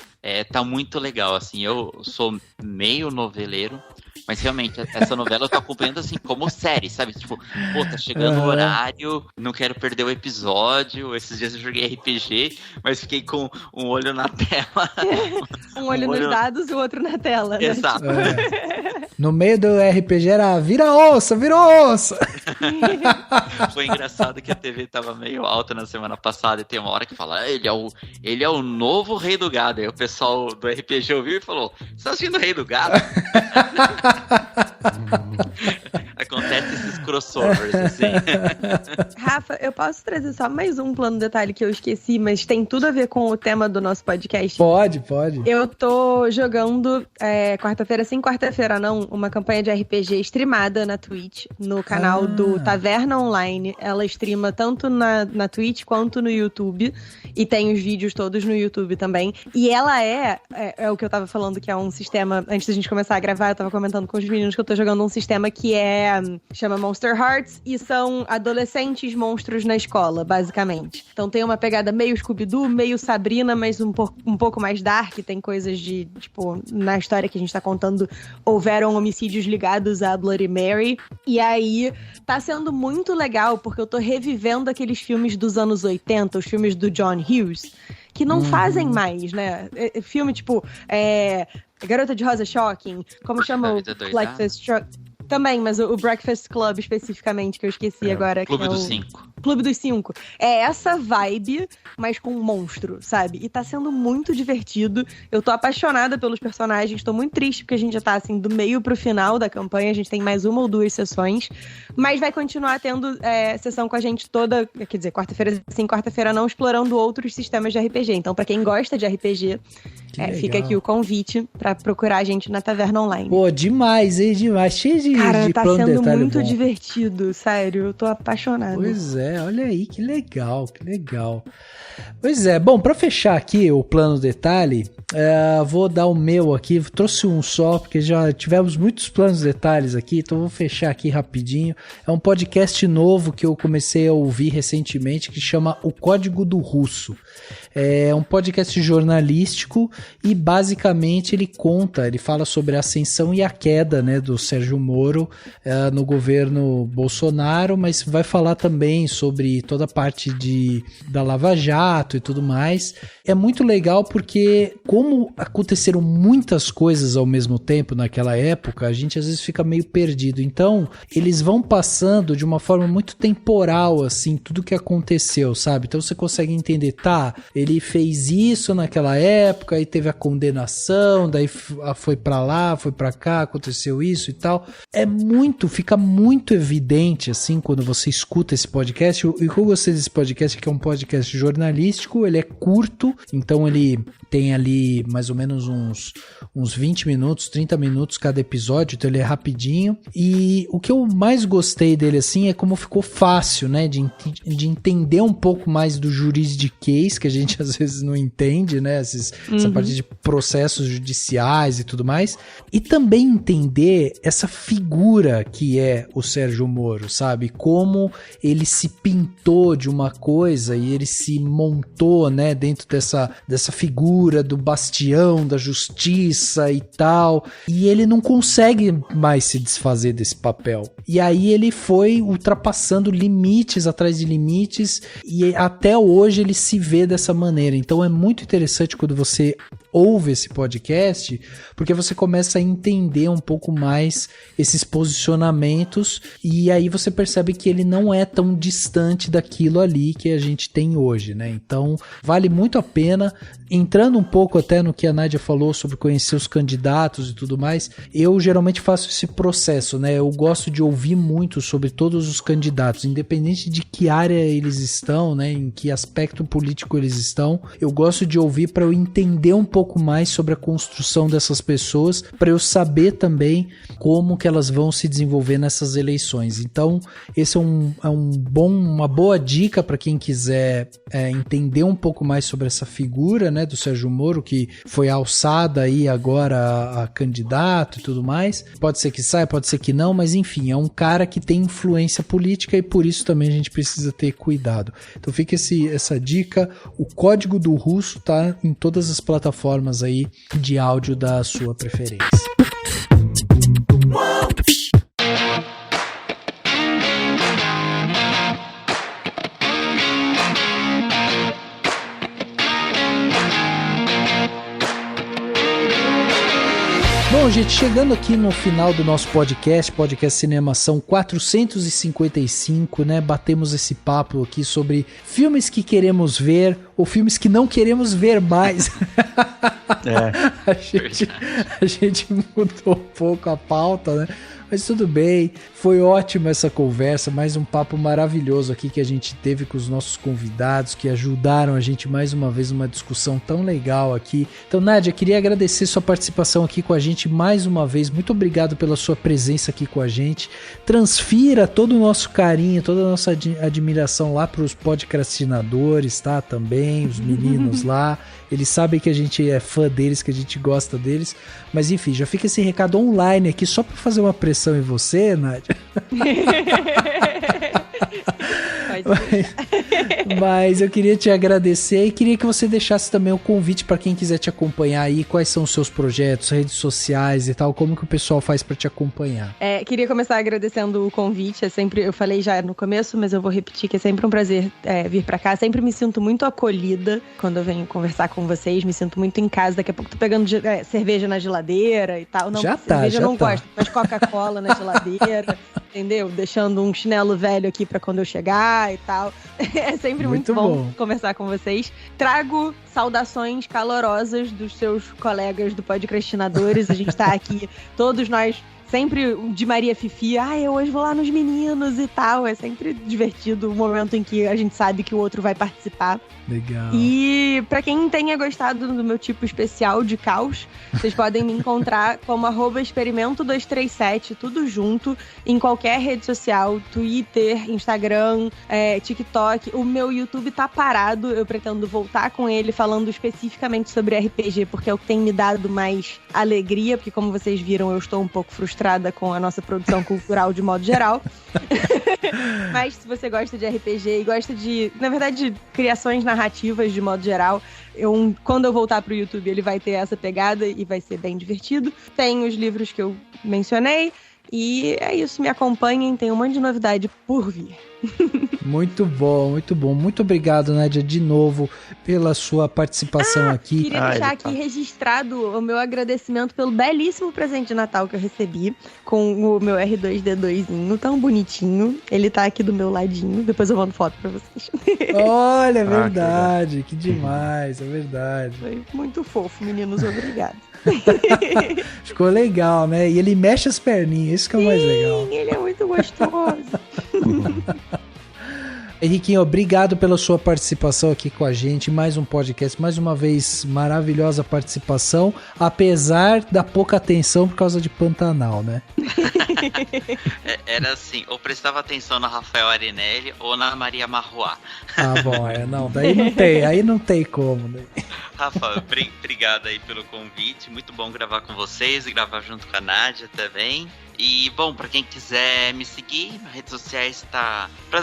Tá muito legal, assim, eu sou meio noveleiro, mas realmente, essa novela eu tô acompanhando assim, como série, sabe? Tipo, tá chegando o horário, não quero perder o episódio. Esses dias eu joguei RPG, mas fiquei com um olho na tela. um olho nos dados e o outro na tela, né? Exato. No meio do RPG era vira onça! Foi engraçado que a TV tava meio alta na semana passada e tem uma hora que fala, ele é o novo Rei do Gado. Aí o pessoal do RPG ouviu e falou, você tá assistindo o Rei do Gado? Acontece esses crossovers, assim. Rafa, eu posso trazer só mais um plano de detalhe que eu esqueci, mas tem tudo a ver com o tema do nosso podcast? Pode. Eu tô jogando quarta-feira sim, quarta-feira não, uma campanha de RPG streamada na Twitch, no canal do Taverna Online. Ela streama tanto na Twitch quanto no YouTube, e tem os vídeos todos no YouTube também. E ela é o que eu tava falando, que é um sistema, antes da gente começar a gravar, eu tava comentando com os meninos que eu tô jogando um sistema que chama Monster Hearts, e são adolescentes monstros na escola, basicamente. Então tem uma pegada meio Scooby-Doo, meio Sabrina, mas um pouco mais dark. Tem coisas de, tipo, na história que a gente tá contando, houveram homicídios ligados a Bloody Mary. E aí, tá sendo muito legal, porque eu tô revivendo aqueles filmes dos anos 80, os filmes do John Hughes, que não fazem mais, né? Filme tipo Garota de Rosa Shocking, como chama o Breakfast Também, mas o Breakfast Club especificamente, que eu esqueci agora. Clube que é dos 5. Clube dos Cinco. É essa vibe, mas com um monstro, sabe? E tá sendo muito divertido. Eu tô apaixonada pelos personagens, tô muito triste porque a gente já tá, assim, do meio pro final da campanha, a gente tem mais 1 ou 2 sessões, mas vai continuar tendo sessão com a gente toda, quer dizer, quarta-feira sim, quarta-feira não, explorando outros sistemas de RPG. Então, pra quem gosta de RPG, fica aqui o convite pra procurar a gente na Taverna Online. Pô, demais, hein? Demais. Cheio de Cara, tá sendo muito bom. divertido, sério. Eu tô apaixonada. Pois é, olha aí, que legal, que legal. Pois é, bom, pra fechar aqui o plano detalhe, vou dar o meu aqui, trouxe um só, porque já tivemos muitos planos detalhes aqui, então vou fechar aqui rapidinho. É um podcast novo que eu comecei a ouvir recentemente, que chama O Código do Russo. É um podcast jornalístico e basicamente ele fala sobre a ascensão e a queda, né, do Sérgio Moro no governo Bolsonaro, mas vai falar também sobre toda a parte da Lava Jato e tudo mais. É muito legal porque, como aconteceram muitas coisas ao mesmo tempo naquela época, a gente às vezes fica meio perdido. Então, eles vão passando de uma forma muito temporal, assim, tudo que aconteceu, sabe? Então você consegue entender, ele fez isso naquela época, aí teve a condenação, daí foi pra lá, foi pra cá, aconteceu isso e tal. Fica muito evidente, assim, quando você escuta esse podcast. E o que eu gostei desse podcast é que é um podcast jornalístico, ele é curto, então ele tem ali mais ou menos uns 20 minutos, 30 minutos cada episódio, então ele é rapidinho. E o que eu mais gostei dele, assim, é como ficou fácil, né, de entender um pouco mais do juridiquês, que a gente às vezes não entende, né, essa parte de processos judiciais e tudo mais, e também entender essa figura que é o Sérgio Moro, sabe, como ele se pintou de uma coisa e ele se montou, né, dentro dessa figura do bastião da justiça e tal, e ele não consegue mais se desfazer desse papel. E aí ele foi ultrapassando limites atrás de limites e até hoje ele se vê dessa maneira. Então é muito interessante quando você ouve esse podcast, porque você começa a entender um pouco mais esses posicionamentos e aí você percebe que ele não é tão distante daquilo ali que a gente tem hoje, né? Então vale muito a pena. Entrando um pouco até no que a Nádia falou sobre conhecer os candidatos e tudo mais, eu geralmente faço esse processo, né? Eu gosto de ouvir muito sobre todos os candidatos, independente de que área eles estão, né? Em que aspecto político eles estão, eu gosto de ouvir para eu entender um pouco mais sobre a construção dessas pessoas, para eu saber também como que elas vão se desenvolver nessas eleições. Então, esse é uma boa dica para quem quiser entender um pouco mais sobre essa figura, né, do Sérgio Moro, que foi alçada aí agora a candidato e tudo mais. Pode ser que saia, pode ser que não, mas enfim, é um cara que tem influência política e por isso também a gente precisa ter cuidado. Então fica essa dica. O Código do Russo tá em todas as plataformas aí de áudio da sua preferência. Bom, gente, chegando aqui no final do nosso podcast Cinemação 455, né? Batemos esse papo aqui sobre filmes que queremos ver ou filmes que não queremos ver mais. A gente mudou um pouco a pauta, né? Mas tudo bem, foi ótima essa conversa, mais um papo maravilhoso aqui que a gente teve com os nossos convidados, que ajudaram a gente mais uma vez numa discussão tão legal aqui. Então, Nádia, queria agradecer sua participação aqui com a gente mais uma vez, muito obrigado pela sua presença aqui com a gente. Transfira todo o nosso carinho, toda a nossa admiração lá para os podcastinadores, tá? Também, os meninos lá. Eles sabem que a gente é fã deles, que a gente gosta deles. Mas enfim, já fica esse recado online aqui só para fazer uma pressão em você, Nádia. Mas eu queria te agradecer e queria que você deixasse também o convite para quem quiser te acompanhar aí, quais são os seus projetos, redes sociais e tal, como que o pessoal faz para te acompanhar. Queria começar agradecendo o convite, eu falei já no começo, mas eu vou repetir que é sempre um prazer vir para cá, sempre me sinto muito acolhida quando eu venho conversar com vocês, me sinto muito em casa, daqui a pouco tô pegando cerveja na geladeira e tal, não, já cerveja tá, eu não tá. gosto, mas Coca-Cola na geladeira. entendeu? Deixando um chinelo velho aqui pra quando eu chegar e tal. É sempre muito bom conversar com vocês. Trago saudações calorosas dos seus colegas do Podcrastinadores. A gente tá aqui, todos nós, sempre de Maria Fifi. Eu hoje vou lá nos meninos e tal. É sempre divertido o momento em que a gente sabe que o outro vai participar. Legal. E pra quem tenha gostado do meu tipo especial de caos, vocês podem me encontrar como @experimento237, tudo junto, em qualquer rede social, Twitter, Instagram, TikTok. O meu YouTube tá parado, eu pretendo voltar com ele falando especificamente sobre RPG, porque é o que tem me dado mais alegria, porque como vocês viram, eu estou um pouco frustrada com a nossa produção cultural de modo geral. Mas se você gosta de RPG e gosta de, na verdade, criações narrativas de modo geral, quando eu voltar pro YouTube ele vai ter essa pegada e vai ser bem divertido. Tem os livros que eu mencionei e é isso, me acompanhem, tem um monte de novidade por vir. Muito bom, muito bom. Muito obrigado, Nádia, de novo, pela sua participação aqui. Queria deixar aqui registrado o meu agradecimento pelo belíssimo presente de Natal que eu recebi, com o meu R2D2zinho, tão bonitinho. Ele tá aqui do meu ladinho, depois eu mando foto pra vocês. Olha, é verdade, que demais, é verdade. Foi muito fofo, meninos, obrigado. Ficou legal, né? E ele mexe as perninhas, isso que é o mais legal. Sim, ele é muito gostoso. Henriquinho, obrigado pela sua participação aqui com a gente, mais um podcast, mais uma vez, maravilhosa participação, apesar da pouca atenção por causa de Pantanal, né? Era assim, ou prestava atenção na Rafael Arinelli ou na Maria Marruá. Bom, não, aí não tem como, né? Rafa, obrigado aí pelo convite, muito bom gravar com vocês e gravar junto com a Nádia também. E, bom, pra quem quiser me seguir, nas redes sociais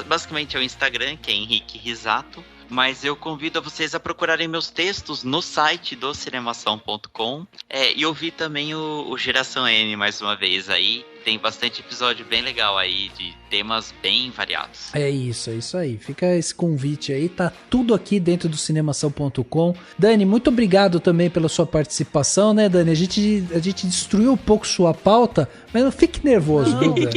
basicamente é o Instagram, que é Henrique Risato. Mas eu convido a vocês a procurarem meus textos no site do cinemação.com e ouvir também o Geração N mais uma vez aí. Tem bastante episódio bem legal aí, de temas bem variados. É isso aí. Fica esse convite aí, tá tudo aqui dentro do cinemação.com. Dani, muito obrigado também pela sua participação, né, Dani? A gente destruiu um pouco sua pauta, mas não fique nervoso, não, Dani.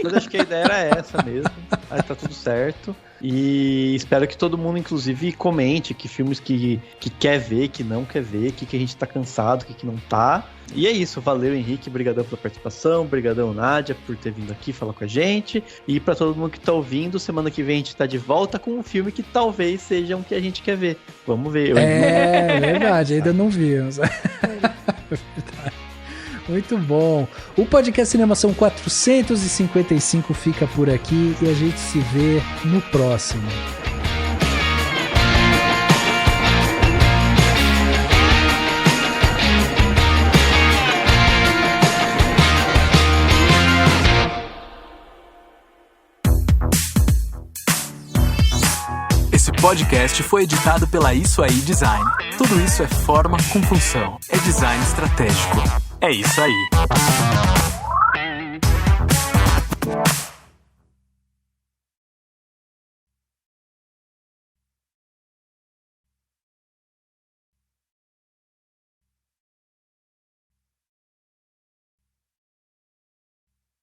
Mas acho que a ideia era essa mesmo. Aí tá tudo certo. E espero que todo mundo, inclusive, comente que filmes que quer ver, que não quer ver, que a gente tá cansado, que não tá. E é isso, valeu Henrique, brigadão pela participação, brigadão Nádia por ter vindo aqui falar com a gente. E pra todo mundo que tá ouvindo, semana que vem a gente tá de volta com um filme que talvez seja um que a gente quer ver. Vamos ver. É verdade, ainda não vimos. É verdade. Muito bom. O podcast Cinemação 455 fica por aqui e a gente se vê no próximo. Esse podcast foi editado pela Isso Aí Design. Tudo isso é forma com função. É design estratégico. É isso aí.